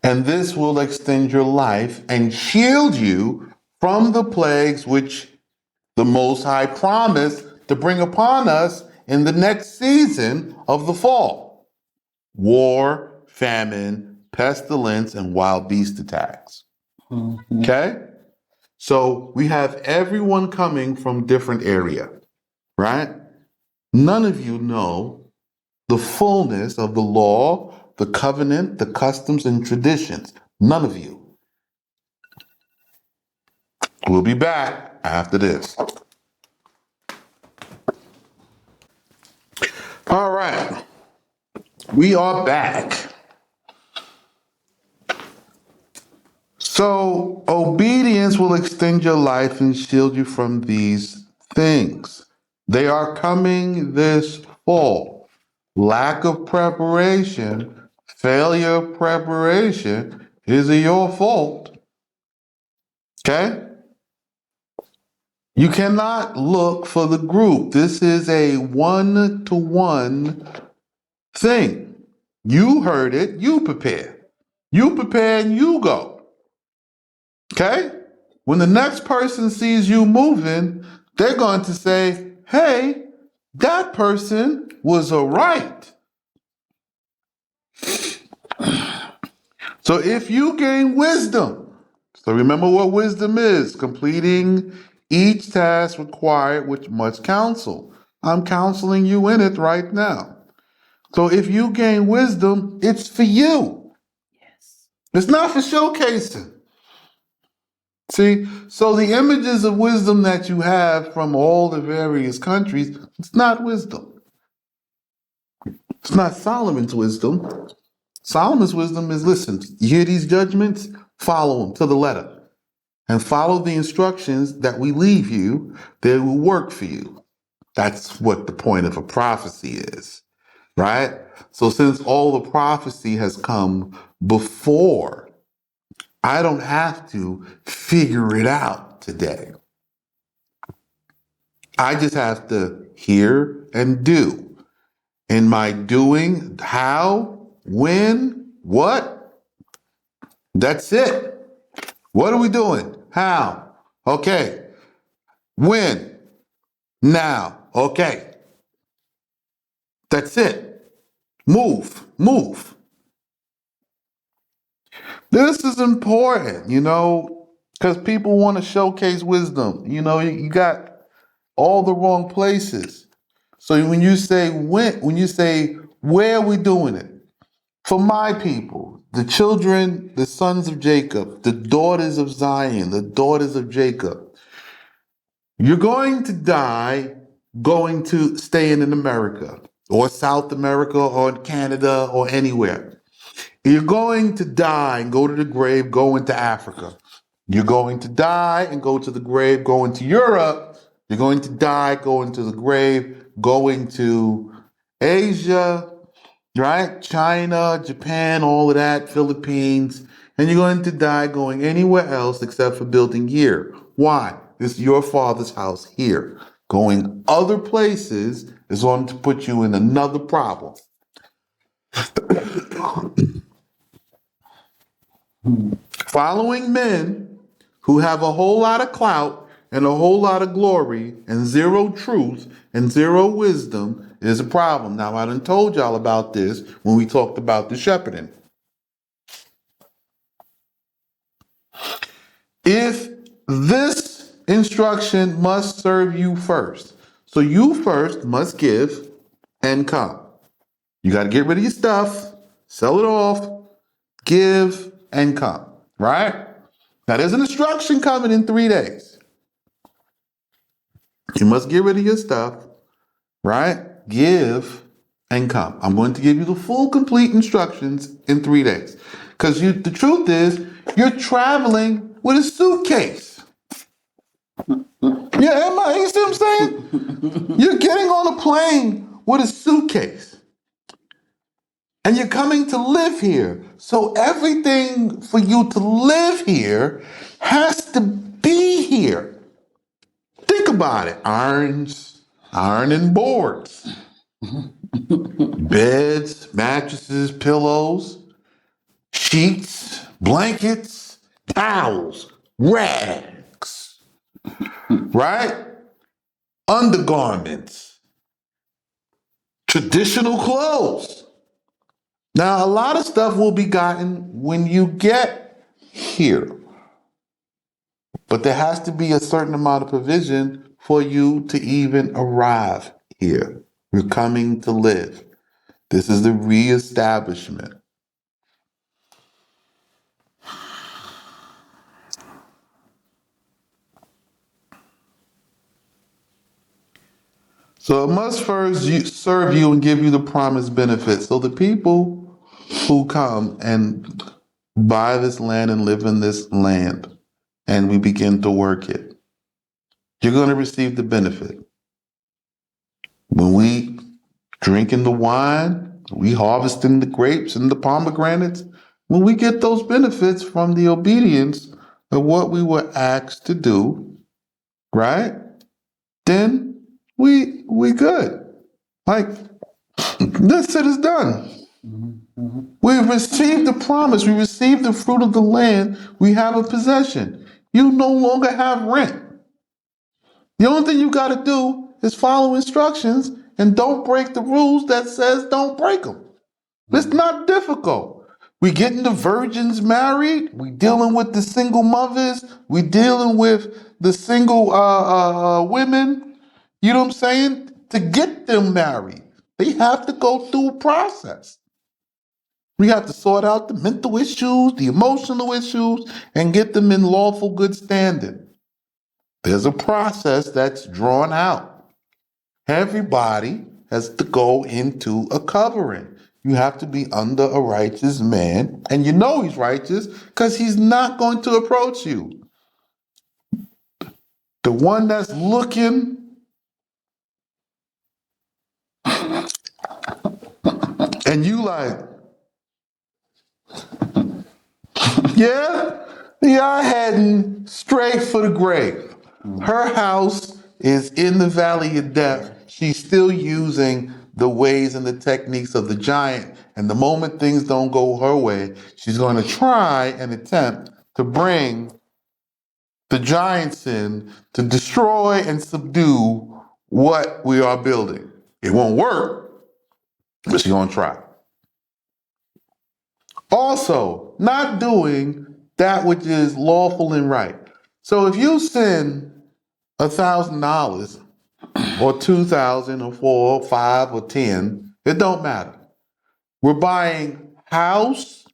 Speaker 1: And this will extend your life and shield you from the plagues which the Most High promised to bring upon us in the next season of the fall. War, famine, pestilence, and wild beast attacks. Okay? So we have everyone coming from different area, right? None of you know the fullness of the law, the covenant, the customs, and traditions. None of you. We'll be back after this. All right. We are back. So, obedience will extend your life and shield you from these things. They are coming this fall. Lack of preparation, failure of preparation isn't your fault. Okay? You cannot look for the group. This is a one-to-one thing. You heard it, you prepare. You prepare and you go. Okay? When the next person sees you moving, they're going to say, hey, that person was all right. So if you gain wisdom, so remember what wisdom is, completing each task required with much counsel. I'm counseling you in it right now. So if you gain wisdom, it's for you.
Speaker 2: Yes.
Speaker 1: It's not for showcasing. See, so the images of wisdom that you have from all the various countries, it's not wisdom. It's not Solomon's wisdom. Solomon's wisdom is, listen, you hear these judgments? Follow them to the letter. And follow the instructions that we leave you. They will work for you. That's what the point of a prophecy is, right? So since all the prophecy has come before, I don't have to figure it out today. I just have to hear and do. In my doing, how, when, what? That's it. What are we doing? How? Okay. When? Now. Okay. That's it. Move. Move. This is important, because people want to showcase wisdom. You got all the wrong places. So when you say when you say where are we doing it? For my people, the children, the sons of Jacob, the daughters of Zion, the daughters of Jacob, you're going to die going to staying in America or South America or Canada or anywhere. You're going to die and go to the grave going to Africa. You're going to die and go to the grave going to Europe. You're going to die going to the grave going to Asia, right? China, Japan, all of that, Philippines. And you're going to die going anywhere else except for building here. Why? It's your father's house here. Going other places is going to put you in another problem. Following men who have a whole lot of clout and a whole lot of glory and zero truth and zero wisdom is a problem. Now, I done told y'all about this when we talked about the shepherding. If this instruction must serve you first, so you first must give and come. You got to get rid of your stuff, sell it off, give and come, right? Now, there's an instruction coming in 3 days. You must get rid of your stuff, right? Give and come. I'm going to give you the full, complete instructions in 3 days. Because the truth is, you're traveling with a suitcase. Yeah, you see what I'm saying? You're getting on a plane with a suitcase. And you're coming to live here. So everything for you to live here has to be here. Think about it. Ironing boards, beds, mattresses, pillows, sheets, blankets, towels, rags, right? Undergarments, traditional clothes. Now, a lot of stuff will be gotten when you get here, but there has to be a certain amount of provision for you to even arrive here. We're coming to live. This is the reestablishment. So it must first serve you and give you the promised benefits. So the people who come and buy this land and live in this land, and we begin to work it, you're going to receive the benefit. When we drinking the wine, we harvesting the grapes and the pomegranates, when we get those benefits from the obedience of what we were asked to do, right? Then we good. Like, this shit is done. We've received the promise. We received the fruit of the land. We have a possession. You no longer have rent. The only thing you got to do is follow instructions and don't break the rules that says don't break them. It's not difficult. We getting the virgins married. We dealing with the single mothers. We dealing with the single women. You know what I'm saying? To get them married, they have to go through a process. We have to sort out the mental issues, the emotional issues, and get them in lawful good standing. There's a process that's drawn out. Everybody has to go into a covering. You have to be under a righteous man, and you know he's righteous because he's not going to approach you. The one that's looking, and you like, yeah, heading straight for the grave. Her house is in the valley of death. She's still using the ways and the techniques of the giant. And the moment things don't go her way, she's going to try and attempt to bring the giants in to destroy and subdue what we are building. It won't work, but she's going to try. Also, not doing that which is lawful and right. So if you send $1,000 or 2,000 or 4 or 5 or 10, it don't matter. We're buying house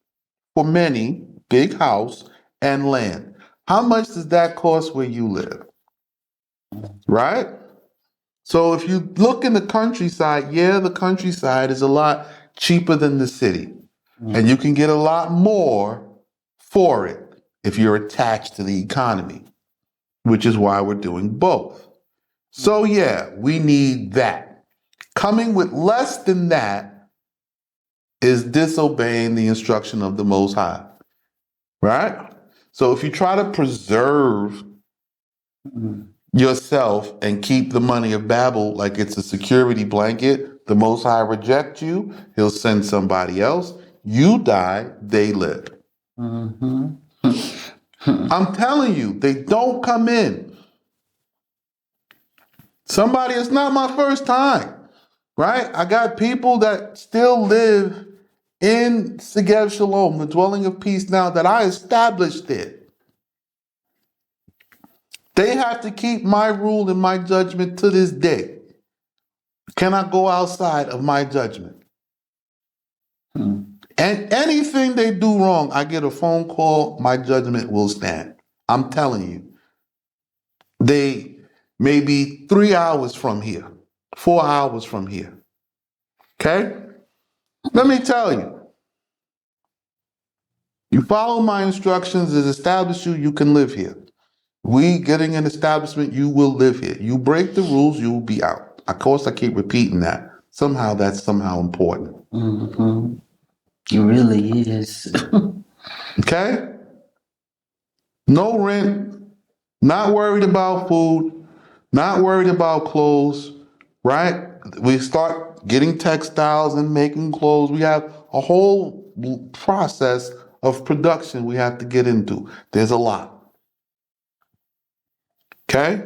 Speaker 1: for many, big house and land. How much does that cost where you live? Right? So if you look in the countryside, the countryside is a lot cheaper than the city. And you can get a lot more for it if you're attached to the economy, which is why we're doing both. So we need that. Coming with less than that is disobeying the instruction of the Most High, right? So if you try to preserve yourself and keep the money of Babel like it's a security blanket, the Most High reject you, he'll send somebody else. You die, they live. I'm telling you, they don't come in. Somebody, it's not my first time, right? I got people that still live in Segev Shalom, the dwelling of peace now that I established it. They have to keep my rule and my judgment to this day. Cannot go outside of my judgment. And anything they do wrong, I get a phone call, my judgment will stand. I'm telling you. They may be 3 hours from here, 4 hours from here. Okay? Let me tell you. You follow my instructions as establish you, you can live here. We getting an establishment, you will live here. You break the rules, you will be out. Of course, I keep repeating that. Somehow that's somehow important.
Speaker 2: It really is.
Speaker 1: Okay? No rent, not worried about food, not worried about clothes, right? We start getting textiles and making clothes. We have a whole process of production we have to get into. There's a lot. Okay?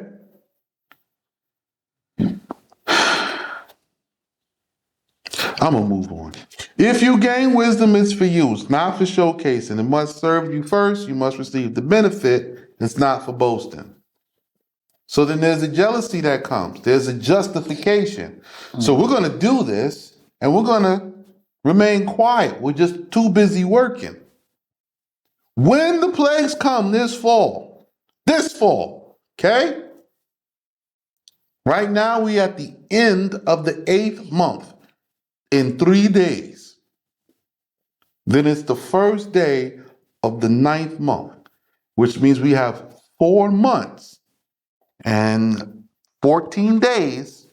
Speaker 1: I'm going to move on. If you gain wisdom, it's for use, not for showcasing. It must serve you first. You must receive the benefit. It's not for boasting. So then there's a jealousy that comes. There's a justification. So we're going to do this and we're going to remain quiet. We're just too busy working. When the plagues come this fall, okay? Right now we at the end of the 8th month in 3 days. Then it's the first day of the 9th month, which means we have 4 months and 14 days,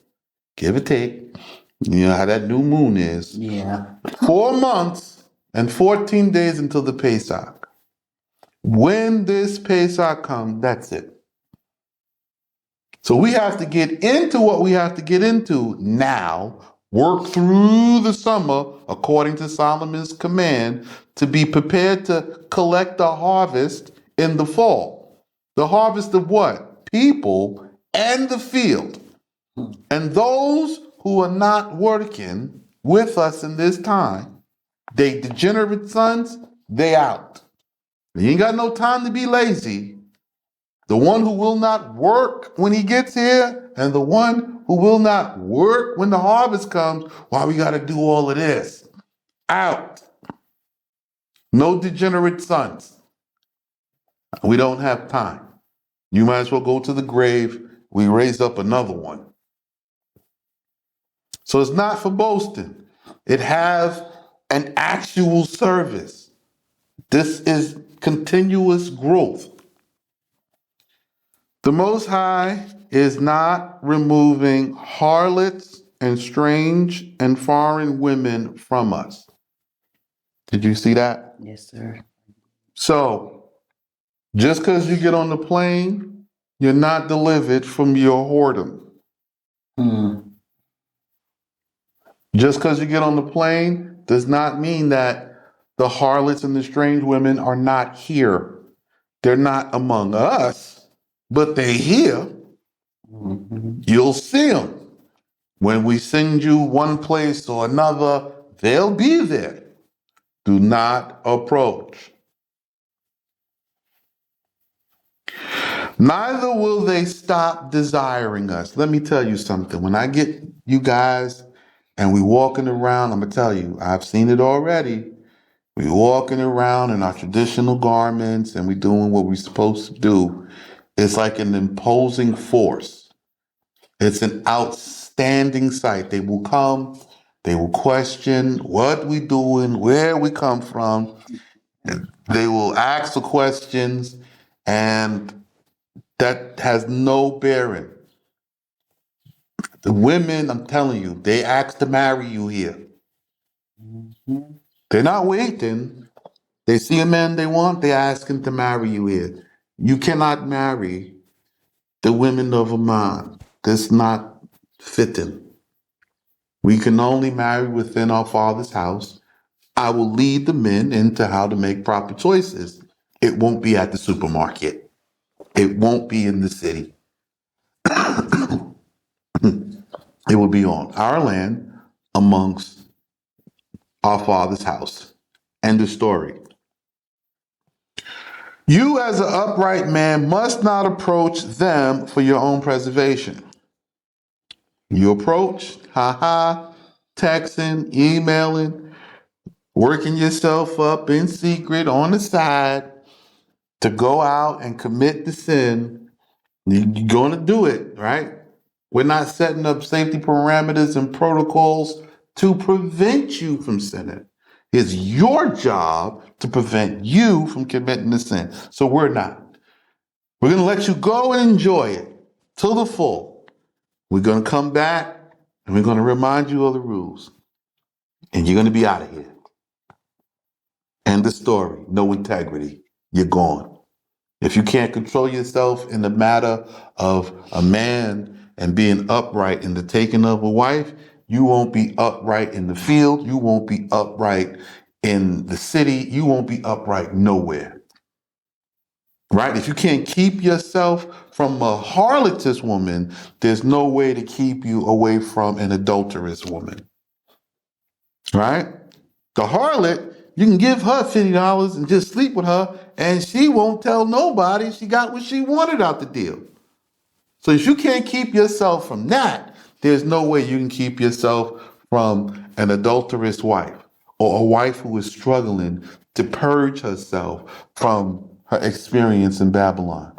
Speaker 1: give or take. You know how that new moon is.
Speaker 2: Yeah.
Speaker 1: 4 months and 14 days until the Pesach. When this Pesach comes, that's it. So we have to get into what we have to get into now, work through the summer according to Solomon's command to be prepared to collect the harvest in the fall. The harvest of what? People and the field. And those who are not working with us in this time, they degenerate sons, they out. You ain't got no time to be lazy. The one who will not work when he gets here, and the one who will not work when the harvest comes, why we got to do all of this? Out. No degenerate sons. We don't have time. You might as well go to the grave. We raise up another one. So it's not for boasting. It has an actual service. This is continuous growth. The Most High is not removing harlots and strange and foreign women from us. Did you see that?
Speaker 2: Yes, sir.
Speaker 1: So, just because you get on the plane, you're not delivered from your whoredom. Just because you get on the plane does not mean that the harlots and the strange women are not here. They're not among us, but they're here. You'll see them. When we send you one place or another, they'll be there. Do not approach. Neither will they stop desiring us. Let me tell you something. When I get you guys and we walking around, I'm going to tell you, I've seen it already. We walking around in our traditional garments and we doing what we're supposed to do. It's like an imposing force. It's an outstanding sight. They will come, they will question what we doing, where we come from. They will ask the questions, and that has no bearing. The women, I'm telling you, they ask to marry you here. They're not waiting. They see a man they want, they ask him to marry you here. You cannot marry the women of a man. That's not fitting. We can only marry within our Father's house. I will lead the men into how to make proper choices. It won't be at the supermarket. It won't be in the city. It will be on our land amongst our Father's house. End of story. You as an upright man must not approach them for your own preservation. You approach, texting, emailing, working yourself up in secret on the side to go out and commit the sin. You're going to do it, right? We're not setting up safety parameters and protocols to prevent you from sinning. It's your job to prevent you from committing the sin. So we're not. We're going to let you go and enjoy it to the full. We're going to come back and we're going to remind you of the rules. And you're going to be out of here. End the story. No integrity. You're gone. If you can't control yourself in the matter of a man and being upright in the taking of a wife, you won't be upright in the field. You won't be upright in the city. You won't be upright nowhere. Right? If you can't keep yourself from a harlotess woman, there's no way to keep you away from an adulterous woman. Right? The harlot, you can give her $50 and just sleep with her, and she won't tell nobody she got what she wanted out the deal. So if you can't keep yourself from that, there's no way you can keep yourself from an adulterous wife or a wife who is struggling to purge herself from her experience in Babylon.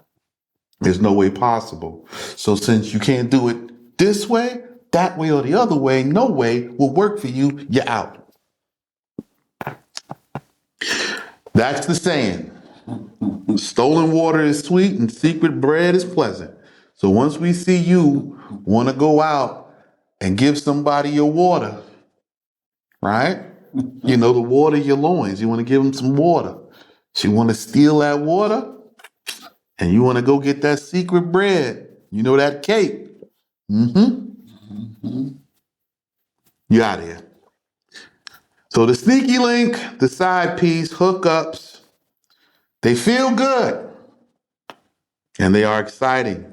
Speaker 1: There's no way possible. So since you can't do it this way, that way, or the other way, no way will work for you, you're out. That's the saying. Stolen water is sweet and secret bread is pleasant. So once we see you want to go out and give somebody your water, right? You know, the water your loins. You want to give them some water. So you want to steal that water and you want to go get that secret bread. You know, that cake. You out of here. So the sneaky link, the side piece, hookups, they feel good and they are exciting.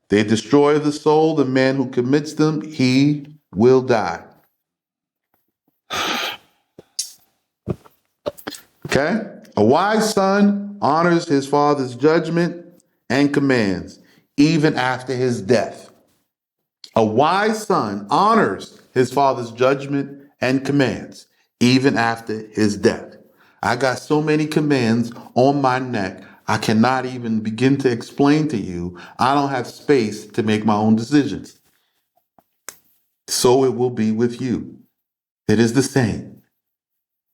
Speaker 1: They destroy the soul. The man who commits them, he will die. Okay? A wise son honors his father's judgment and commands, even after his death. A wise son honors his father's judgment and commands, even after his death. I got so many commands on my neck, I cannot even begin to explain to you. I don't have space to make my own decisions. So it will be with you. It is the same.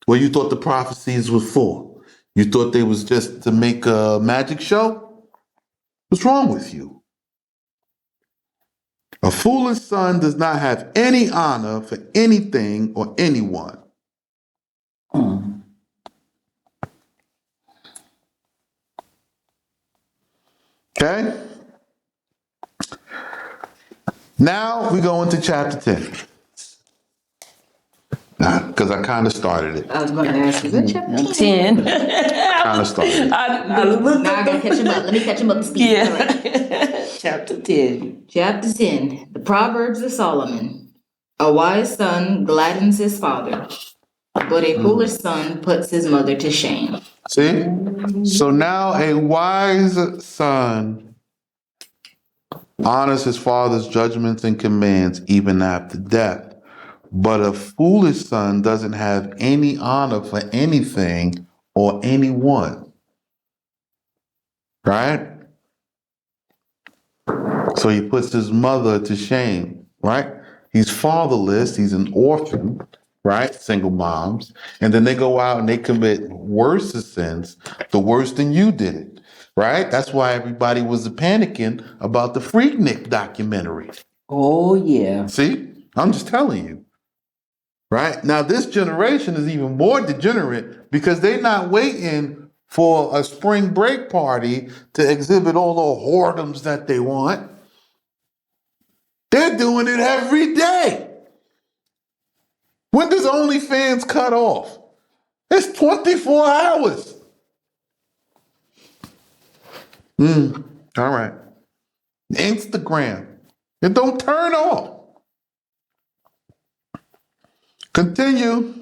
Speaker 1: Well, you thought the prophecies were for? You thought they was just to make a magic show? What's wrong with you? A foolish son does not have any honor for anything or anyone. Okay? Now we go into chapter 10. Because I kind of started it.
Speaker 3: I was going to ask, is it chapter
Speaker 2: 10.
Speaker 1: Kind of started it.
Speaker 2: I looked
Speaker 3: Now I gotta catch him up. Let me catch him up to speed. All right.
Speaker 2: Yeah. Chapter 10.
Speaker 3: Chapter 10, the Proverbs of Solomon. A wise son gladdens his father, but a foolish son puts his mother to shame.
Speaker 1: See? So now a wise son honors his father's judgments and commands even after death. But a foolish son doesn't have any honor for anything or anyone. Right? So he puts his mother to shame, right? He's fatherless, he's an orphan, right? Single moms. And then they go out and they commit worse sins, the worse than you did it, right? That's why everybody was panicking about the Freaknik documentary.
Speaker 2: Oh, yeah.
Speaker 1: See? I'm just telling you. Right? Now, this generation is even more degenerate because they're not waiting for a spring break party to exhibit all the whoredoms that they want. They're doing it every day. When does OnlyFans cut off? It's 24 hours. All right. Instagram. It don't turn off. Continue.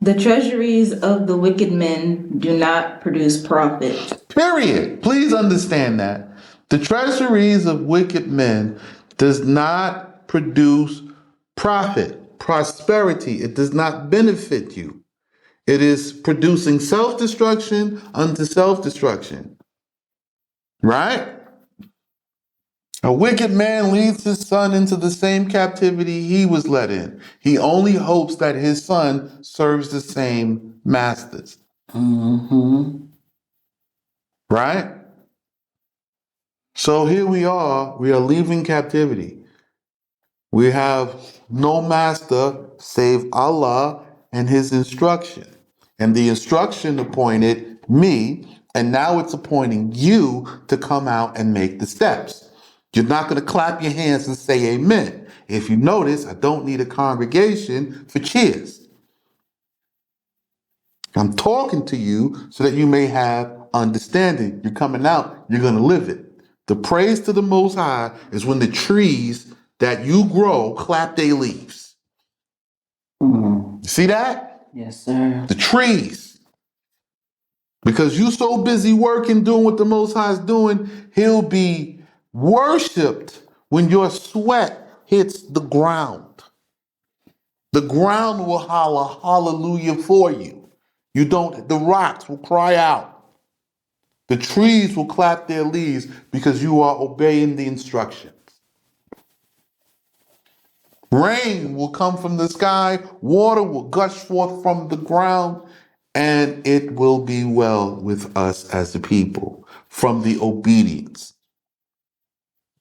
Speaker 3: The treasuries of the wicked men do not produce profit.
Speaker 1: Period. Please understand that. The treasuries of wicked men does not produce profit, prosperity. It does not benefit you. It is producing self-destruction unto self-destruction. Right? A wicked man leads his son into the same captivity he was led in. He only hopes that his son serves the same masters. Right? So here we are leaving captivity. We have no master save Allah and his instruction. And the instruction appointed me, and now it's appointing you to come out and make the steps. You're not going to clap your hands and say amen. If you notice, I don't need a congregation for cheers. I'm talking to you so that you may have understanding. You're coming out, you're going to live it. The praise to the Most High is when the trees that you grow clap their leaves. You see that?
Speaker 2: Yes, sir.
Speaker 1: The trees. Because you so busy working, doing what the Most High is doing, he'll be worshipped when your sweat hits the ground. The ground will holler hallelujah for you. The rocks will cry out. The trees will clap their leaves because you are obeying the instructions. Rain will come from the sky, water will gush forth from the ground, and it will be well with us as a people from the obedience.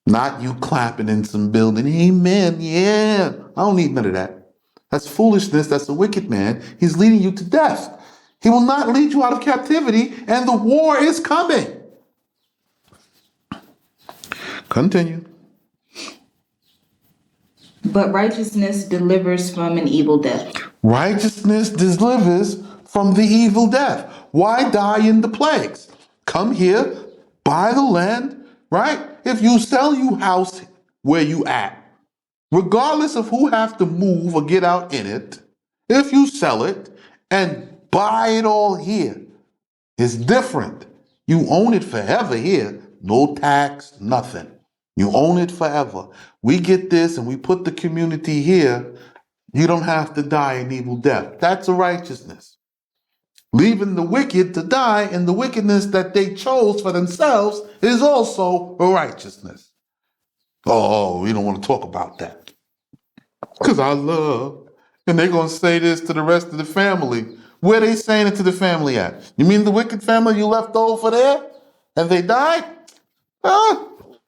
Speaker 1: Not you clapping in some building, amen, yeah. I don't need none of that. That's foolishness. That's a wicked man. He's leading you to death. He will not lead you out of captivity, and the war is coming. Continue.
Speaker 3: But righteousness delivers from an evil death.
Speaker 1: Righteousness delivers from the evil death. Why die in the plagues? Come here, buy the land, right? If you sell you house where you at, regardless of who have to move or get out in it, if you sell it and buy it all here, it's different. You own it forever here. No tax, nothing. You own it forever. We get this and we put the community here. You don't have to die an evil death. That's a righteousness. Leaving the wicked to die in the wickedness that they chose for themselves is also a righteousness. Oh, we don't want to talk about that. Because I love. And they're going to say this to the rest of the family. Where they saying it to the family at? You mean the wicked family you left over there? And they died?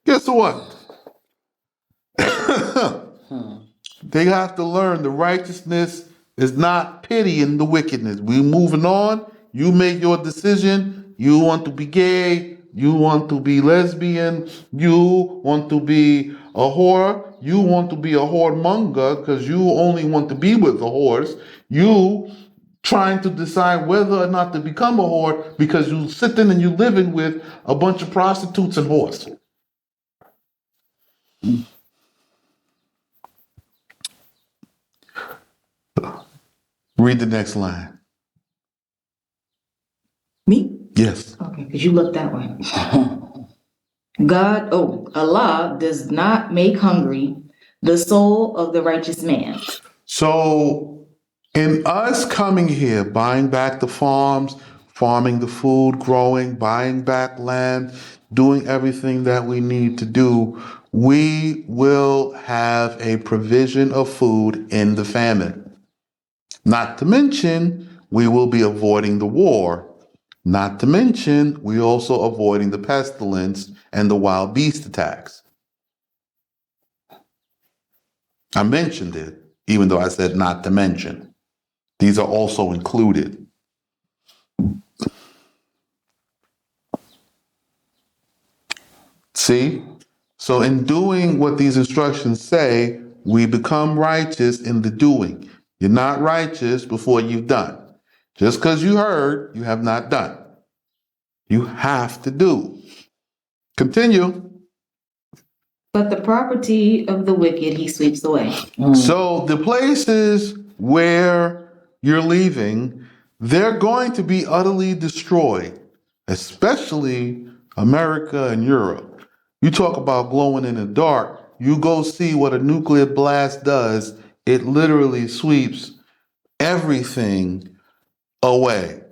Speaker 1: Guess what? They have to learn the righteousness is not pitying the wickedness. We moving on. You make your decision. You want to be gay. You want to be lesbian. You want to be a whore. You want to be a whoremonger because you only want to be with the whores. You trying to decide whether or not to become a whore because you sitting and you living with a bunch of prostitutes and whores. Read the next line.
Speaker 3: Me?
Speaker 1: Yes.
Speaker 3: Okay, because you looked that way. Allah does not make hungry the soul of the righteous man.
Speaker 1: So, in us coming here, buying back the farms, farming the food, growing, buying back land, doing everything that we need to do, we will have a provision of food in the famine. Not to mention, we will be avoiding the war. Not to mention, we also avoiding the pestilence and the wild beast attacks. I mentioned it, even though I said not to mention. These are also included. See? So in doing what these instructions say, we become righteous in the doing. You're not righteous before you've done. Just because you heard, you have not done. You have to do. Continue.
Speaker 3: But the property of the wicked he sweeps away.
Speaker 1: So the places where you're leaving, they're going to be utterly destroyed, especially America and Europe. You talk about glowing in the dark. You go see what a nuclear blast does. It literally sweeps everything away.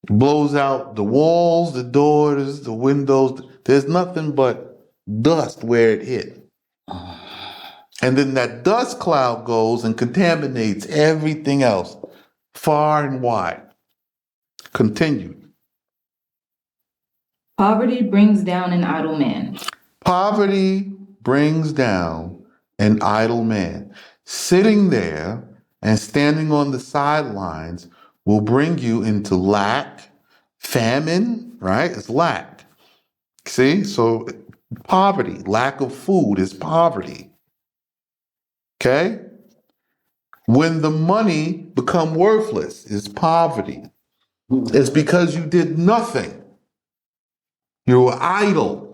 Speaker 1: Blows out the walls, the doors, the windows. There's nothing but dust where it hit. And then that dust cloud goes and contaminates everything else far and wide. Continue.
Speaker 3: Poverty brings down an idle man.
Speaker 1: Poverty brings down an idle man. Sitting there and standing on the sidelines will bring you into lack, famine, right? It's lack. See? So poverty, lack of food is poverty. Okay? When the money become worthless is poverty. It's because you did nothing. You were idle.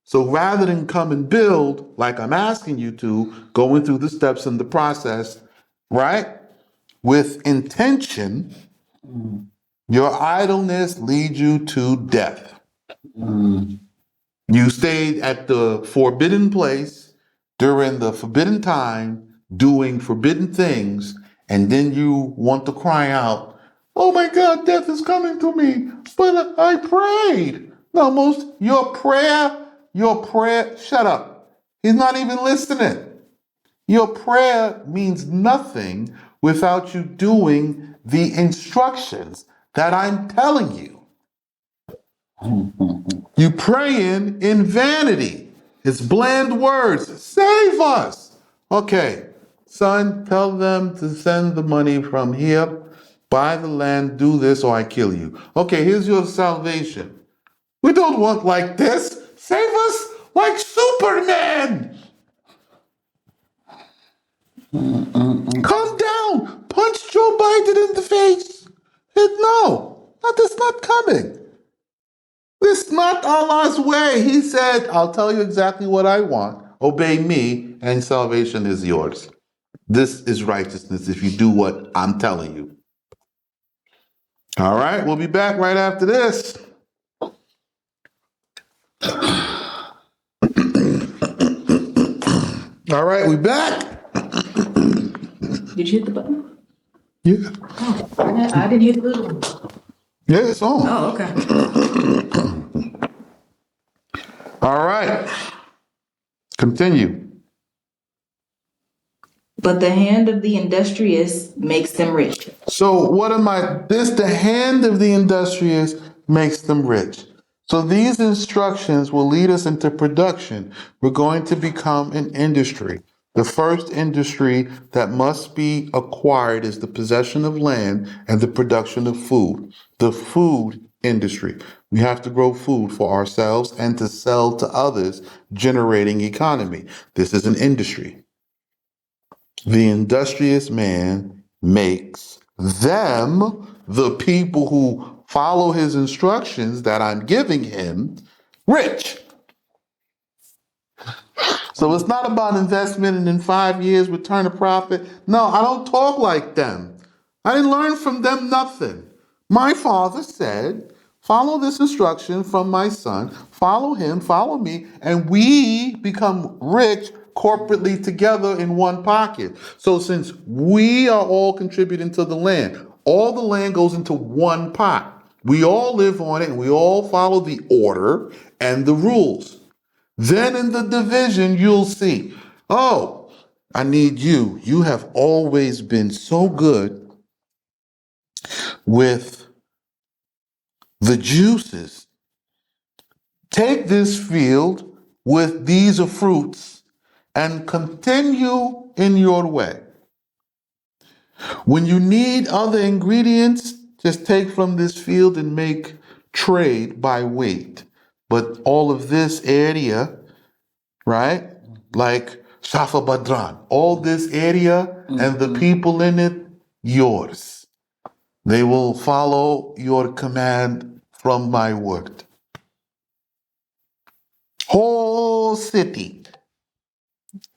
Speaker 1: So rather than come and build, like I'm asking you to, going through the steps in the process, right? With intention, your idleness leads you to death. You stayed at the forbidden place during the forbidden time, doing forbidden things, and then you want to cry out, "Oh my God, death is coming to me, but I prayed." No, most your prayer, shut up. He's not even listening. Your prayer means nothing without you doing the instructions that I'm telling you. You praying in vanity. It's bland words. Save us. Okay, son, tell them to send the money from here. Buy the land, do this, or I kill you. Okay, here's your salvation. We don't want like this. Save us like Superman. Calm down. Punch Joe Biden in the face. No, that's not coming. This is not Allah's way. He said, I'll tell you exactly what I want. Obey me, and salvation is yours. This is righteousness if you do what I'm telling you. All right, we'll be back right after this. All right, we back.
Speaker 3: Did you hit the button?
Speaker 1: Yeah.
Speaker 3: Oh, I didn't hit the little one.
Speaker 1: Yeah, it's on.
Speaker 3: Oh, okay.
Speaker 1: All right. Continue.
Speaker 3: But the hand of the industrious makes them rich.
Speaker 1: So what am I? This, the hand of the industrious makes them rich. So these instructions will lead us into production. We're going to become an industry. The first industry that must be acquired is the possession of land and the production of food. The food industry. We have to grow food for ourselves and to sell to others, generating economy. This is an industry. The industrious man makes them, the people who follow his instructions that I'm giving him, rich. So it's not about investment and in 5 years return a profit. No, I don't talk like them. I didn't learn from them nothing. My father said, follow this instruction from my son, follow him, follow me, and we become rich corporately together in one pocket. So since we are all contributing to the land, all the land goes into one pot. We all live on it and we all follow the order and the rules. Then in the division, you'll see, oh, I need you. You have always been so good with the juices. Take this field with these fruits and continue in your way. When you need other ingredients, just take from this field and make trade by weight. But all of this area, right? Like Shafa Badran, all this area and the people in it, yours. They will follow your command from my word. Whole city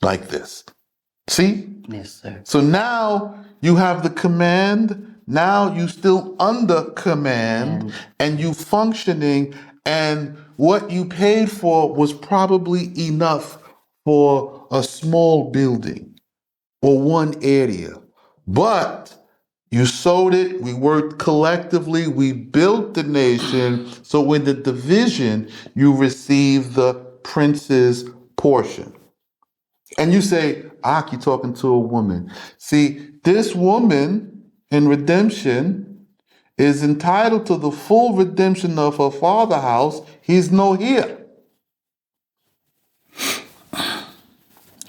Speaker 1: like this. See?
Speaker 2: Yes, sir.
Speaker 1: So now you have the command. Now you still under command and you functioning, and what you paid for was probably enough for a small building or one area. But you sold it, we worked collectively, we built the nation. So in the division, you receive the prince's portion. And you say, you're talking to a woman. See, this woman in redemption is entitled to the full redemption of her father's house. He's no here.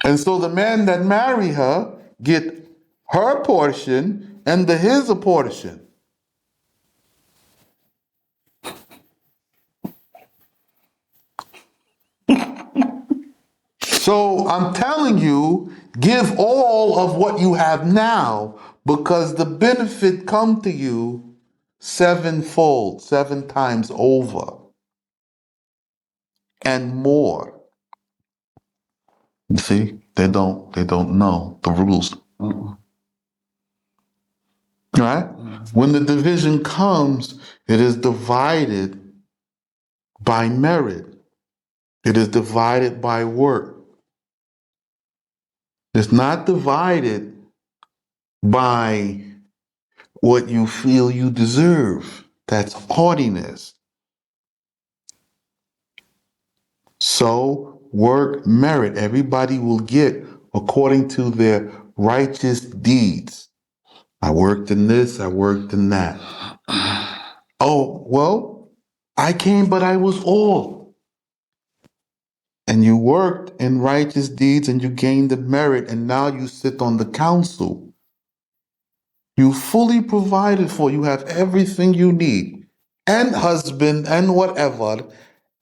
Speaker 1: And so the man that marry her get her portion and his portion. So I'm telling you, give all of what you have now, because the benefit come to you sevenfold, 7 times over, and more. You see, they don't know the rules. Right? When the division comes, it is divided by merit. It is divided by work. It's not divided by what you feel you deserve. That's haughtiness. So, work merit. Everybody will get according to their righteous deeds. I worked in this, I worked in that. Oh, well, I came, but I was all. And you worked in righteous deeds and you gained the merit, and now you sit on the council. You fully provided for, you have everything you need, and husband and whatever.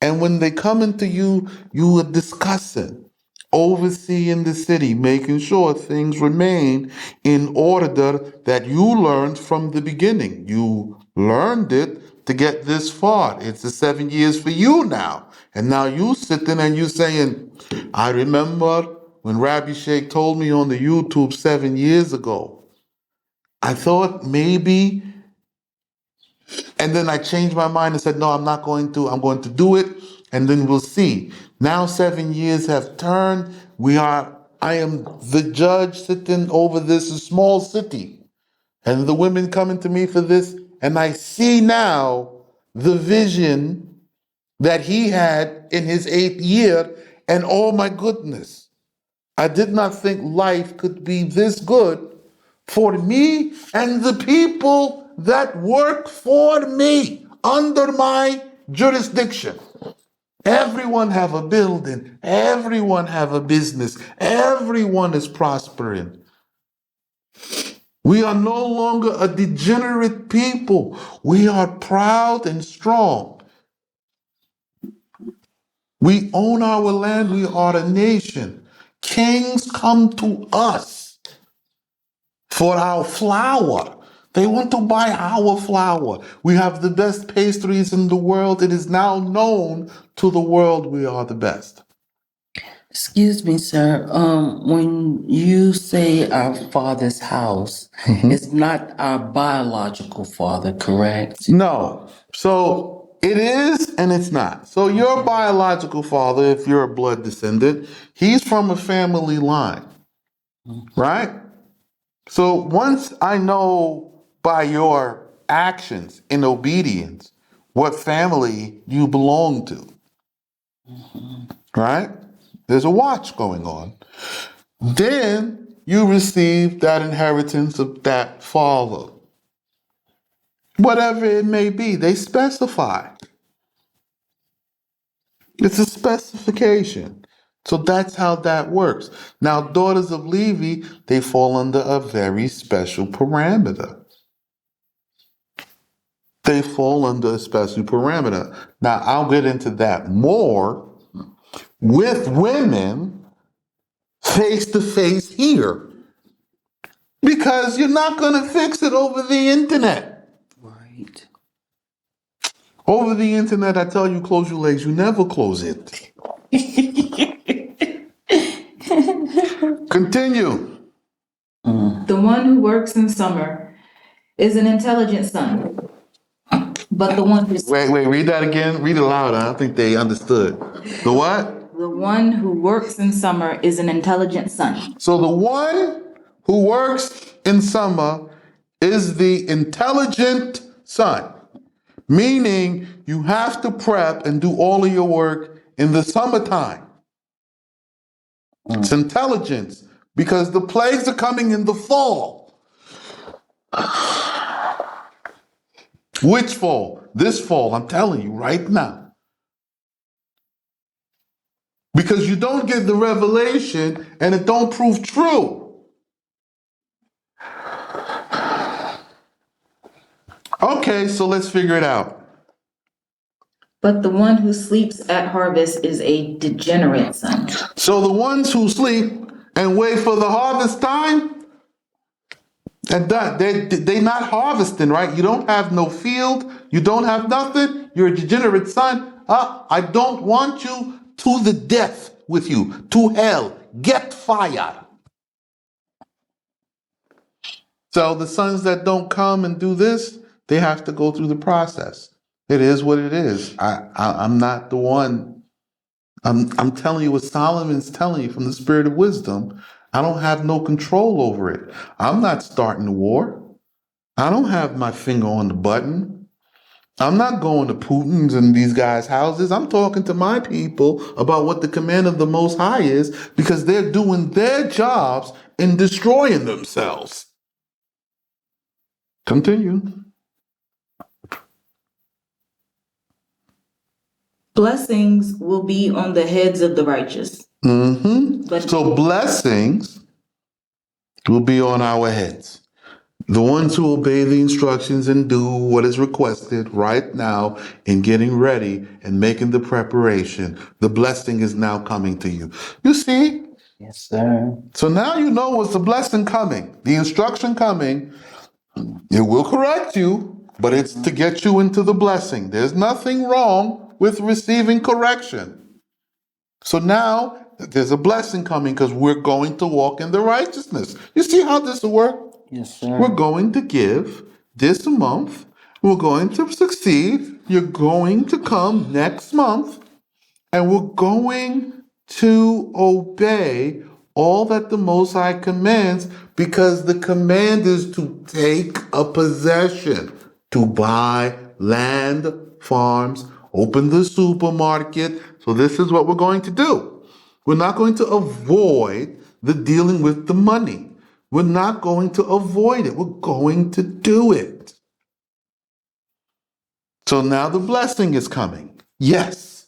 Speaker 1: And when they come into you, you are discussing, overseeing the city, making sure things remain in order that you learned from the beginning. You learned it to get this far. It's the 7 years for you now. And now you sitting and you saying, I remember when Rabbi Sheikh told me on the YouTube 7 years ago. I thought maybe, and then I changed my mind and said, no, I'm not going to. I'm going to do it, and then we'll see. Now 7 years have turned. I am the judge sitting over this small city, and the women coming to me for this, and I see now the vision that he had in his 8th year, and oh my goodness, I did not think life could be this good for me and the people that work for me under my jurisdiction. Everyone have a building, everyone have a business, everyone is prospering. We are no longer a degenerate people. We are proud and strong. We own our land, we are a nation. Kings come to us for our flour. They want to buy our flour. We have the best pastries in the world. It is now known to the world we are the best.
Speaker 2: Excuse me, sir. When you say our father's house, it's not our biological father, correct?
Speaker 1: No. So it is and it's not. So your biological father, if you're a blood descendant, he's from a family line, right? So once I know by your actions in obedience what family you belong to, right? There's a watch going on. Then you receive that inheritance of that father. Whatever it may be, they specify. It's a specification. So that's how that works. Now, daughters of Levi, they fall under a very special parameter. They fall under a special parameter. Now, I'll get into that more with women face to face here. Because you're not going to fix it over the internet.
Speaker 2: Right.
Speaker 1: Over the internet, I tell you, close your legs. You never close it. Continue.
Speaker 3: The one who works in summer is an intelligent son, but the one who
Speaker 1: Wait, read that again. Read it louder. I don't think they understood. The what?
Speaker 3: the one who works in summer is an intelligent son.
Speaker 1: So the one who works in summer is the intelligent son. Meaning you have to prep and do all of your work in the summertime. It's intelligence because the plagues are coming in the fall. Which fall? This fall, I'm telling you right now. Because you don't get the revelation and it don't prove true. Okay, so let's figure it out.
Speaker 3: But the one who sleeps at harvest is a degenerate son.
Speaker 1: So the ones who sleep and wait for the harvest time, they not harvesting, right? You don't have no field. You don't have nothing. You're a degenerate son. I don't want you to the death with you, to hell. Get fired. So the sons that don't come and do this, they have to go through the process. It is what it is. I'm not the one I'm telling you what Solomon's telling you from the spirit of wisdom. I don't have no control over it. I'm not starting the war. I don't have my finger on the button. I'm not going to Putin's and these guys' houses. I'm talking to my people about what the command of the Most High is because they're doing their jobs and destroying themselves. Continue.
Speaker 3: Blessings will be on the heads of the righteous.
Speaker 1: So blessings will be on our heads. The ones who obey the instructions and do what is requested right now in getting ready and making the preparation, the blessing is now coming to you. You see?
Speaker 2: Yes, sir.
Speaker 1: So now you know what's the blessing coming, the instruction coming. It will correct you, but it's to get you into the blessing. There's nothing wrong with receiving correction. So now there's a blessing coming because we're going to walk in the righteousness. You see how this will work?
Speaker 2: Yes, sir.
Speaker 1: We're going to give this month. We're going to succeed. You're going to come next month and we're going to obey all that the Most High commands because the command is to take a possession, to buy land, farms, open the supermarket. So this is what we're going to do. We're not going to avoid the dealing with the money. We're not going to avoid it. We're going to do it. So now the blessing is coming. Yes.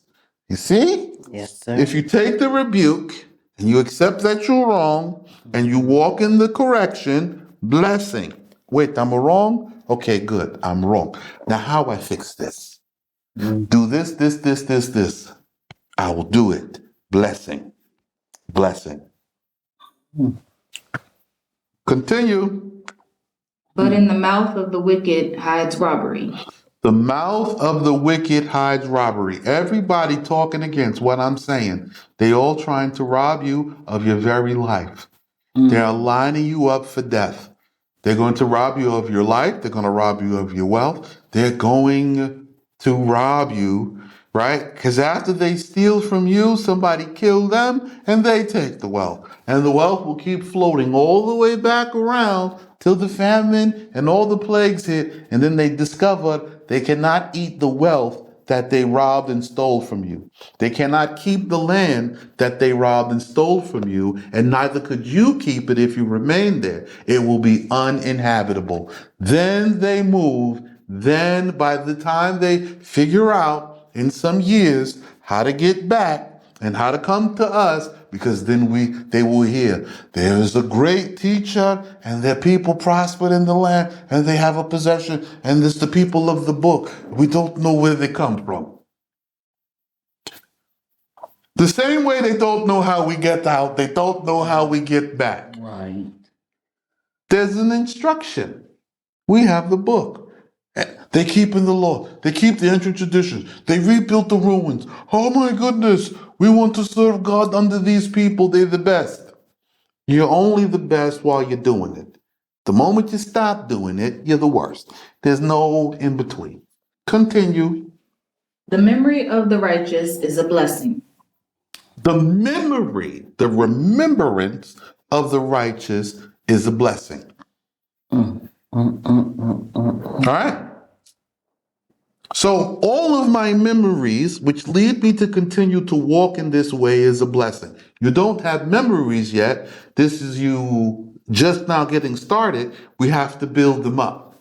Speaker 1: You see?
Speaker 2: Yes, sir.
Speaker 1: If you take the rebuke and you accept that you're wrong and you walk in the correction, blessing. Wait, I'm wrong? Okay, good. I'm wrong. Now, how I fix this? Do this, this. I will do it. Blessing. Blessing. Continue.
Speaker 3: But in the mouth of the wicked hides robbery.
Speaker 1: The mouth of the wicked hides robbery. Everybody talking against what I'm saying. They all trying to rob you of your very life. They're lining you up for death. They're going to rob you of your life. They're going to rob you of your wealth. They're going to rob you, right? Because after they steal from you, somebody kill them and they take the wealth. And the wealth will keep floating all the way back around till the famine and all the plagues hit. And then they discover they cannot eat the wealth that they robbed and stole from you. They cannot keep the land that they robbed and stole from you, and neither could you keep it if you remain there. It will be uninhabitable. Then they move. Then by the time they figure out in some years how to get back and how to come to us, because then they will hear there is a great teacher and their people prospered in the land and they have a possession and it's the people of the book. We don't know where they come from. The same way they don't know how we get out, they don't know how we get back.
Speaker 2: Right.
Speaker 1: There's an instruction. We have the book. They keep in the law. They keep the ancient traditions. They rebuilt the ruins. Oh my goodness. We want to serve God under these people. They're the best. You're only the best while you're doing it. The moment you stop doing it, you're the worst. There's no in between. Continue.
Speaker 3: The memory of the righteous is a blessing.
Speaker 1: The remembrance of the righteous is a blessing. All right? So all of my memories, which lead me to continue to walk in this way, is a blessing. You don't have memories yet. This is you just now getting started. We have to build them up.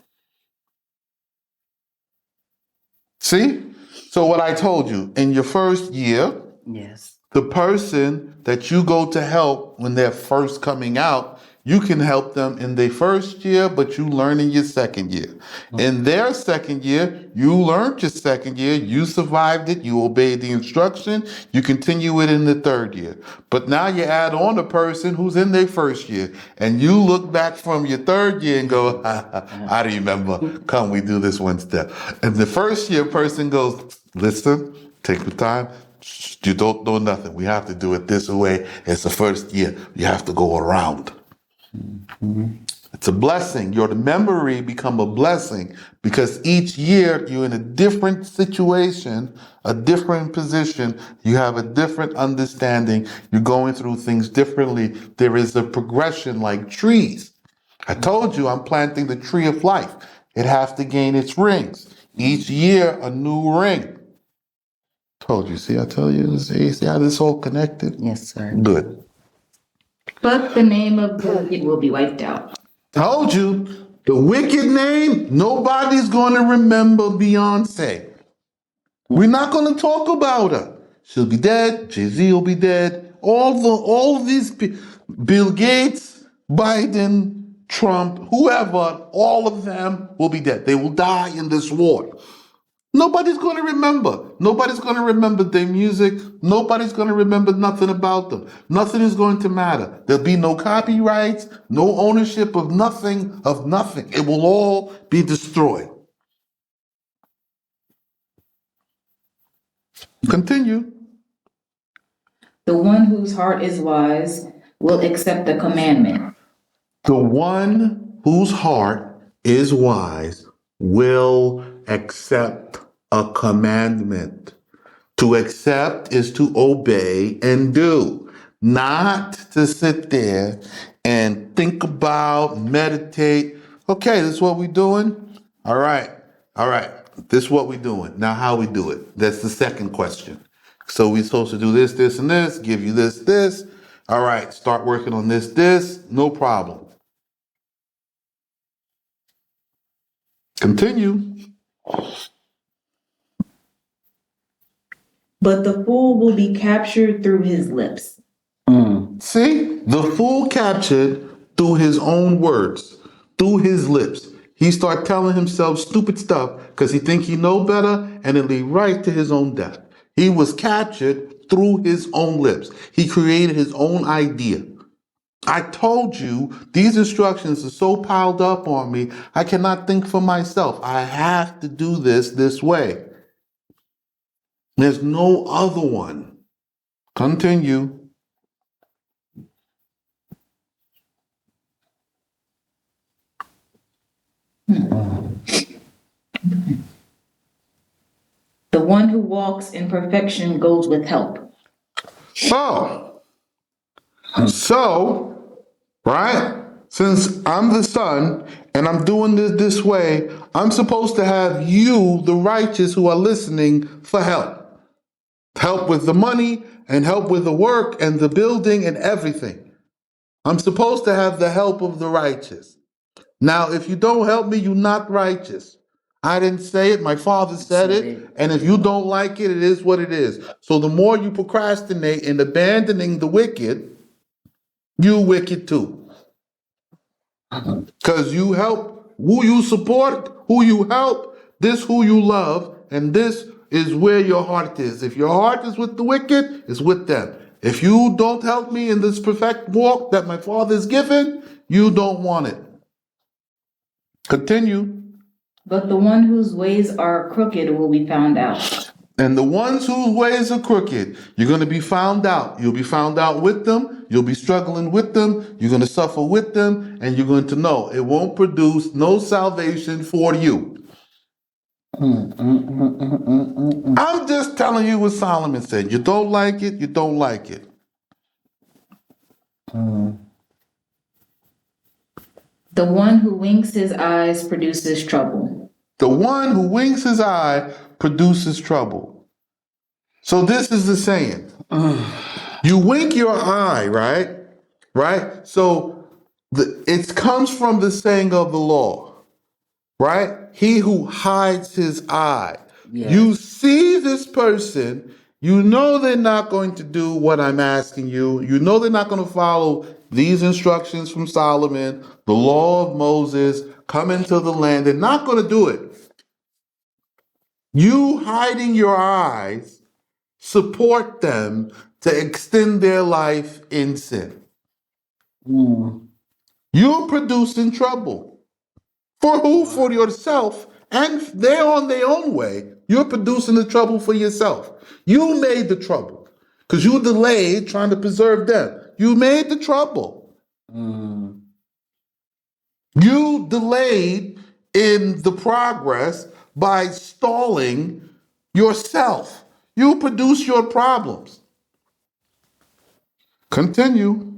Speaker 1: See? So what I told you, in your first year,
Speaker 2: Yes.
Speaker 1: the person that you go to help when they're first coming out, you can help them in their first year, but you learn in your second year. In their second year, you learned your second year, you survived it, you obeyed the instruction, you continue it in the third year. But now you add on a person who's in their first year, and you look back from your third year and go, I remember, come, we do this one step. And the first year person goes, listen, take the time. You don't know nothing. We have to do it this way. It's the first year. You have to go around. It's a blessing. Your memory become a blessing because each year you're in a different situation, a different position. You have a different understanding. You're going through things differently. There is a progression like trees. I told you I'm planting the tree of life. It has to gain its rings. Each year, a new ring. Told you. See, I tell you, see how this all connected?
Speaker 2: Yes, sir.
Speaker 1: Good.
Speaker 3: But the name of the wicked will be wiped out.
Speaker 1: Told you, the wicked name, nobody's going to remember Beyonce. We're not going to talk about her. She'll be dead. Jay-Z will be dead. All of these Bill Gates, Biden, Trump, whoever, all of them will be dead. They will die in this war. Nobody's going to remember. Nobody's going to remember their music. Nobody's going to remember nothing about them. Nothing is going to matter. There'll be no copyrights, no ownership of nothing, of nothing. It will all be destroyed. Continue.
Speaker 3: The one whose heart is wise will accept the commandment.
Speaker 1: The one whose heart is wise will accept a commandment. To accept is to obey and do, not to sit there and think about, meditate. Okay, this is what we're doing. All right. This is what we're doing. Now, how we do it? That's the second question. So we're supposed to do this, this, and this, give you this, this. All right, start working on this, this. No problem. Continue.
Speaker 3: But the fool will be captured through his lips.
Speaker 1: See, the fool captured through his own words, through his lips. He start telling himself stupid stuff because he think he know better, and it lead right to his own death. He was captured through his own lips. He created his own idea. I told you these instructions are so piled up on me, I cannot think for myself. I have to do this way. There's no other one. Continue.
Speaker 3: The one who walks in perfection goes with help.
Speaker 1: So, right? Since I'm the son and I'm doing this way, I'm supposed to have you, the righteous who are listening, for help. Help with the money and help with the work and the building and everything. I'm supposed to have the help of the righteous. Now, if you don't help me, you're not righteous. I didn't say it, my father said it, and if you don't like it, it is what it is. So the more you procrastinate in abandoning the wicked, you wicked too. Because you help who you support, who you help, this who you love, and this is where your heart is. If your heart is with the wicked, it's with them. If you don't help me in this perfect walk that my father has given, you don't want it. Continue.
Speaker 3: But the one whose ways are crooked will be found out.
Speaker 1: And the ones whose ways are crooked, you're going to be found out. You'll be found out with them. You'll be struggling with them. You're going to suffer with them. And you're going to know it won't produce no salvation for you. I'm just telling you what Solomon said. You don't like it, you don't like it.
Speaker 3: The one who winks his eyes produces trouble.
Speaker 1: The one who winks his eye produces trouble. So this is the saying. You wink your eye, right? Right? So it comes from the saying of the law, right? He who hides his eye.
Speaker 2: Yes.
Speaker 1: You see this person, you know they're not going to do what I'm asking you. You know they're not going to follow these instructions from Solomon, the law of Moses, come into the land. They're not going to do it. You hiding your eyes support them to extend their life in sin. You're producing trouble. For who? For yourself. And they're on their own way. You're producing the trouble for yourself. You made the trouble because you delayed trying to preserve them. You made the trouble. You delayed in the progress by stalling yourself. You produce your problems. Continue.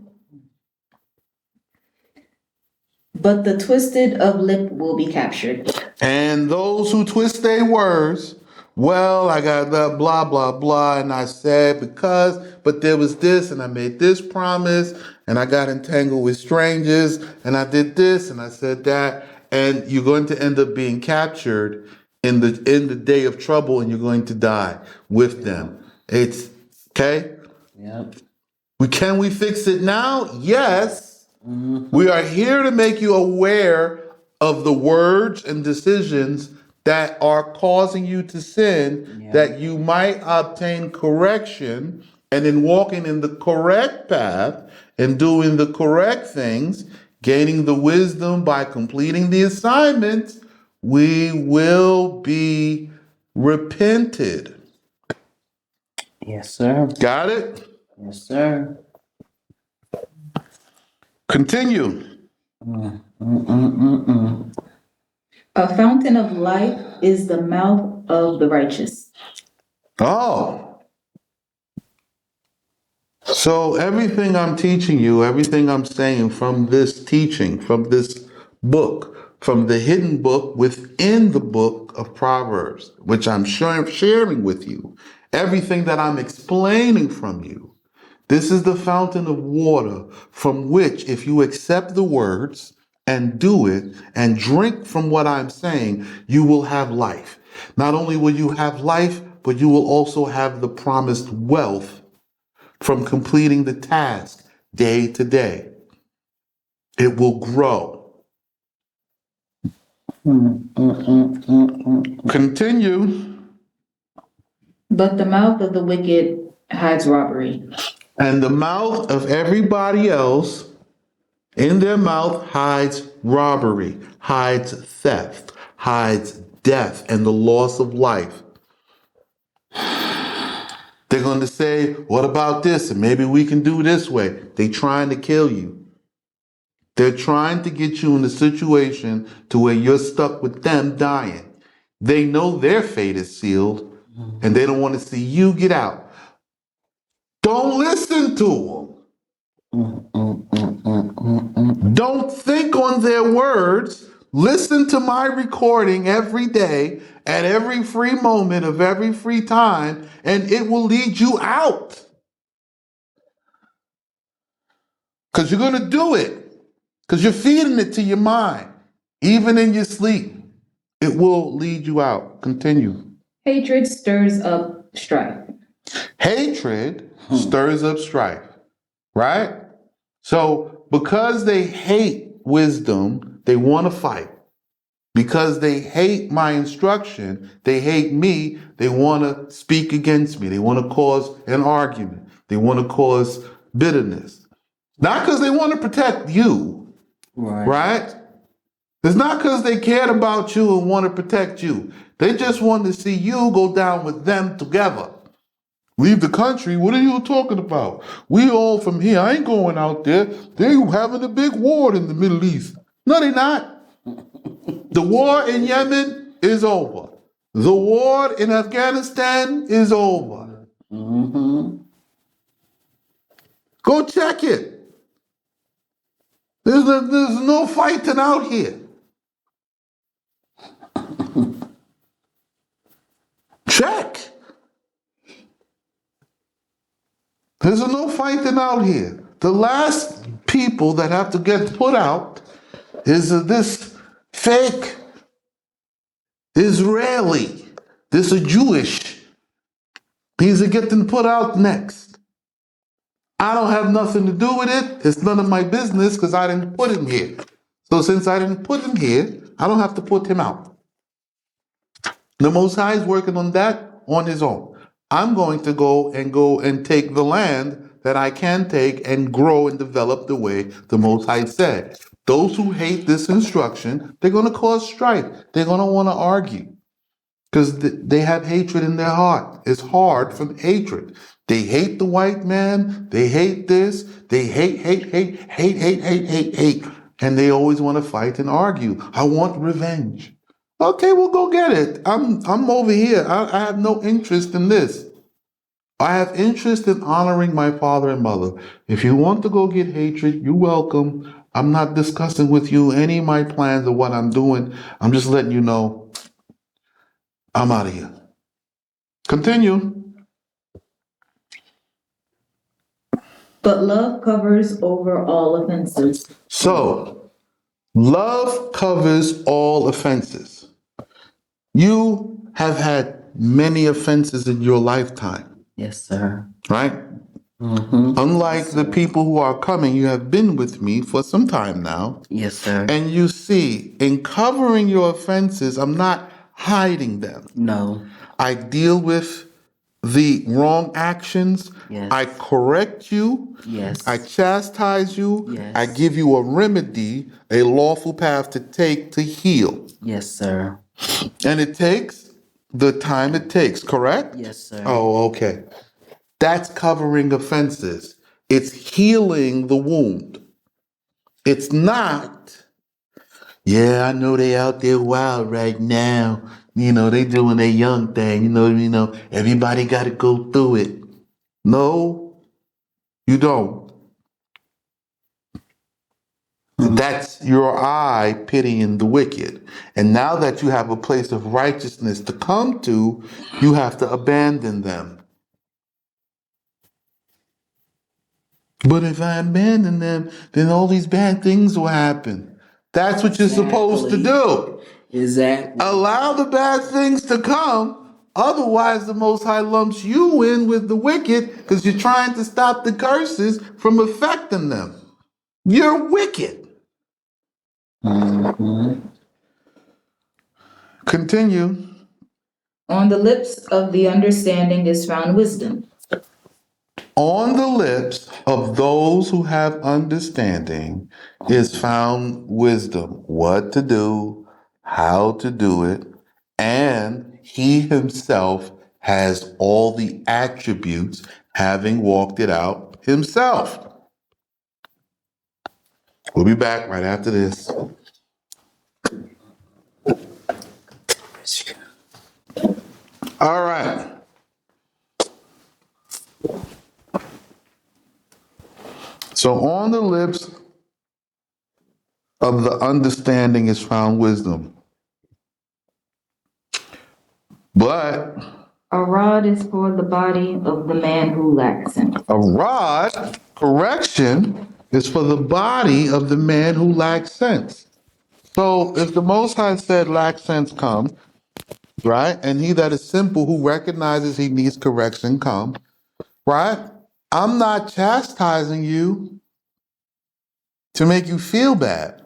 Speaker 3: But the twisted of lip will be captured.
Speaker 1: And those who twist their words, well, I got the blah, blah, blah, and I said because, but there was this, and I made this promise, and I got entangled with strangers, and I did this, and I said that, and you're going to end up being captured in the day of trouble, and you're going to die with them. It's okay.
Speaker 2: Yep.
Speaker 1: Can we fix it now? Yes. We are here to make you aware of the words and decisions that are causing you to sin,
Speaker 2: Yeah.
Speaker 1: that you might obtain correction, and in walking in the correct path and doing the correct things, gaining the wisdom by completing the assignment, we will be repented.
Speaker 2: Yes, sir.
Speaker 1: Got it?
Speaker 2: Yes, sir.
Speaker 1: Continue.
Speaker 3: A fountain of life is the mouth of the righteous.
Speaker 1: Oh. So everything I'm teaching you, everything I'm saying from this teaching, from this book, from the hidden book within the book of Proverbs, which I'm sharing with you, everything that I'm explaining from you, this is the fountain of water from which, if you accept the words and do it and drink from what I'm saying, you will have life. Not only will you have life, but you will also have the promised wealth from completing the task day to day. It will grow. Continue.
Speaker 3: But the mouth of the wicked hides robbery.
Speaker 1: And the mouth of everybody else, in their mouth hides robbery, hides theft, hides death and the loss of life. They're going to say, what about this? And maybe we can do this way. They're trying to kill you. They're trying to get you in a situation to where you're stuck with them dying. They know their fate is sealed and they don't want to see you get out. Don't listen to them. Don't think on their words. Listen to my recording every day at every free moment of every free time, and it will lead you out. Because you're going to do it. Because you're feeding it to your mind. Even in your sleep, it will lead you out. Continue.
Speaker 3: Hatred stirs up strife.
Speaker 1: Hatred stirs up strife, right? So because they hate wisdom, they want to fight. Because they hate my instruction, they hate me, they want to speak against me. They want to cause an argument. They want to cause bitterness. Not because they want to protect you, right? It's not because they cared about you and want to protect you. They just want to see you go down with them together. Leave the country? What are you talking about? We all from here. I ain't going out there. They having a big war in the Middle East. No, they not. The war in Yemen is over. The war in Afghanistan is over. Go check it. There's no fighting out here. Check. There's no fighting out here. The last people that have to get put out is this fake Israeli. This is Jewish. These are getting put out next. I don't have nothing to do with it. It's none of my business because I didn't put him here. So since I didn't put him here, I don't have to put him out. The Most High is working on that on his own. I'm going to go and take the land that I can take and grow and develop the way the Most High said. Those who hate this instruction, they're going to cause strife. They're going to want to argue because they have hatred in their heart. It's hard from hatred. They hate the white man. They hate this. They hate. and they always want to fight and argue. I want revenge. Okay, well, go get it. I'm over here. I have no interest in this. I have interest in honoring my father and mother. If you want to go get hatred, you're welcome. I'm not discussing with you any of my plans or what I'm doing. I'm just letting you know I'm out of here. Continue.
Speaker 3: But love covers over all offenses.
Speaker 1: So, love covers all offenses. You have had many offenses in your lifetime,
Speaker 2: Yes, sir.
Speaker 1: right?
Speaker 2: Mm-hmm.
Speaker 1: Unlike the people who are coming, you have been with me for some time now.
Speaker 2: Yes, sir.
Speaker 1: And you see, in covering your offenses, I'm not hiding them.
Speaker 2: No.
Speaker 1: I deal with the wrong actions.
Speaker 2: Yes.
Speaker 1: I correct you.
Speaker 2: Yes.
Speaker 1: I chastise you.
Speaker 2: Yes.
Speaker 1: I give you a remedy, a lawful path to take to heal.
Speaker 2: Yes, sir.
Speaker 1: And it takes the time it takes, correct?
Speaker 2: Yes, sir.
Speaker 1: Oh, okay. That's covering offenses. It's healing the wound. It's not, yeah, I know they out there wild right now. You know, they doing their young thing. Everybody got to go through it. No, you don't. That's your eye pitying the wicked. And now that you have a place of righteousness to come to, you have to abandon them. But if I abandon them, then all these bad things will happen. That's what you're supposed to do.
Speaker 2: Exactly.
Speaker 1: Allow the bad things to come. Otherwise, the Most High lumps you in with the wicked because you're trying to stop the curses from affecting them. You're wicked.
Speaker 2: Mm-hmm.
Speaker 1: Continue.
Speaker 3: On the lips of the understanding is found wisdom.
Speaker 1: On the lips of those who have understanding is found wisdom, what to do, how to do it, and he himself has all the attributes, having walked it out himself. We'll be back right after this. All right. So on the lips of the understanding is found wisdom. But
Speaker 3: A rod is for the body of the man who lacks sense.
Speaker 1: a rod, correction, is for the body of the man who lacks sense. So if the Most High said, lack sense, come, right? And he that is simple, who recognizes he needs correction, come, right? I'm not chastising you to make you feel bad.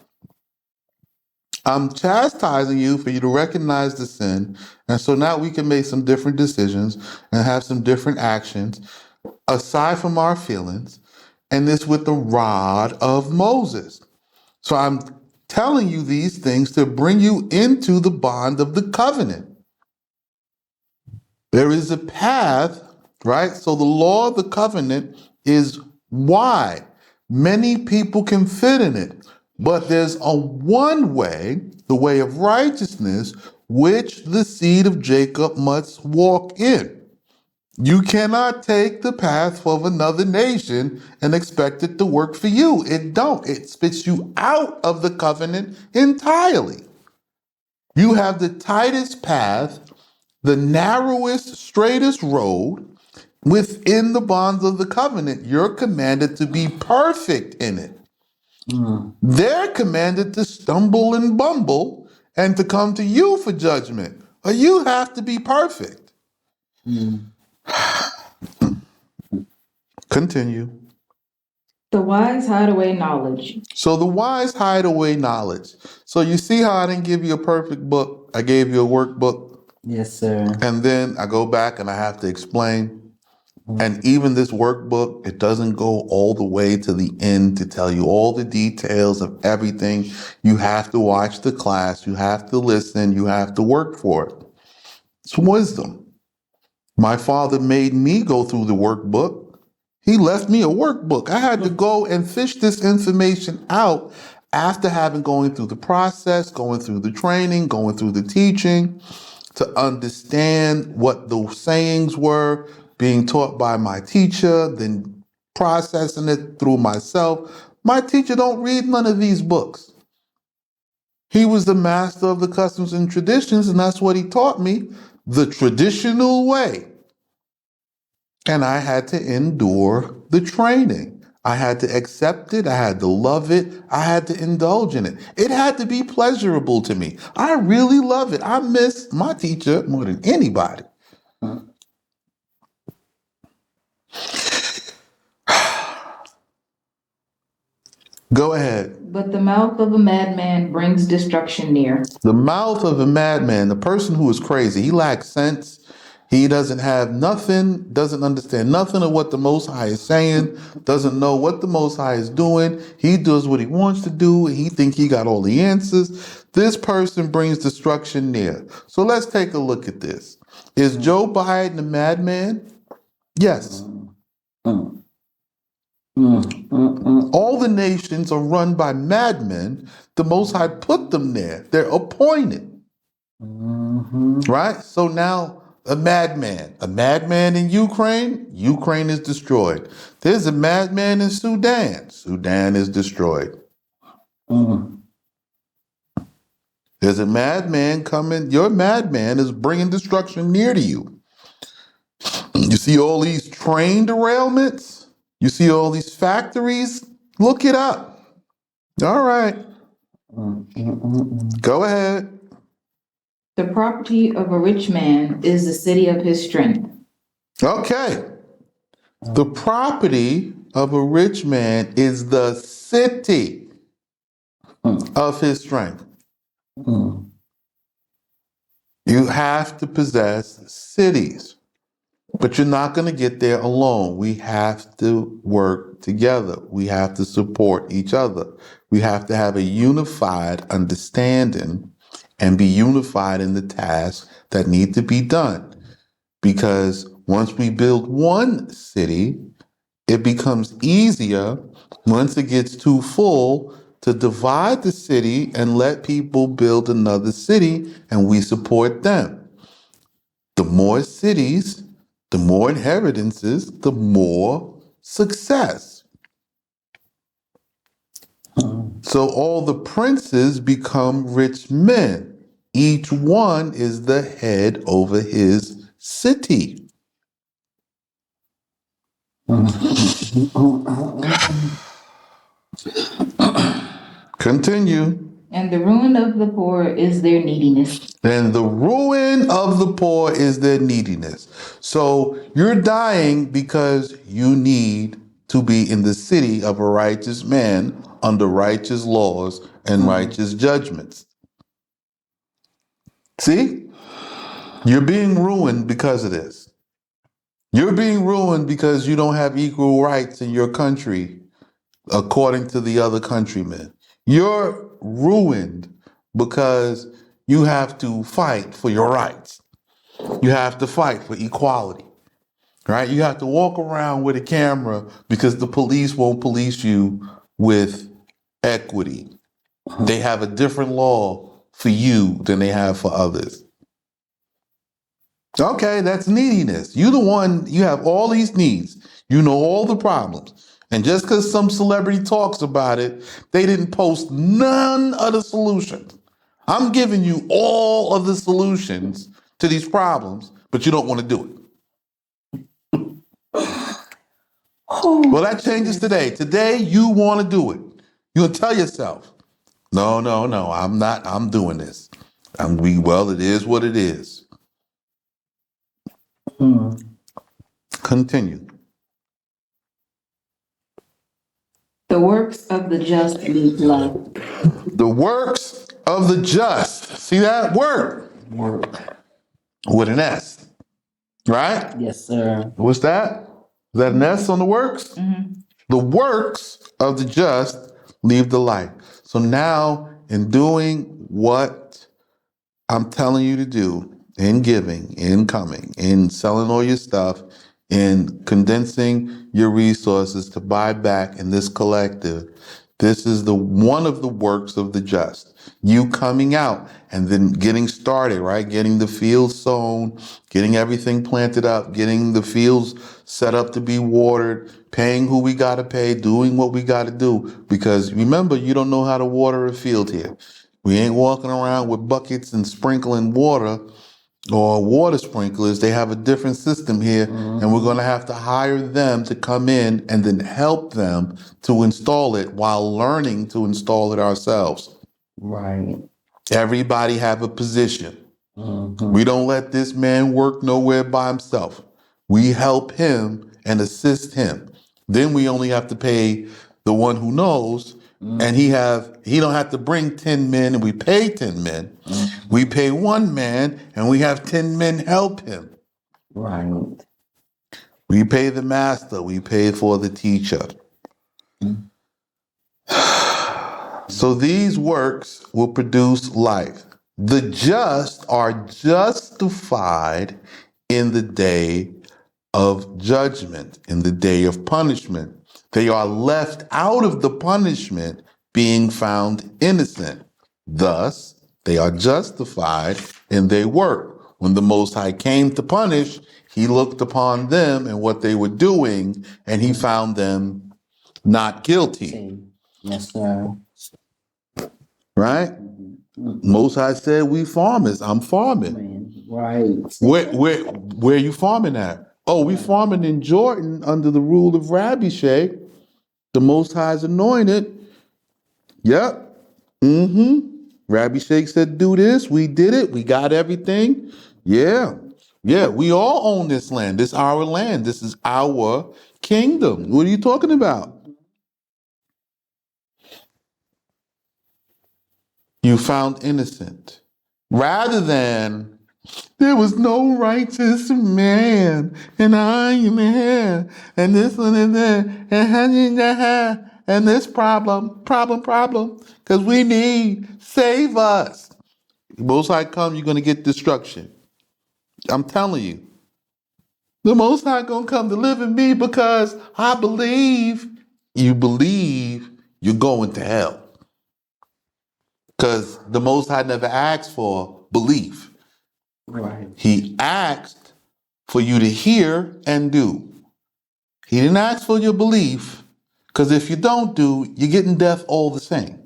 Speaker 1: I'm chastising you for you to recognize the sin. And so now we can make some different decisions and have some different actions aside from our feelings. And this with the rod of Moses. So I'm telling you these things to bring you into the bond of the covenant. There is a path, right? So the law of the covenant is wide. Many people can fit in it, but there's a one way, the way of righteousness, which the seed of Jacob must walk in. You cannot take the path of another nation and expect it to work for you. It don't. It spits you out of the covenant entirely. You have the tightest path, the narrowest, straightest road within the bonds of the covenant. You're commanded to be perfect in it. They're commanded to stumble and bumble and to come to you for judgment. Or you have to be perfect. Continue.
Speaker 3: The wise hide away knowledge.
Speaker 1: So the wise hide away knowledge. So you see how I didn't give you a perfect book? I gave you a workbook.
Speaker 2: Yes, sir.
Speaker 1: And then I go back and I have to explain. And even this workbook, it doesn't go all the way to the end to tell you all the details of everything. You have to watch the class. You have to listen. You have to work for it. It's wisdom. My father made me go through the workbook. He left me a workbook. I had to go and fish this information out after having going through the process, going through the training, going through the teaching, to understand what the sayings were, being taught by my teacher, then processing it through myself. My teacher don't read none of these books. He was the master of the customs and traditions, and that's what he taught me, the traditional way. And I had to endure the training. I had to accept it. I had to love it. I had to indulge in it. It had to be pleasurable to me. I really love it. I miss my teacher more than anybody. Go ahead.
Speaker 3: But the mouth of a madman brings destruction near.
Speaker 1: The mouth of a madman, the person who is crazy, he lacks sense. He doesn't have nothing, doesn't understand nothing of what the Most High is saying, doesn't know what the Most High is doing. He does what he wants to do, and he thinks he got all the answers. This person brings destruction near. So let's take a look at this. Is Joe Biden a madman? Yes. All the nations are run by madmen. The Most High put them there. They're appointed. Right? So now a madman in Ukraine is destroyed. There's a madman in Sudan is destroyed. There's a madman coming. Your madman is bringing destruction near to you. You see all these train derailments? You see all these factories? Look it up. All right. Go ahead.
Speaker 3: The property of a rich man is the city of his strength.
Speaker 1: Okay. The property of a rich man is the city of his strength. You have to possess cities, but you're not going to get there alone. We have to work together. We have to support each other. We have to have a unified understanding and be unified in the tasks that need to be done. Because once we build one city, it becomes easier once it gets too full to divide the city and let people build another city and we support them. The more cities, the more inheritances, the more success. So all the princes become rich men. Each one is the head over his city. Continue.
Speaker 3: And the ruin of the poor is their neediness.
Speaker 1: And the ruin of the poor is their neediness. So you're dying because you need to be in the city of a righteous man under righteous laws and righteous judgments. See? You're being ruined because of this. You're being ruined because you don't have equal rights in your country according to the other countrymen. You're ruined because you have to fight for your rights. You have to fight for equality, right? You have to walk around with a camera because the police won't police you with equity. They have a different law for you than they have for others. Okay, that's neediness. You're the one, you have all these needs. You know all the problems. And just because some celebrity talks about it, they didn't post none of the solutions. I'm giving you all of the solutions to these problems, but you don't want to do it. Well, that changes today. Today, you want to do it. You'll tell yourself, no, I'm doing this. Well, it is what it is. Continue.
Speaker 3: The works of the just leave life.
Speaker 1: The works of the just. See that? Work. With an S. Right?
Speaker 2: Yes, sir.
Speaker 1: What's that? Is that an S on the works?
Speaker 3: Mm-hmm.
Speaker 1: The works of the just leave the life. So now, in doing what I'm telling you to do, in giving, in coming, in selling all your stuff, in condensing your resources to buy back in this collective, This is the one of the works of the just. You coming out and then getting started, right? Getting the fields sown, getting everything planted up, getting the fields set up to be watered, paying who we got to pay, doing what we got to do. Because remember, you don't know how to water a field here. We ain't walking around with buckets and sprinkling water or water sprinklers. They have a different system here, and we're going to have to hire them to come in and then help them to install it while learning to install it ourselves.
Speaker 2: Right.
Speaker 1: Everybody have a position.
Speaker 2: Mm-hmm.
Speaker 1: We don't let this man work nowhere by himself. We help him and assist him. Then we only have to pay the one who knows, and he don't have to bring 10 men and we pay 10 men. We pay one man and we have 10 men help him.
Speaker 2: Right.
Speaker 1: We pay the master, we pay for the teacher. So these works will produce life. The just are justified in the day of judgment, in the day of punishment. They are left out of the punishment, being found innocent. Thus, they are justified in their work. When the Most High came to punish, he looked upon them and what they were doing, and he found them not guilty.
Speaker 2: Yes, sir.
Speaker 1: Right? Most High said, we farmers. I'm farming.
Speaker 2: Right.
Speaker 1: Where you farming at? Oh, we farming in Jordan under the rule of Rabbi Shea, the Most High's anointed. Yep. Rabbi Sheikh said, do this. We did it. We got everything. Yeah. Yeah. We all own this land. This is our land. This is our kingdom. What are you talking about? You found innocent. Rather than, there was no righteous man, and I am here, and this one and that, and this problem, because we need, save us. The Most High come, you're going to get destruction. I'm telling you. The Most High going to come to live in me because I believe. You believe you're going to hell. Because the Most High never asked for belief.
Speaker 2: Right.
Speaker 1: He asked for you to hear and do. He didn't ask for your belief, because if you don't do, you're getting death all the same.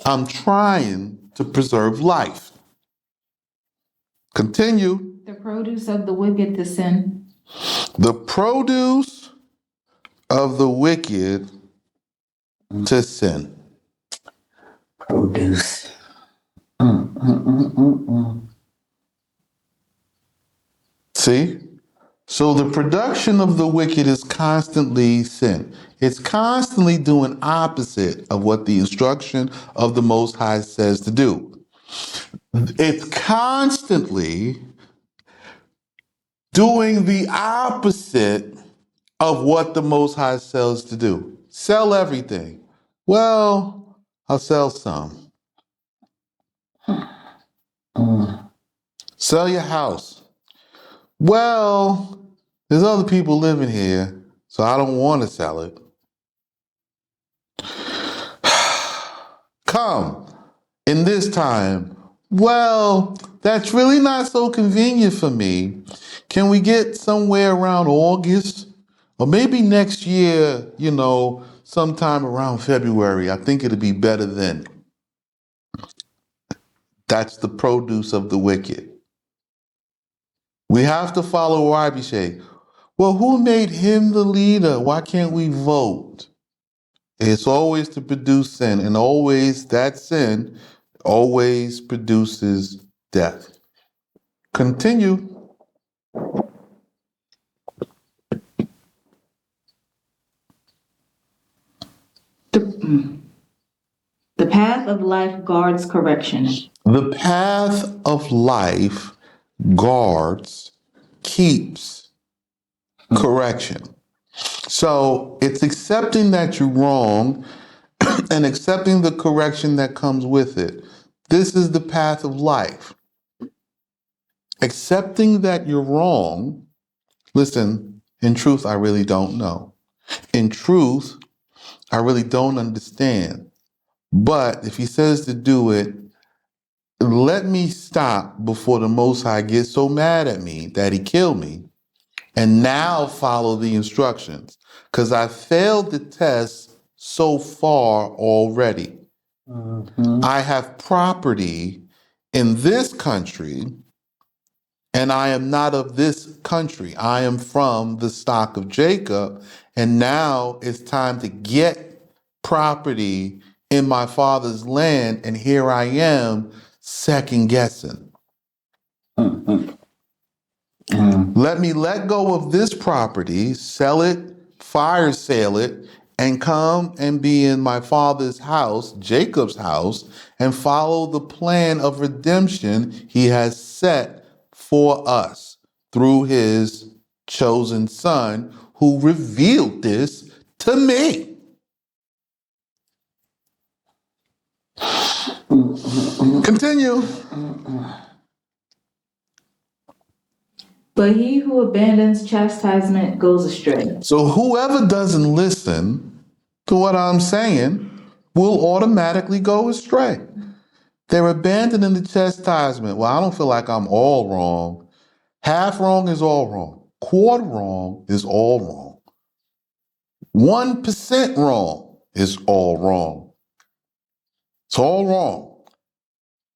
Speaker 1: I'm trying to preserve life. Continue.
Speaker 3: The produce of the wicked to sin.
Speaker 1: The produce of the wicked to sin.
Speaker 2: Produce.
Speaker 1: See? So the production of the wicked is constantly sin. It's constantly doing opposite of what the instruction of the Most High says to do. It's constantly doing the opposite of what the Most High says to do. Sell everything. Well, I'll sell some. Sell your house. Well, there's other people living here, so I don't want to sell it. Come in this time. Well, that's really not so convenient for me. Can we get somewhere around August? Or maybe next year, sometime around February. I think it'll be better then. That's the produce of the wicked. We have to follow Rabbi Shea. Well, who made him the leader? Why can't we vote? It's always to produce sin, and always that sin always produces death. Continue.
Speaker 3: The path of life guards correction.
Speaker 1: The path of life guards, keeps correction. So it's accepting that you're wrong and accepting the correction that comes with it. This is the path of life. Accepting that you're wrong. Listen, in truth, I really don't know. In truth, I really don't understand. But if he says to do it, let me stop before the Most High gets so mad at me that he kill me, and now follow the instructions. Because I failed the test so far already. I have property in this country, and I am not of this country. I am from the stock of Jacob, and now it's time to get property in my father's land, and here I am second guessing. Let me let go of this property, sell it, fire sale it, and come and be in my father's house, Jacob's house, and follow the plan of redemption he has set for us through his chosen son who revealed this to me. Continue.
Speaker 3: But he who abandons chastisement goes astray.
Speaker 1: So whoever doesn't listen to what I'm saying will automatically go astray. They're abandoning the chastisement. Well, I don't feel like I'm all wrong. Half wrong is all wrong. Quarter wrong is all wrong. 1% wrong is all wrong. It's all wrong.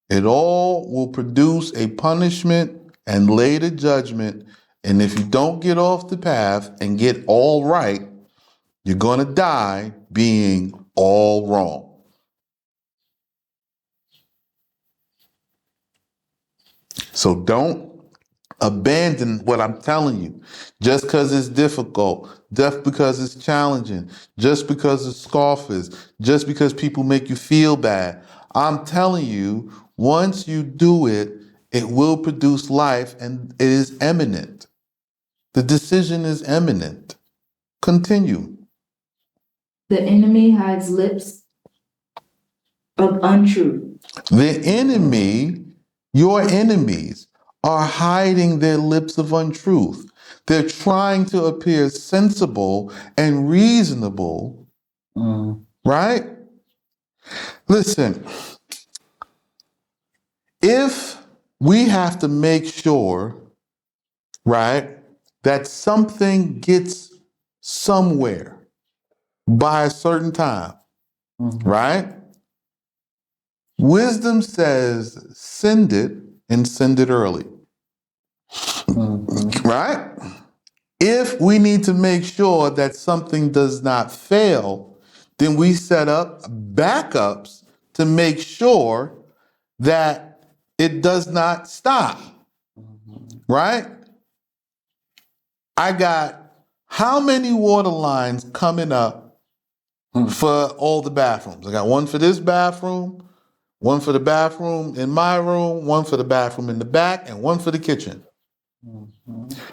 Speaker 1: It all will produce a punishment and later judgment. And if you don't get off the path and get all right, you're going to die being all wrong. So don't abandon what I'm telling you just because it's difficult, just because it's challenging, just because it's scoffers, just because people make you feel bad. I'm telling you, once you do it, it will produce life, and it is imminent. The decision is imminent. Continue.
Speaker 3: The enemy hides lips of untruth.
Speaker 1: The enemy, your enemies, are hiding their lips of untruth. They're trying to appear sensible and reasonable, right? Listen, if we have to make sure, right, that something gets somewhere by a certain time, right? Wisdom says, send it and send it early. Right? If we need to make sure that something does not fail, then we set up backups to make sure that it does not stop. Right? I got how many water lines coming up for all the bathrooms? I got one for this bathroom, one for the bathroom in my room, one for the bathroom in the back, and one for the kitchen.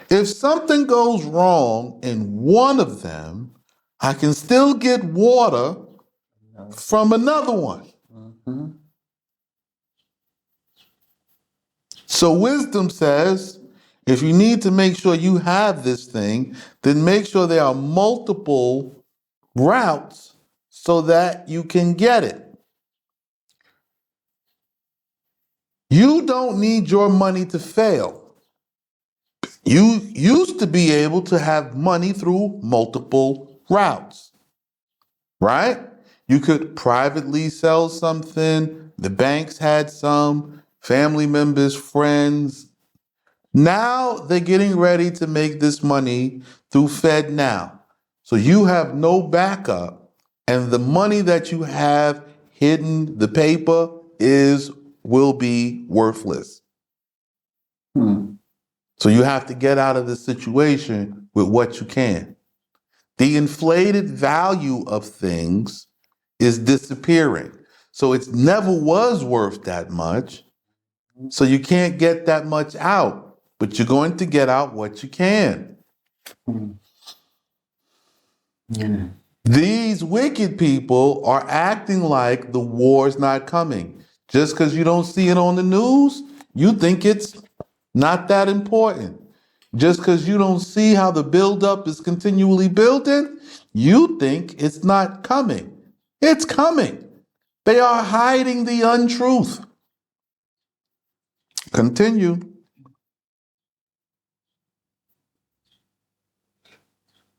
Speaker 1: If something goes wrong in one of them, I can still get water from another one. So wisdom says, if you need to make sure you have this thing, then make sure there are multiple routes so that you can get it. You don't need your money to fail. You used to be able to have money through multiple routes, right? You could privately sell something. The banks had some, family members, friends. Now they're getting ready to make this money through FedNow. So you have no backup, and the money that you have hidden, the paper, will be worthless. So you have to get out of the situation with what you can. The inflated value of things is disappearing. So it never was worth that much. So you can't get that much out, but you're going to get out what you can. These wicked people are acting like the war's not coming. Just because you don't see it on the news, you think it's not that important. Just because you don't see how the buildup is continually building, You think it's not coming. It's coming. They are hiding the untruth. Continue.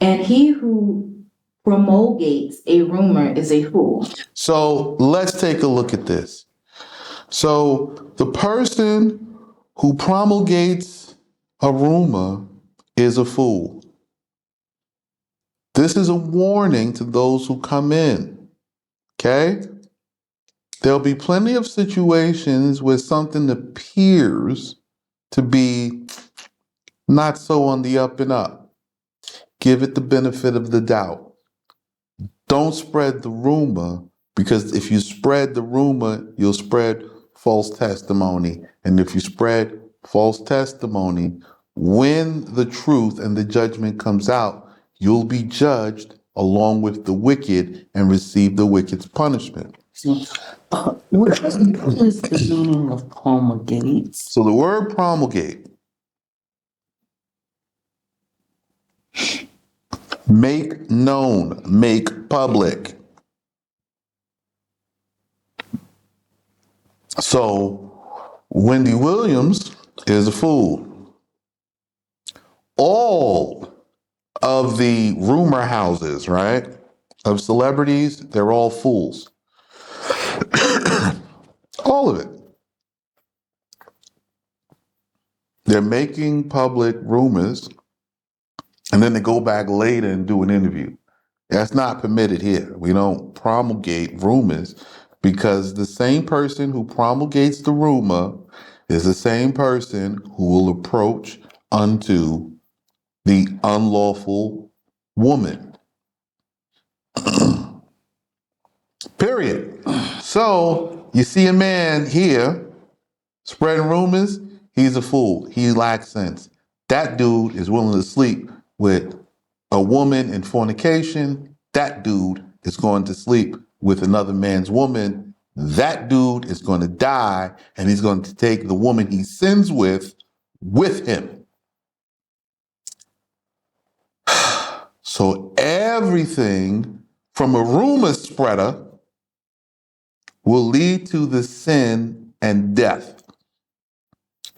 Speaker 3: And he who promulgates a rumor is a fool.
Speaker 1: So let's take a look at this. So the person who promulgates a rumor is a fool. This is a warning to those who come in. Okay? There'll be plenty of situations where something appears to be not so on the up and up. Give it the benefit of the doubt. Don't spread the rumor, because if you spread the rumor, you'll spread false testimony. And if you spread false testimony, when the truth and the judgment comes out, you'll be judged along with the wicked and receive the wicked's punishment.
Speaker 2: What is the meaning of promulgates?
Speaker 1: So the word promulgate, make known, make public. So Wendy Williams is a fool. All of the rumor houses, right, of celebrities, they're all fools. All of it. They're making public rumors, and then they go back later and do an interview. That's not permitted here. We don't promulgate rumors, because the same person who promulgates the rumor is the same person who will approach unto the unlawful woman. Period. So you see a man here spreading rumors, he's a fool. He lacks sense. That dude is willing to sleep with a woman in fornication. That dude is going to sleep with another man's woman. That dude is going to die, and he's going to take the woman he sins with him. So everything from a rumor spreader will lead to the sin and death.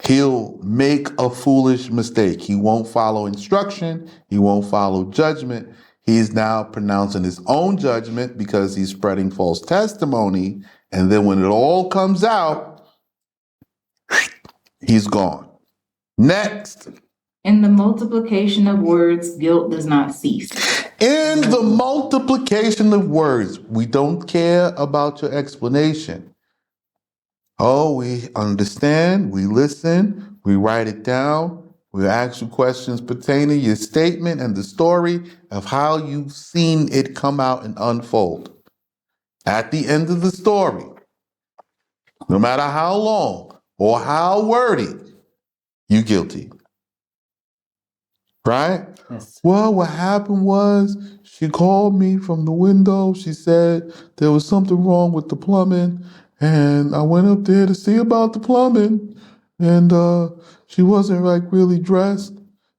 Speaker 1: He'll make a foolish mistake. He won't follow instruction. He won't follow judgment. He's now pronouncing his own judgment because he's spreading false testimony. And then when it all comes out, he's gone. Next.
Speaker 3: In the multiplication of words, guilt does not cease.
Speaker 1: In the multiplication of words, we don't care about your explanation. Oh, we understand, we listen, we write it down, we ask you questions pertaining to your statement and the story of how you've seen it come out and unfold. At the end of the story, no matter how long or how wordy, you're guilty. Right?
Speaker 2: Yes.
Speaker 1: Well, what happened was she called me from the window. She said there was something wrong with the plumbing, and I went up there to see about the plumbing, and she wasn't like really dressed,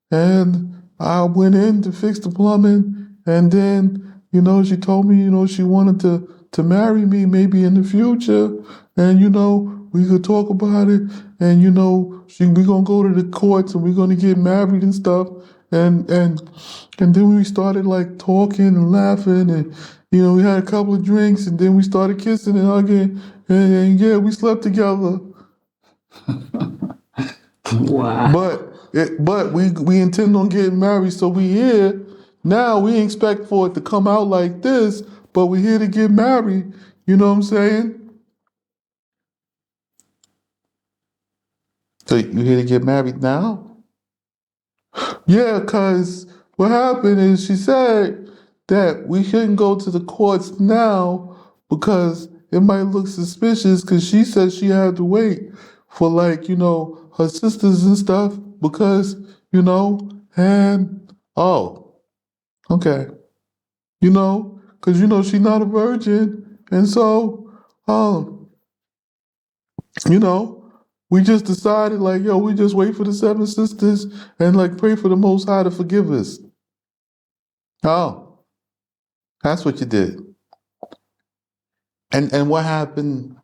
Speaker 1: and I went in to fix the plumbing, and then she told me she wanted to marry me maybe in the future, and we could talk about it, and we're gonna go to the courts and we're gonna get married and stuff. And then we started like talking and laughing, and we had a couple of drinks, and then we started kissing and hugging, and yeah, we slept together.
Speaker 2: Wow.
Speaker 1: But we intend on getting married, so we here now. We expect for it to come out like this, but we're here to get married. You know what I'm saying? So you here to get married now? Yeah, because what happened is she said that we shouldn't go to the courts now because it might look suspicious, because she said she had to wait for her sisters and stuff because, and oh, okay. Because she's not a virgin. And so, you know, we just decided we just wait for the seven sisters and pray for the Most High to forgive us. Oh, That's what you did. And what happened?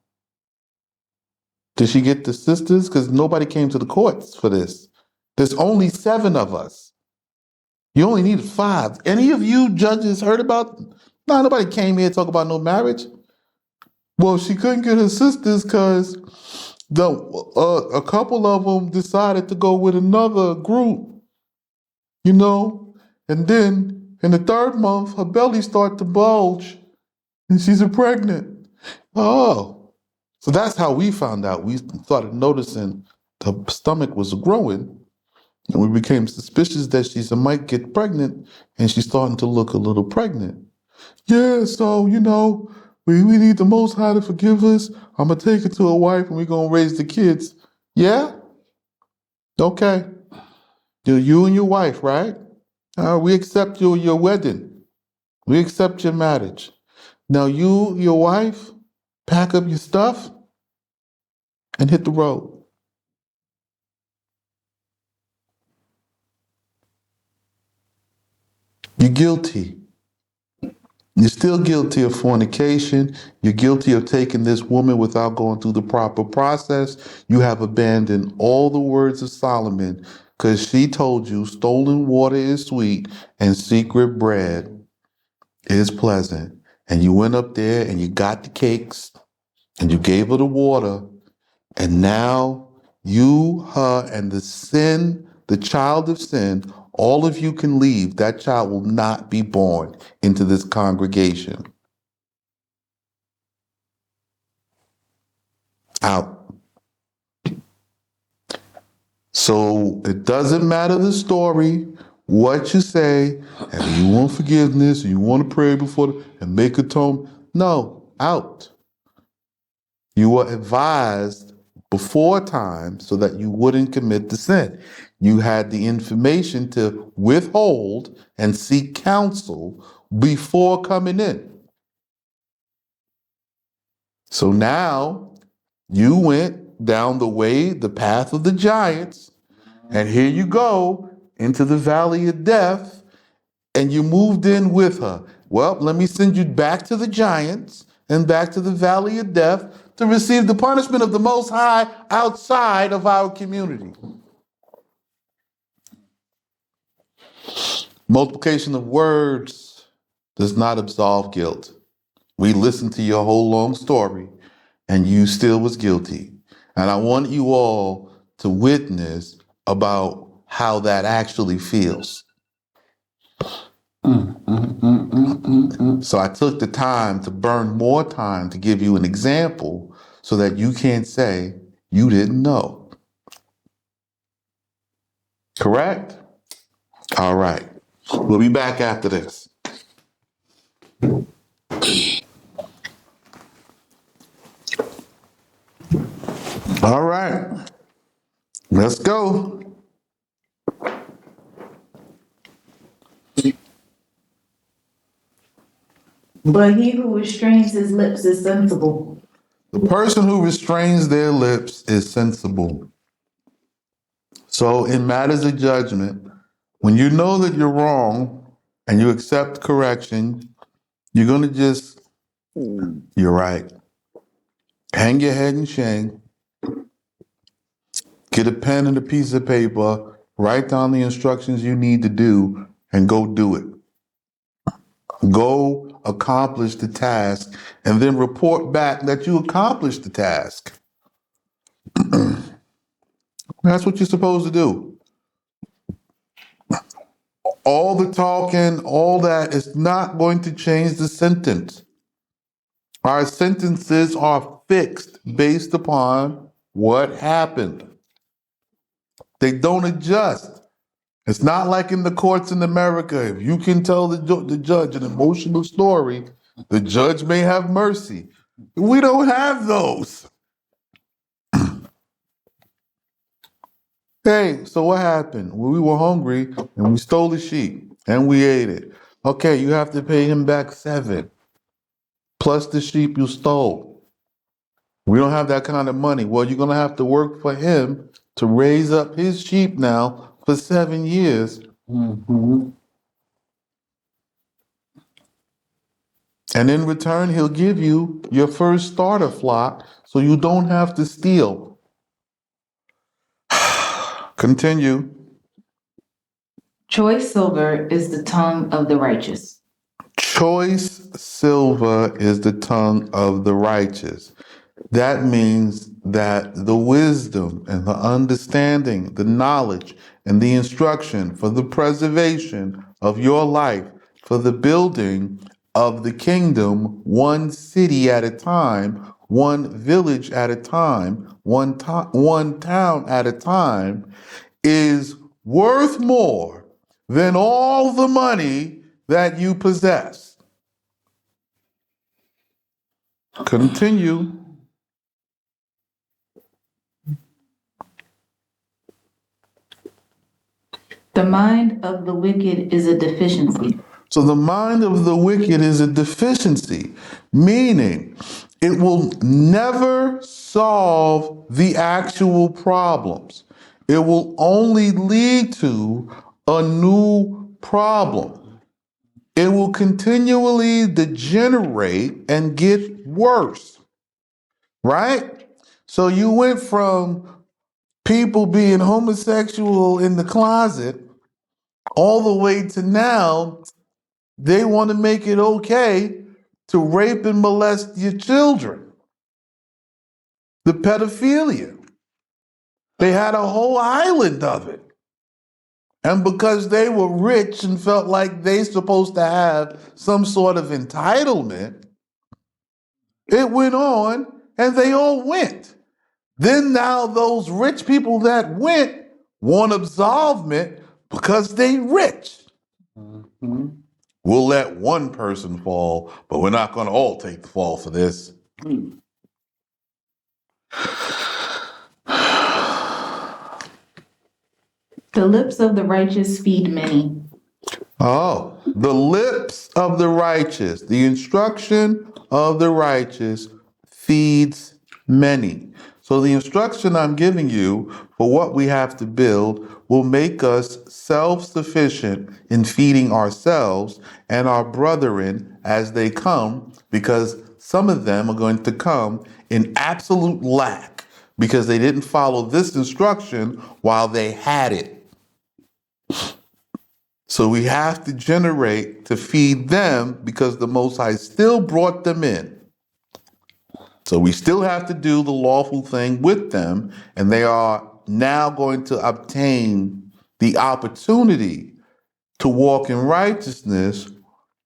Speaker 1: Did she get the sisters? Because nobody came to the courts for this. There's only 7 of us. You only needed 5. Any of you judges heard about? No, nobody came here to talk about no marriage. Well, she couldn't get her sisters because a couple of them decided to go with another group, you know. And then in the 3rd month, her belly started to bulge, and she's pregnant. Oh, so that's how we found out. We started noticing the stomach was growing, and we became suspicious that she might get pregnant, and she's starting to look a little pregnant. Yeah, so, we need the Most High to forgive us. I'm going to take it to a wife and we're going to raise the kids. Yeah? Okay. You and your wife, right? We accept your wedding. We accept your marriage. Now you, your wife, pack up your stuff and hit the road. You're guilty. You're still guilty of fornication. You're guilty of taking this woman without going through the proper process. You have abandoned all the words of Solomon because she told you stolen water is sweet and secret bread is pleasant. And you went up there and you got the cakes and you gave her the water. And now you, her, and the child of sin, all of you can leave. That child will not be born into this congregation. Out. So it doesn't matter the story, what you say, and you want forgiveness, and you want to pray before and make atonement. No, out. You were advised before time so that you wouldn't commit the sin. You had the information to withhold and seek counsel before coming in. So now you went down the path of the giants, and here you go into the valley of death, and you moved in with her. Well, let me send you back to the giants and back to the valley of death to receive the punishment of the Most High outside of our community. Multiplication of words does not absolve guilt. We listened to your whole long story, and you still was guilty. And I want you all to witness about how that actually feels. So I took the time to burn more time to give you an example so that you can't say you didn't know. Correct? All right. We'll be back after this. All right. Let's go.
Speaker 3: But he who restrains his lips is sensible.
Speaker 1: The person who restrains their lips is sensible. So in matters of judgment, when you know that you're wrong and you accept correction, you're going to just, you're right. Hang your head in shame. Get a pen and a piece of paper, write down the instructions you need to do, and go do it. Go accomplish the task, and then report back that you accomplished the task. That's what you're supposed to do. All the talking, all that is not going to change the sentence. Our sentences are fixed based upon what happened. They don't adjust. It's not like in the courts in America. If you can tell the judge an emotional story, the judge may have mercy. We don't have those. Hey, so what happened? Well, we were hungry and we stole the sheep and we ate it. Okay, you have to pay him back 7 plus the sheep you stole. We don't have that kind of money. Well, you're going to have to work for him to raise up his sheep now for 7 years. Mm-hmm. And in return, he'll give you your first starter flock so you don't have to steal. Continue.
Speaker 3: Choice silver is the tongue of the righteous.
Speaker 1: Choice silver is the tongue of the righteous. That means that the wisdom and the understanding, the knowledge and the instruction for the preservation of your life, for the building of the kingdom, one city at a time, one village at a time, one town at a time, is worth more than all the money that you possess. Continue.
Speaker 3: The mind of the wicked is a deficiency.
Speaker 1: So the mind of the wicked is a deficiency, meaning it will never solve the actual problems. It will only lead to a new problem. It will continually degenerate and get worse, right? So you went from people being homosexual in the closet all the way to now they want to make it okay to rape and molest your children. The pedophilia. They had a whole island of it. And because they were rich and felt like they supposed to have some sort of entitlement, it went on and they all went. Then now those rich people that went want absolvement because they rich.
Speaker 2: Mm-hmm.
Speaker 1: We'll let one person fall, but we're not going to all take the fall for this.
Speaker 3: The lips of the righteous feed many.
Speaker 1: Oh, the lips of the righteous, the instruction of the righteous feeds many. So the instruction I'm giving you for what we have to build will make us self-sufficient in feeding ourselves and our brethren as they come, because some of them are going to come in absolute lack because they didn't follow this instruction while they had it. So we have to generate to feed them because the Most High still brought them in. So we still have to do the lawful thing with them, and they are now going to obtain the opportunity to walk in righteousness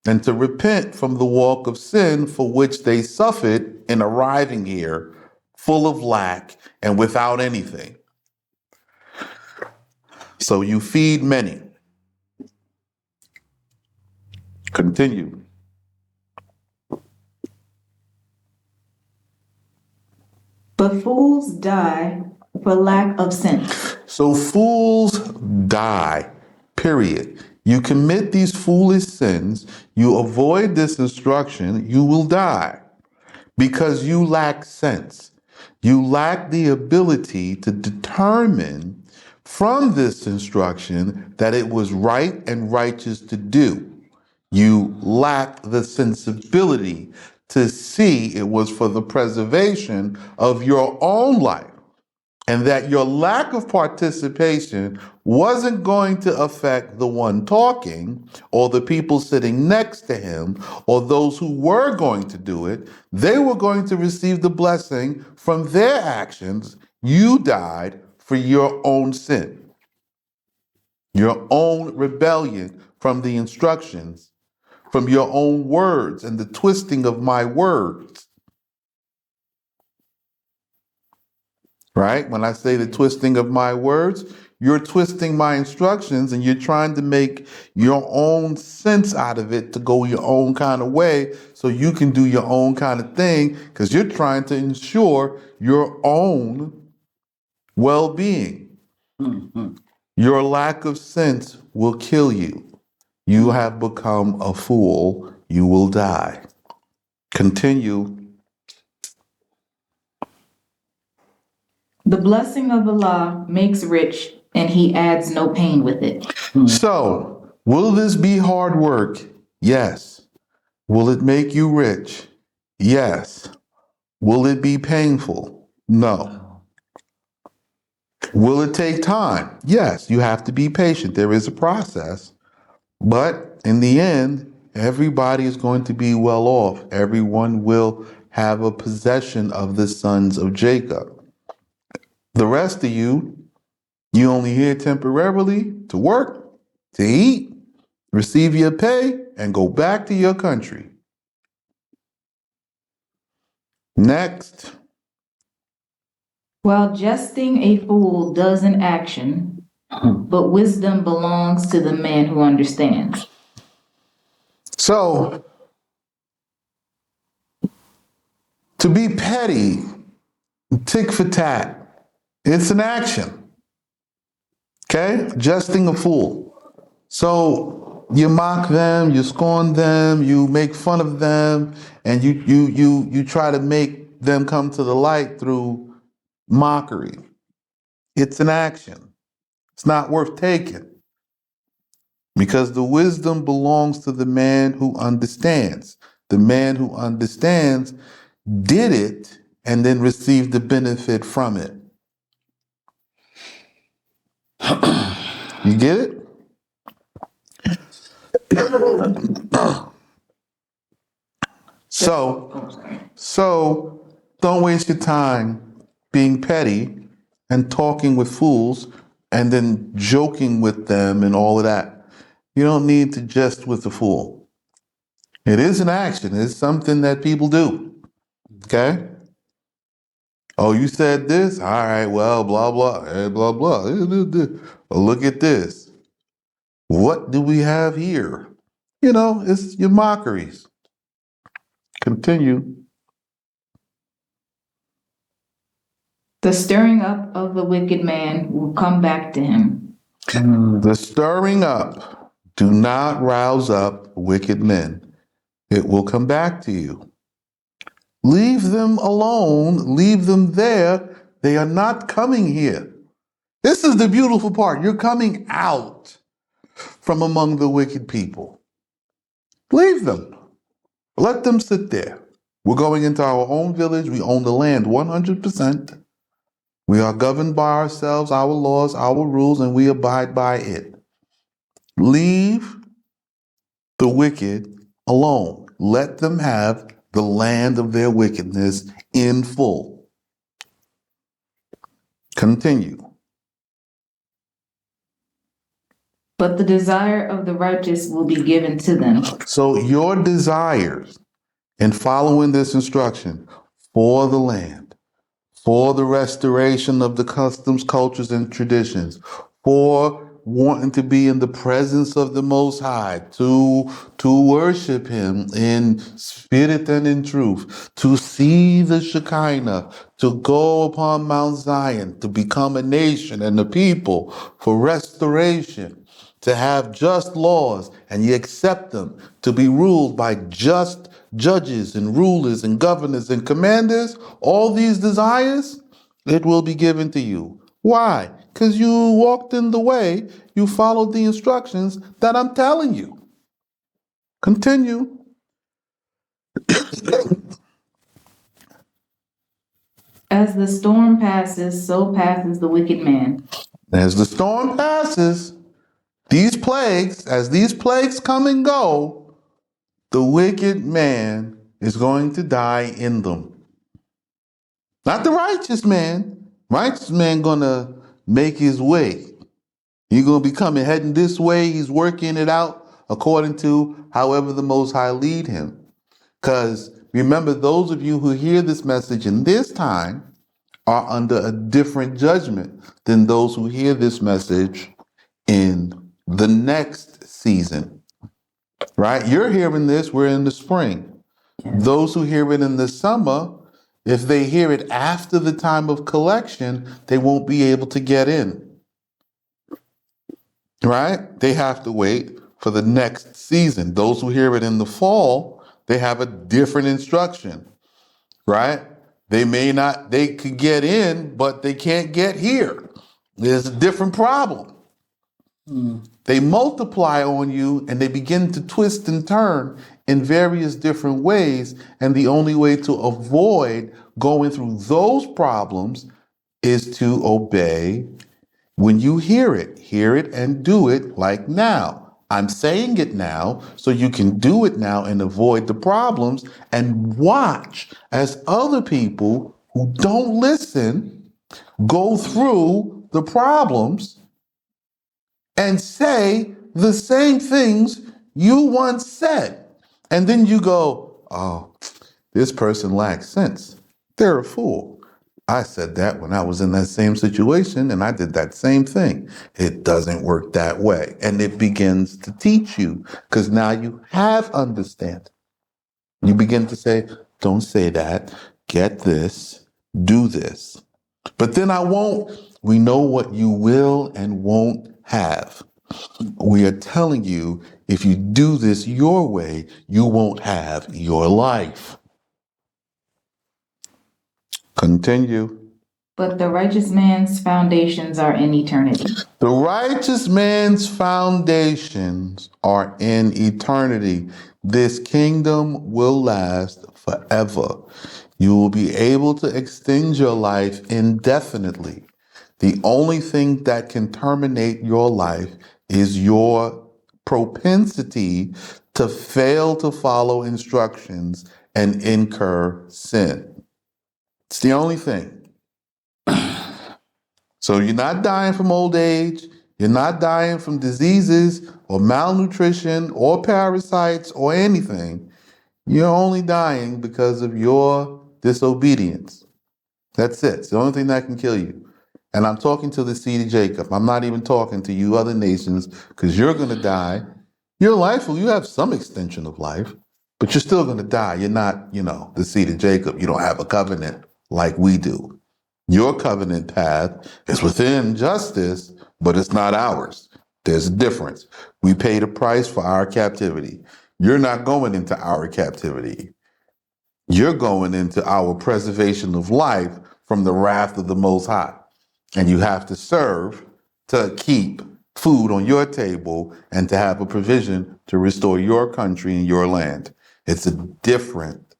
Speaker 1: and to repent from the walk of sin for which they suffered in arriving here, full of lack and without anything. So you feed many. Continue.
Speaker 3: But fools die for lack of sense.
Speaker 1: So fools die, period. You commit these foolish sins, you avoid this instruction, you will die because you lack sense. You lack the ability to determine from this instruction that it was right and righteous to do. You lack the sensibility to see it was for the preservation of your own life, and that your lack of participation wasn't going to affect the one talking or the people sitting next to him or those who were going to do it. They were going to receive the blessing from their actions. You died for your own sin, your own rebellion from the instructions, from your own words and the twisting of my words. Right? When I say the twisting of my words, you're twisting my instructions and you're trying to make your own sense out of it to go your own kind of way so you can do your own kind of thing because you're trying to ensure your own well-being.
Speaker 2: Mm-hmm.
Speaker 1: Your lack of sense will kill you. You have become a fool. You will die. Continue.
Speaker 3: The blessing of Allah makes rich, and he adds no pain with it.
Speaker 1: So, will this be hard work? Yes. Will it make you rich? Yes. Will it be painful? No. Will it take time? Yes. You have to be patient. There is a process. But in the end, everybody is going to be well off. Everyone will have a possession of the sons of Jacob. The rest of you, you only here temporarily to work, to eat, receive your pay, and go back to your country. Next.
Speaker 3: While jesting a fool does an action, but wisdom belongs to the man who understands.
Speaker 1: So, to be petty, tick for tat, it's an action. Okay? Jesting a fool. So you mock them, you scorn them, you make fun of them, and you try to make them come to the light through mockery. It's an action. It's not worth taking. Because the wisdom belongs to the man who understands. The man who understands did it and then received the benefit from it. You get it? So don't waste your time being petty and talking with fools and then joking with them and all of that. You don't need to jest with the fool. It is an action. It's something that people do. Okay? Oh, you said this? All right, well, blah, blah, blah, blah. Well, look at this. What do we have here? You know, it's your mockeries. Continue.
Speaker 3: The stirring up of the wicked man will come back to him.
Speaker 1: The stirring up. Do not rouse up wicked men. It will come back to you. Leave them alone. Leave them there. They are not coming here. This is the beautiful part. You're coming out from among the wicked people. Leave them. Let them sit there. We're going into our own village. We own the land 100%. We are governed by ourselves, our laws, our rules, and we abide by it. Leave the wicked alone. Let them have the land of their wickedness in full. Continue.
Speaker 3: But the desire of the righteous will be given to them.
Speaker 1: So your desires in following this instruction for the land, for the restoration of the customs, cultures, and traditions, for wanting to be in the presence of the Most High, to worship Him in spirit and in truth, to see the Shekinah, to go upon Mount Zion, to become a nation and a people for restoration, to have just laws and you accept them, to be ruled by just judges and rulers and governors and commanders, all these desires, it will be given to you. Why? Because you walked in the way, you followed the instructions that I'm telling you. Continue.
Speaker 3: As the storm passes, so passes the wicked man.
Speaker 1: As the storm passes, as these plagues come and go, the wicked man is going to die in them. Not the righteous man. Righteous man gonna make his way. He's gonna be coming heading this way. He's working it out according to however the Most High lead him. Because remember, those of you who hear this message in this time are under a different judgment than those who hear this message in the next season. Right? You're hearing this, we're in the spring. Those who hear it in the summer, if they hear it after the time of collection, they won't be able to get in. Right? They have to wait for the next season. Those who hear it in the fall, they have a different instruction. Right? They could get in, but they can't get here. There's a different problem. They multiply on you and they begin to twist and turn in various different ways. And the only way to avoid going through those problems is to obey. When you hear it and do it like now. I'm saying it now so you can do it now and avoid the problems, and watch as other people who don't listen go through the problems and say the same things you once said. And then you go, oh, this person lacks sense. They're a fool. I said that when I was in that same situation and I did that same thing. It doesn't work that way. And it begins to teach you because now you have understanding. You begin to say, don't say that, get this, do this. But then I won't. We know what you will and won't have. We are telling you, if you do this your way, you won't have your life. Continue.
Speaker 3: But the righteous man's foundations are in eternity.
Speaker 1: The righteous man's foundations are in eternity. This kingdom will last forever. You will be able to extend your life indefinitely. The only thing that can terminate your life is your propensity to fail to follow instructions and incur sin. It's the only thing. So you're not dying from old age. You're not dying from diseases or malnutrition or parasites or anything. You're only dying because of your disobedience. That's it. It's the only thing that can kill you. And I'm talking to the seed of Jacob. I'm not even talking to you other nations because you're going to die. Your life, you have some extension of life, but you're still going to die. You're not, the seed of Jacob. You don't have a covenant like we do. Your covenant path is within justice, but it's not ours. There's a difference. We paid a price for our captivity. You're not going into our captivity. You're going into our preservation of life from the wrath of the Most High. And you have to serve to keep food on your table and to have a provision to restore your country and your land. It's a different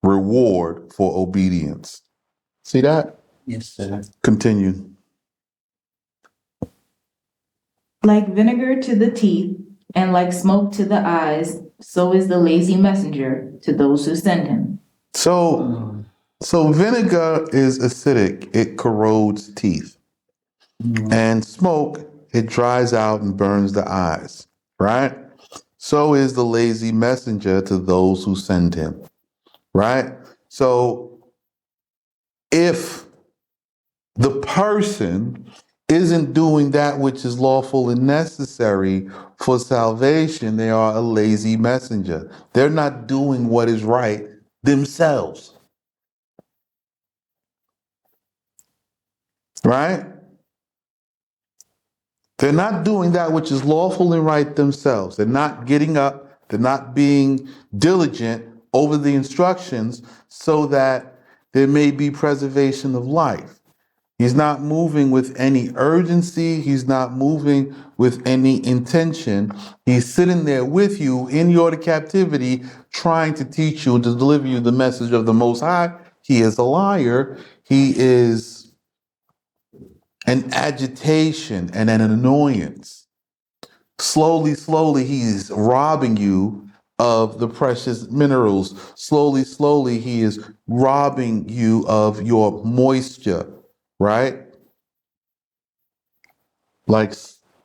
Speaker 1: reward for obedience. See that?
Speaker 2: Yes, sir.
Speaker 1: Continue.
Speaker 3: Like vinegar to the teeth and like smoke to the eyes, so is the lazy messenger to those who send him.
Speaker 1: So vinegar is acidic. It corrodes teeth. And smoke, it dries out and burns the eyes, right? So is the lazy messenger to those who send him, right? So if the person isn't doing that which is lawful and necessary for salvation, they are a lazy messenger. They're not doing what is right themselves. Right? They're not doing that which is lawful and right themselves. They're not getting up. They're not being diligent over the instructions so that there may be preservation of life. He's not moving with any urgency. He's not moving with any intention. He's sitting there with you in your captivity, trying to teach you, to deliver you the message of the Most High. He is a liar. He is an agitation and an annoyance. Slowly, he's robbing you of the precious minerals. Slowly, he is robbing you of your moisture, right? Like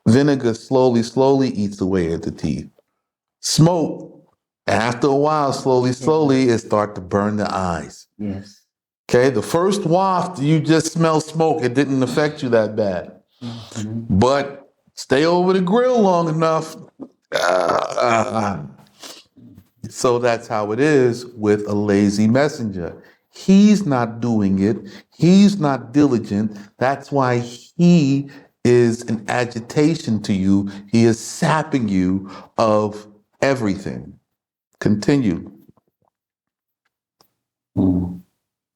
Speaker 1: vinegar slowly eats away at the teeth. Smoke, after a while, slowly, it starts to burn the eyes.
Speaker 2: Yes.
Speaker 1: Okay, the first waft, you just smell smoke. It didn't affect you that bad. Mm-hmm. But stay over the grill long enough. So that's how it is with a lazy messenger. He's not doing it. He's not diligent. That's why he is an agitation to you. He is sapping you of everything. Continue.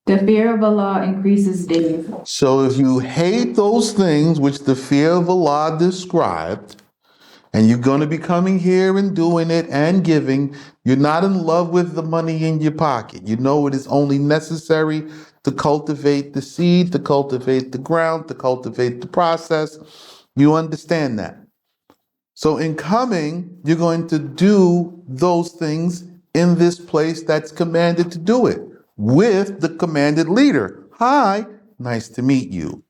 Speaker 3: The fear of Allah increases daily.
Speaker 1: So if you hate those things which the fear of Allah described, And you're going to be coming here and doing it and giving. You're not in love with the money in your pocket. You know it is only necessary to cultivate the seed, to cultivate the ground, to cultivate the process. You understand that. So in coming, you're going to do those things in this place that's commanded to do it with the commanded leader. Hi, nice to meet you.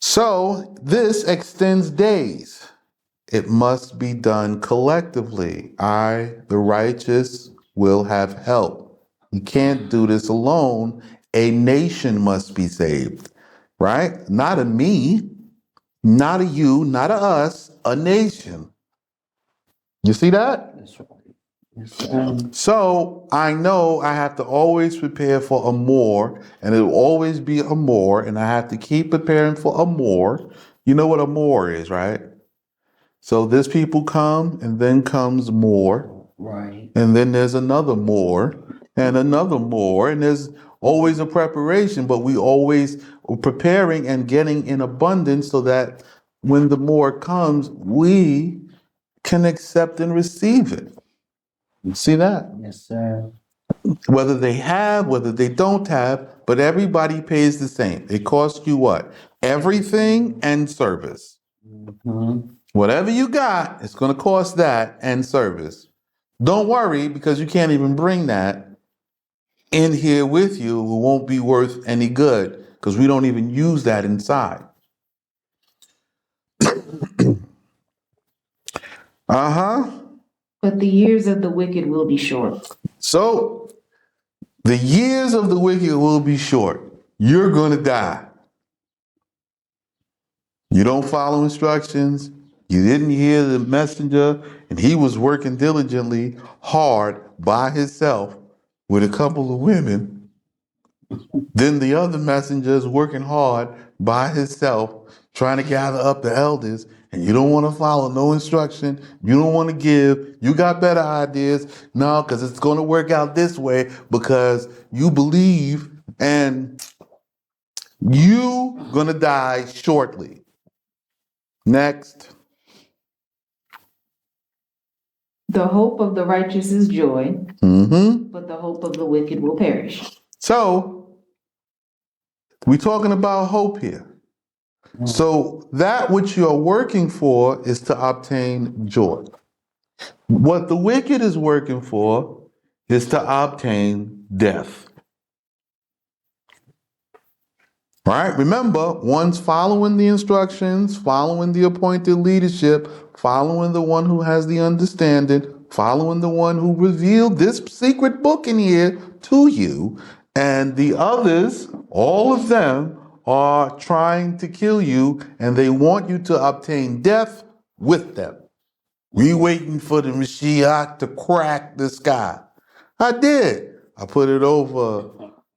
Speaker 1: So this extends days. It must be done collectively. I, the righteous, will have help. You can't do this alone. A nation must be saved, right? Not a me, not a you, not a us, a nation. You see that?
Speaker 2: That's right. Yes, sir.
Speaker 1: So I know I have to always prepare for a more, and it will always be a more, and I have to keep preparing for a more. You know what a more is, right? So this people come, and then comes more,
Speaker 2: Right.
Speaker 1: and then there's another more, and there's always a preparation, but we always are preparing and getting in abundance so that when the more comes, we can accept and receive it. See that?
Speaker 2: Yes, sir.
Speaker 1: Whether they have, whether they don't have, but everybody pays the same. It costs you what? Everything and service.
Speaker 2: Mm-hmm.
Speaker 1: Whatever you got, it's going to cost that and service. Don't worry because you can't even bring that in here with you. It won't be worth any good because we don't even use that inside. Uh-huh.
Speaker 3: But the years of the wicked will be short.
Speaker 1: So the years of the wicked will be short. You're going to die. You don't follow instructions. You didn't hear the messenger, and he was working diligently, hard by himself with a couple of women. Then the other messenger is working hard by himself, trying to gather up the elders, and you don't want to follow no instruction. You don't want to give. You got better ideas. No, because it's going to work out this way because you believe, and you going to die shortly. Next.
Speaker 3: The hope of the righteous is joy,
Speaker 1: Mm-hmm.
Speaker 3: but the hope of the wicked will perish.
Speaker 1: So we're talking about hope here. So that which you're working for is to obtain joy. What the wicked is working for is to obtain death. All right, remember, one's following the instructions, following the appointed leadership, following the one who has the understanding, following the one who revealed this secret book in here to you, and the others, all of them, are trying to kill you, and they want you to obtain death with them. We waiting for the Mashiach to crack the sky. I did. I put it over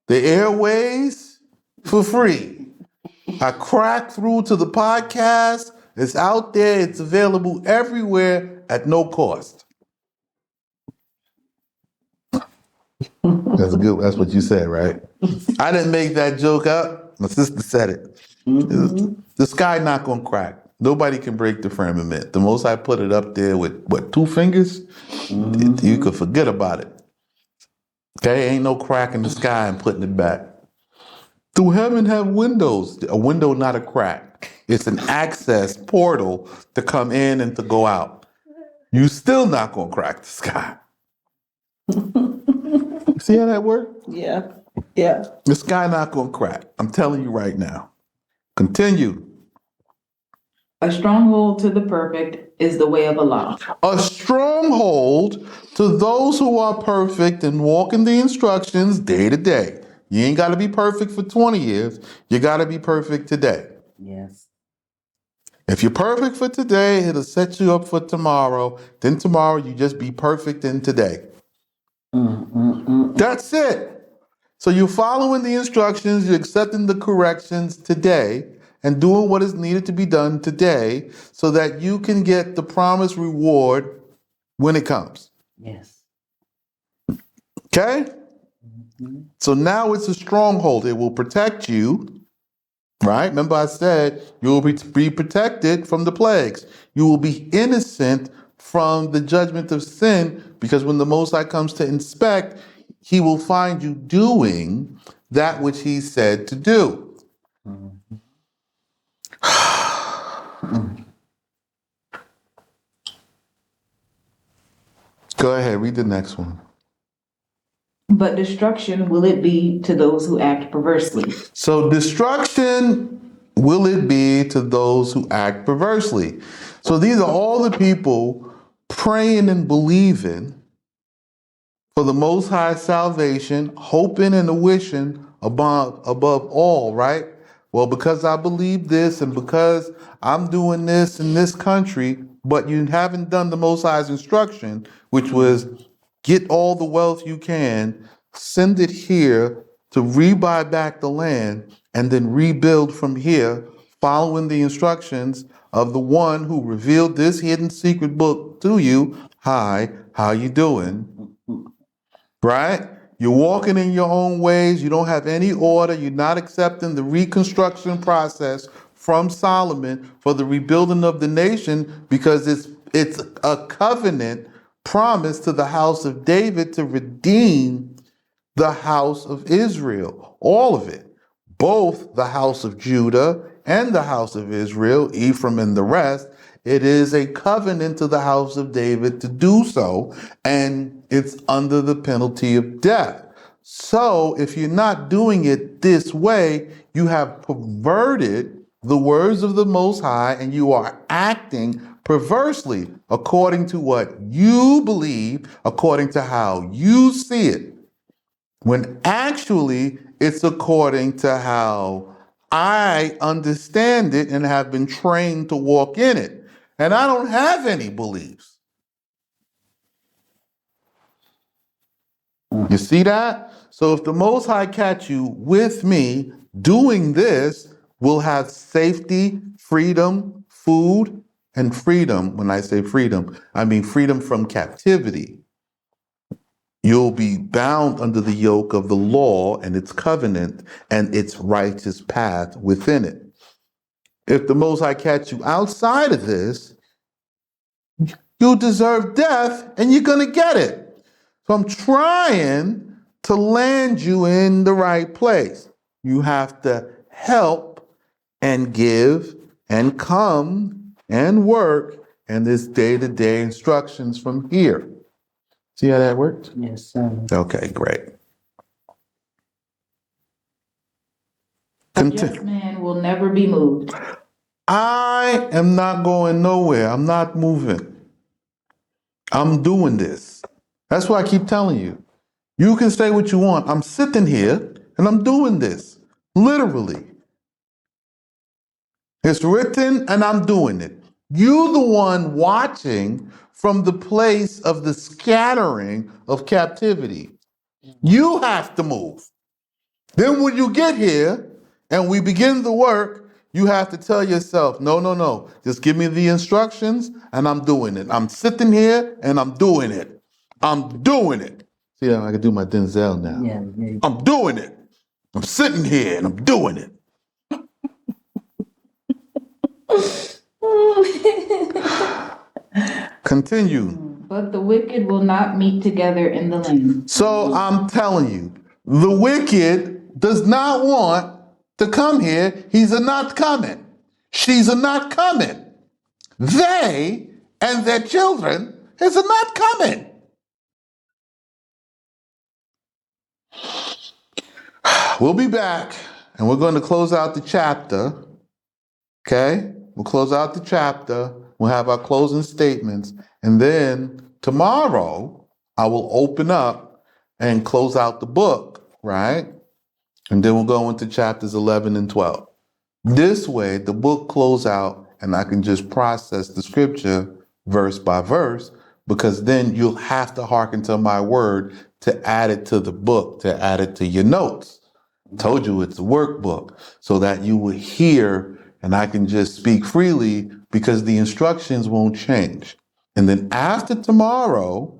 Speaker 1: the airways for free. I cracked through to the podcast. It's out there. It's available everywhere at no cost. That's good. That's what you said, right? I didn't make that joke up. My sister said it.
Speaker 2: Mm-hmm.
Speaker 1: The sky not gonna crack. Nobody can break the firmament. The most I put it up there with what, 2 fingers?
Speaker 2: Mm-hmm.
Speaker 1: You could forget about it. Okay, ain't no crack in the sky and putting it back. Do heaven have windows? A window, not a crack. It's an access portal to come in and to go out. You still not gonna crack the sky. See how that works?
Speaker 2: Yeah. Yeah.
Speaker 1: The sky not gonna crack. I'm telling you right now. Continue.
Speaker 3: A stronghold to the perfect is the way of Allah.
Speaker 1: A stronghold to those who are perfect and walk in the instructions day to day. You ain't got to be perfect for 20 years. You got to be perfect today.
Speaker 2: Yes.
Speaker 1: If you're perfect for today, it'll set you up for tomorrow. Then tomorrow, you just be perfect in today. That's it. So you're following the instructions, you're accepting the corrections today, and doing what is needed to be done today so that you can get the promised reward when it comes.
Speaker 2: Yes.
Speaker 1: Okay? So now it's a stronghold. It will protect you. Right? Remember I said you will be protected from the plagues. You will be innocent from the judgment of sin, because when the Most High comes to inspect, he will find you doing that which he said to do. Go ahead, read the next one.
Speaker 3: But destruction will it be to those who act perversely.
Speaker 1: So destruction will it be to those who act perversely. So these are all the people praying and believing for the Most High salvation, hoping and wishing above all, right? Well, because I believe this and because I'm doing this in this country, but you haven't done the Most High's instruction, which was get all the wealth you can, send it here to rebuy back the land, and then rebuild from here, following the instructions of the one who revealed this hidden secret book to you. Hi, how you doing? Right? You're walking in your own ways. You don't have any order. You're not accepting the reconstruction process from Solomon for the rebuilding of the nation, because it's a covenant promise to the house of David to redeem the house of Israel, all of it, both the house of Judah and the house of Israel, Ephraim and the rest. It is a covenant to the house of David to do so, and it's under the penalty of death. So if you're not doing it this way, you have perverted the words of the Most High, and you are acting perversely according to what you believe, according to how you see it, when actually it's according to how I understand it and have been trained to walk in it. And I don't have any beliefs. You see that? So if the Most High catch you with me doing this, we'll have safety, freedom, food, and freedom. When I say freedom, I mean freedom from captivity. You'll be bound under the yoke of the law and its covenant and its righteous path within it. If the Most High catch you outside of this, you'll deserve death, and you're going to get it. So I'm trying to land you in the right place. You have to help and give and come and work, and this day-to-day instructions from here. See how that works?
Speaker 2: Yes, sir.
Speaker 1: Okay, great.
Speaker 3: A just man will never be moved.
Speaker 1: I am not going nowhere. I'm not moving. I'm doing this. That's why I keep telling you. You can say what you want. I'm sitting here and I'm doing this. Literally. It's written and I'm doing it. You the one watching from the place of the scattering of captivity. You have to move. Then when you get here and we begin the work, you have to tell yourself, no, no, no. Just give me the instructions and I'm doing it. I'm sitting here and I'm doing it. I'm doing it. See how I can do my Denzel now.
Speaker 2: Yeah.
Speaker 1: I'm doing it. I'm sitting here and I'm doing it. Continue.
Speaker 3: But the wicked will not meet together in the land.
Speaker 1: So I'm telling you, the wicked does not want to come here. He's a not coming. She's a not coming. They and their children is a not coming. We'll be back and we're going to close out the chapter. Okay? We'll close out the chapter. We'll have our closing statements. And then tomorrow, I will open up and close out the book, right? And then we'll go into chapters 11 and 12. This way, the book close out and I can just process the scripture verse by verse, because then you'll have to hearken to my word to add it to the book, to add it to your notes. I told you it's a workbook so that you will hear and I can just speak freely, because the instructions won't change. And then after tomorrow,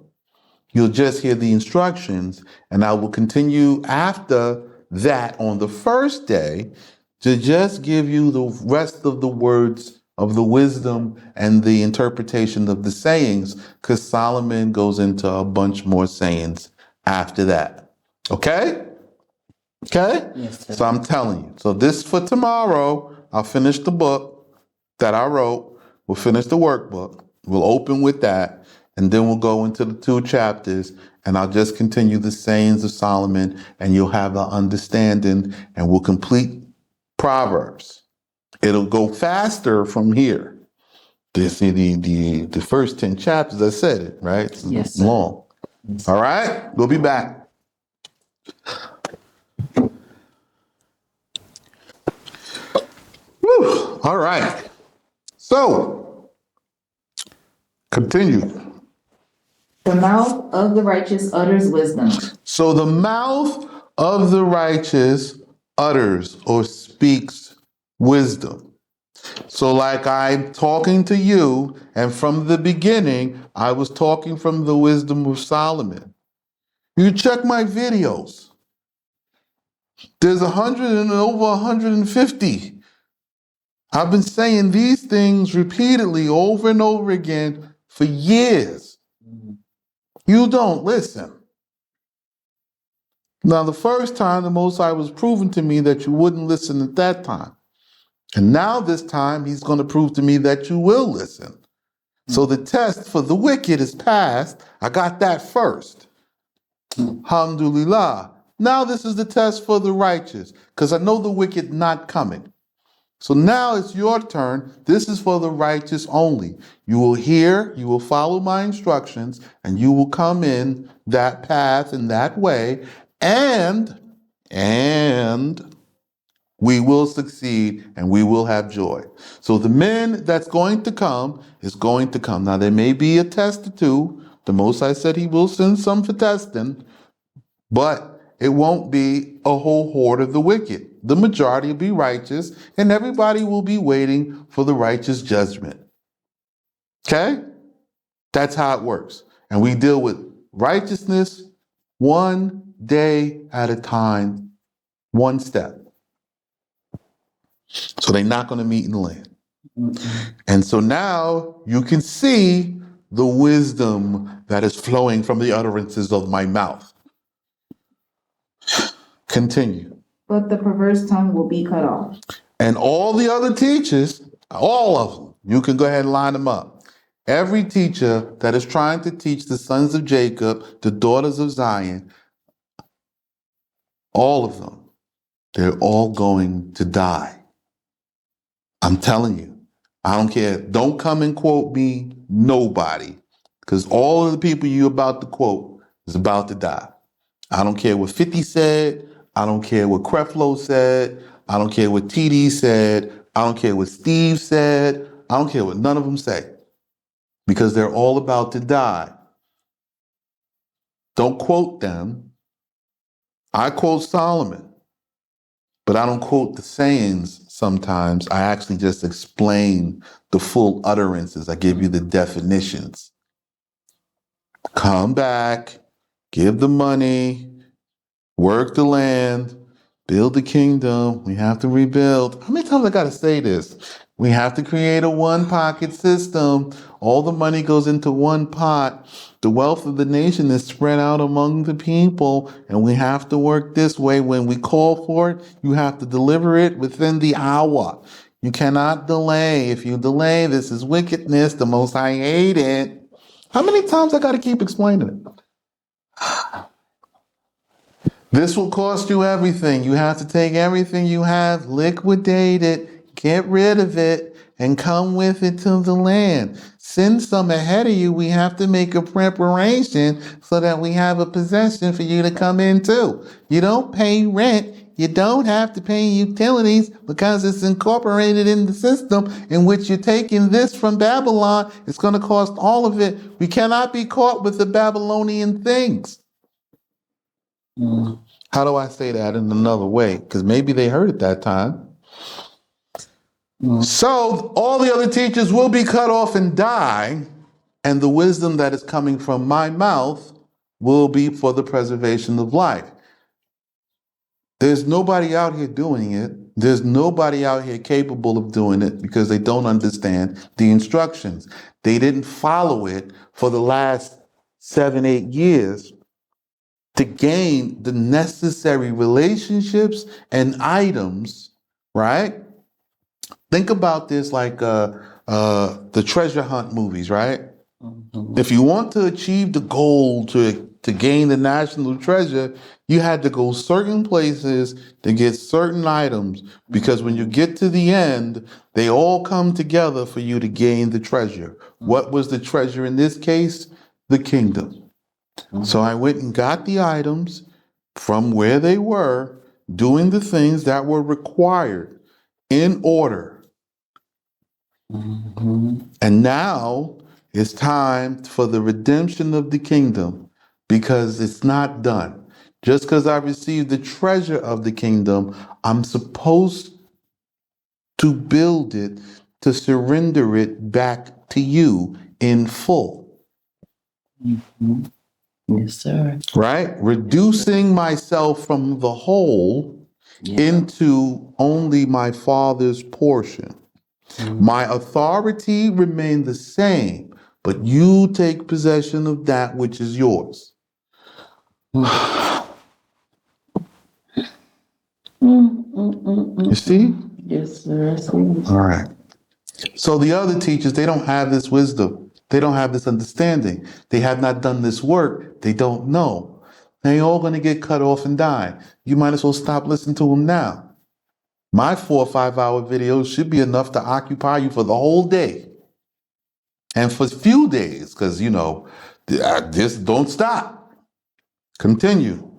Speaker 1: you'll just hear the instructions, and I will continue after that on the first day, to just give you the rest of the words of the wisdom and the interpretation of the sayings, because Solomon goes into a bunch more sayings after that. Okay? Okay?
Speaker 2: Yes,
Speaker 1: So
Speaker 2: sir.
Speaker 1: I'm telling you. So this for tomorrow, I'll finish the book that I wrote. We'll finish the workbook. We'll open with that. And then we'll go into the 2 chapters, and I'll just continue the sayings of Solomon, and you'll have an understanding, and we'll complete Proverbs. It'll go faster from here. The first 10 chapters, I said it, right? It's
Speaker 2: Yes, sir.
Speaker 1: long. All right? We'll be back. Whew. All right. So, continue.
Speaker 3: The mouth of the righteous utters wisdom.
Speaker 1: So the mouth of the righteous utters or speaks wisdom. So like I'm talking to you, and from the beginning, I was talking from the wisdom of Solomon. You check my videos. There's 100 and over 150. I've been saying these things repeatedly over and over again for years. You don't listen. Now, the first time, the Most High was proving to me that you wouldn't listen at that time. And now this time, he's going to prove to me that you will listen. So the test for the wicked is passed. I got that first. Alhamdulillah. Now this is the test for the righteous, because I know the wicked not coming. So now it's your turn. This is for the righteous only. You will hear, you will follow my instructions, and you will come in that path in that way, and we will succeed and we will have joy. So the men that's going to come is going to come. Now there may be a test or two. The Most High said he will send some for testing, but it won't be a whole horde of the wicked. The majority will be righteous, and everybody will be waiting for the righteous judgment. Okay? That's how it works. And we deal with righteousness one day at a time, one step. So they're not going to meet in the land. And so now you can see the wisdom that is flowing from the utterances of my mouth. Continue.
Speaker 3: But the perverse tongue will be cut off.
Speaker 1: And all the other teachers, all of them, you can go ahead and line them up. Every teacher that is trying to teach the sons of Jacob, the daughters of Zion, all of them, they're all going to die. I'm telling you. I don't care. Don't come and quote me, nobody. Because all of the people you're about to quote is about to die. I don't care what 50 said. I don't care what Creflo said. I don't care what TD said. I don't care what Steve said. I don't care what none of them say. Because they're all about to die. Don't quote them. I quote Solomon. But I don't quote the sayings sometimes. I actually just explain the full utterances. I give you the definitions. Come back, give the money, work the land, build the kingdom. We have to rebuild. How many times I got to say this? We have to create a one pocket system. All the money goes into one pot. The wealth of the nation is spread out among the people, and we have to work this way. When we call for it, you have to deliver it within the hour. You cannot delay. If you delay, this is wickedness. The Most High hate it. How many times I got to keep explaining it? This will cost you everything. You have to take everything you have, liquidate it, get rid of it, and come with it to the land. Send some ahead of you. We have to make a preparation so that we have a possession for you to come into. You don't pay rent. You don't have to pay utilities because it's incorporated in the system in which you're taking this from Babylon. It's going to cost all of it. We cannot be caught with the Babylonian things. How do I say that in another way? Because maybe they heard it that time. So all the other teachers will be cut off and die, and the wisdom that is coming from my mouth will be for the preservation of life. There's nobody out here doing it. There's nobody out here capable of doing it because they don't understand the instructions. They didn't follow it for the last 7, 8 years to gain the necessary relationships and items, right? Think about this like the treasure hunt movies, right? If you want to achieve the goal to gain the national treasure, you had to go certain places to get certain items because when you get to the end, they all come together for you to gain the treasure. What was the treasure in this case? The kingdom. So I went and got the items from where they were, doing the things that were required in order. And now it's time for the redemption of the kingdom because it's not done. Just because I received the treasure of the kingdom, I'm supposed to build it, to surrender it back to you in full.
Speaker 2: Yes, sir.
Speaker 1: Right? Reducing myself from the whole into only my father's portion. My authority remained the same, but you take possession of that which is yours. You see?
Speaker 2: Yes, sir.
Speaker 1: All right. So the other teachers, they don't have this wisdom. They don't have this understanding. They have not done this work. They don't know. They all going to get cut off and die. You might as well stop listening to them now. My 4 or 5 hour videos should be enough to occupy you for the whole day. And for a few days, because, just don't stop. Continue.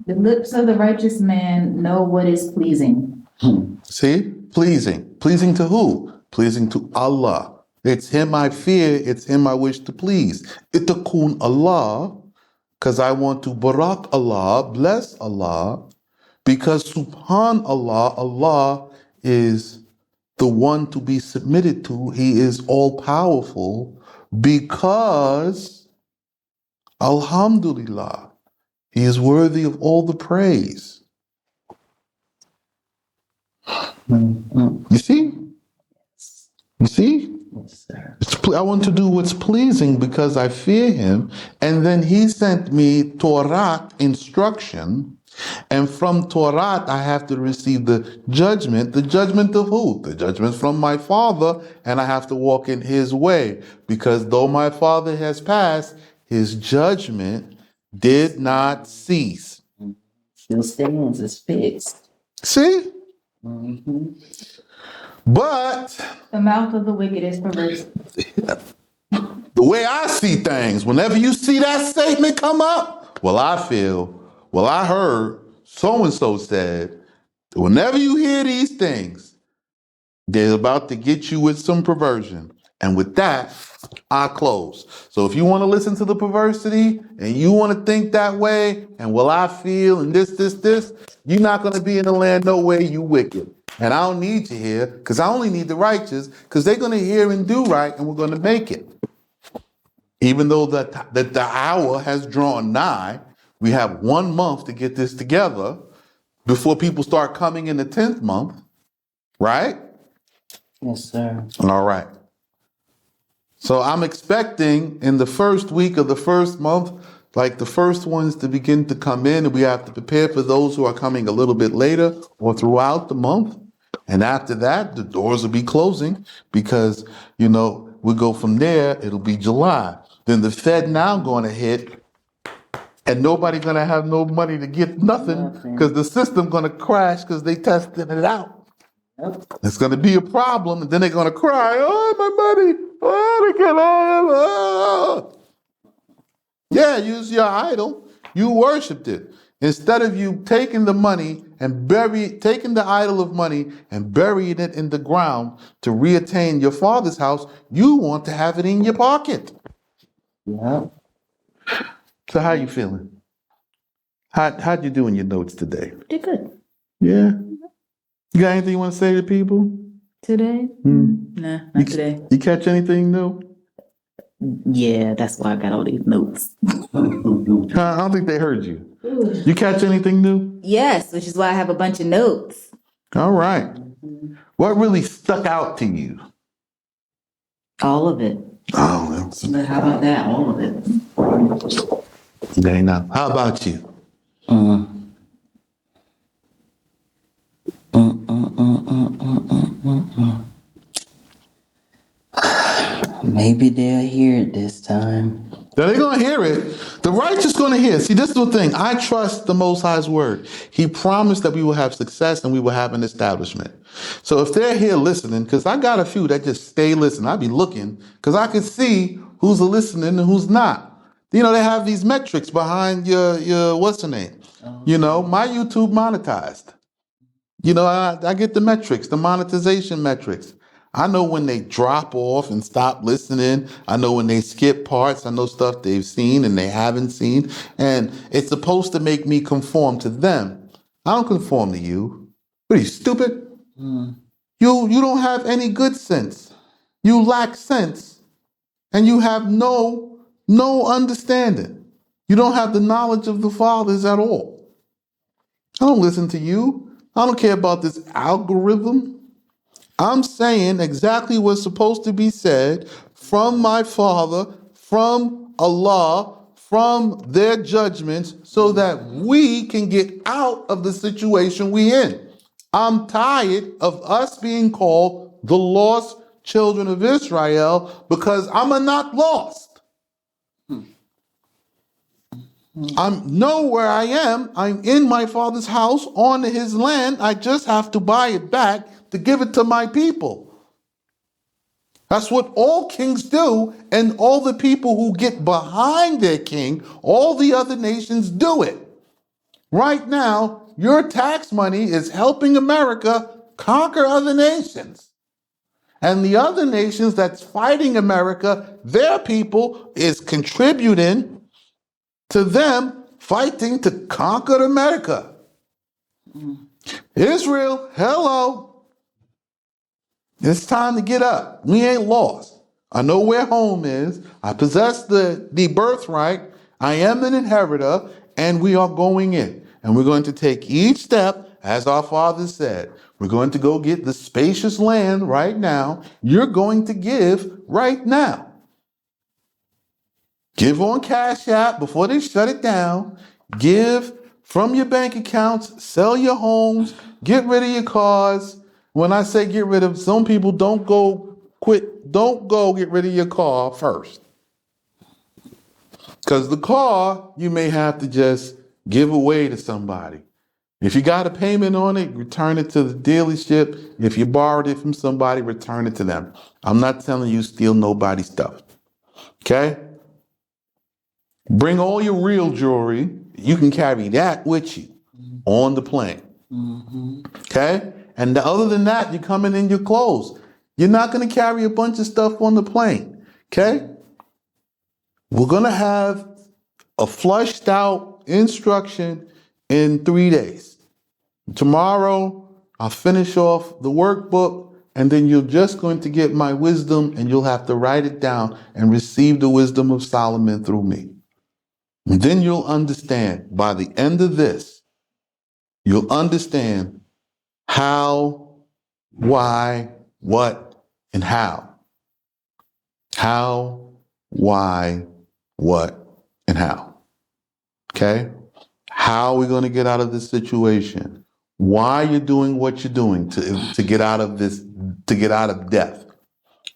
Speaker 3: The lips of the righteous man know what is pleasing.
Speaker 1: See? Pleasing. Pleasing to who? Pleasing to Allah. It's Him I fear. It's Him I wish to please. Itakun Allah, because I want to barak Allah, bless Allah, because subhanallah, Allah is the one to be submitted to. He is all powerful because, alhamdulillah, He is worthy of all the praise. You see? You see?
Speaker 2: Yes, sir.
Speaker 1: I want to do what's pleasing because I fear Him. And then He sent me Torah instruction. And from Torah, I have to receive the judgment. The judgment of who? The judgment from my Father. And I have to walk in His way. Because though my Father has passed, His judgment did not cease.
Speaker 2: Still stands. It's fixed.
Speaker 1: See? But
Speaker 3: The mouth of the wicked is perverse.
Speaker 1: the way I see things, whenever you see that statement come up, I heard, so-and-so said, whenever you hear these things, they're about to get you with some perversion. And with that, I close. So if you want to listen to the perversity and you want to think that way, and I feel, and this, you're not going to be in the land no way, you wicked. And I don't need you here because I only need the righteous because they're going to hear and do right and we're going to make it. Even though that the hour has drawn nigh, we have 1 month to get this together before people start coming in the 10th month, right?
Speaker 2: Yes, sir.
Speaker 1: All right. So I'm expecting in the first week of the first month, like the first ones to begin to come in, and we have to prepare for those who are coming a little bit later or throughout the month. And after that, the doors will be closing because, we go from there, it'll be July. Then the Fed now going to hit and nobody going to have no money to get nothing because the system going to crash because they tested it out.
Speaker 2: Yep.
Speaker 1: It's going to be a problem, and then they're going to cry, oh, my money, oh, they can't have, oh. Yeah, use your idol. You worshipped it. Instead of you taking the money and taking the idol of money and burying it in the ground to reattain your father's house, you want to have it in your pocket.
Speaker 2: Yep.
Speaker 1: So how you feeling? How'd you do in your notes today?
Speaker 3: Did good.
Speaker 1: Yeah? You got anything you want to say to people?
Speaker 3: Today? Nah, not today.
Speaker 1: You catch anything new?
Speaker 3: Yeah, that's why I got all these notes.
Speaker 1: I don't think they heard you. You catch anything new?
Speaker 3: Yes, which is why I have a bunch of notes.
Speaker 1: All right. What really stuck out to you?
Speaker 3: All of it.
Speaker 1: Oh, well,
Speaker 3: But how about that? All of it.
Speaker 1: there you know. How about you?
Speaker 2: Mm. Mm, mm, mm, mm, mm, mm, mm, mm. Maybe they'll hear it this time.
Speaker 1: They're going to hear it. The righteous going to hear it. See, this is the thing. I trust the Most High's word. He promised that we will have success and we will have an establishment. So if they're here listening, because I got a few that just stay listening, I be looking because I can see who's listening and who's not. You know, they have these metrics behind your what's the name? You know, my YouTube monetized. You know, I get the metrics, the monetization metrics. I know when they drop off and stop listening. I know when they skip parts. I know stuff they've seen and they haven't seen. And it's supposed to make me conform to them. I don't conform to you. What are you, stupid? You don't have any good sense. You lack sense and you have no understanding. You don't have the knowledge of the fathers at all. I don't listen to you. I don't care about this algorithm. I'm saying exactly what's supposed to be said from my Father, from Allah, from their judgments, so that we can get out of the situation we in. I'm tired of us being called the lost children of Israel because I'm not lost. I'm know where I am. I'm in my Father's house on his land. I just have to buy it back to give it to my people. That's what all kings do, and all the people who get behind their king, all the other nations do it. Right now, your tax money is helping America conquer other nations. And the other nations that's fighting America, their people is contributing to them fighting to conquer America. Israel, hello. It's time to get up. We ain't lost. I know where home is. I possess the birthright. I am an inheritor, and we are going in. And we're going to take each step, as our father said. We're going to go get the spacious land right now. You're going to give right now. Give on Cash App before they shut it down. Give from your bank accounts. Sell your homes. Get rid of your cars. When I say get rid of, some people don't go get rid of your car first. Because the car, you may have to just give away to somebody. If you got a payment on it, return it to the dealership. If you borrowed it from somebody, return it to them. I'm not telling you steal nobody's stuff. Okay? Bring all your real jewelry. You can carry that with you on the plane. Okay? And other than that, you're coming in your clothes. You're not going to carry a bunch of stuff on the plane. Okay? We're going to have a flushed out instruction in 3 days. Tomorrow, I'll finish off the workbook, and then you're just going to get my wisdom, and you'll have to write it down and receive the wisdom of Solomon through me. And then you'll understand, by the end of this, you'll understand how, why, what, and how. How, why, what, and how. Okay? How are we going to get out of this situation? Why you're doing what you're doing to get out of this, to get out of death.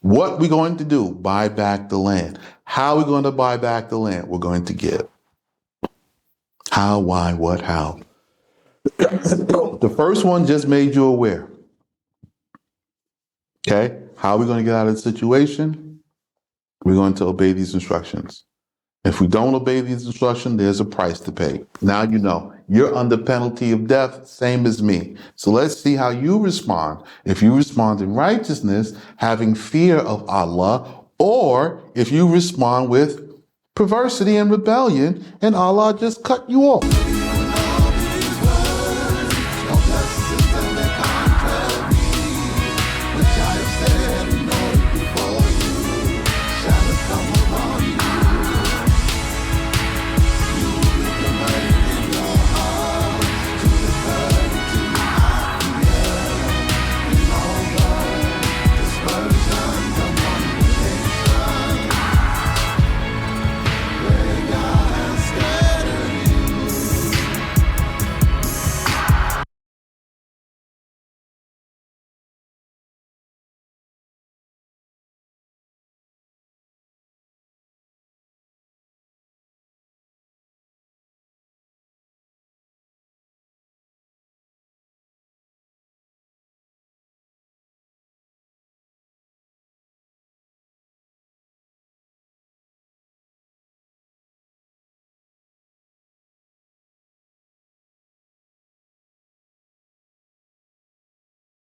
Speaker 1: What we're going to do, buy back the land. How are we going to buy back the land? We're going to give. How, why, what, how. The first one just made you aware. Okay? How are we going to get out of the situation? We're going to obey these instructions. If we don't obey these instructions, there's a price to pay. Now you know. You're under penalty of death, same as me. So let's see how you respond. If you respond in righteousness, having fear of Allah, or if you respond with perversity and rebellion, and Allah just cut you off.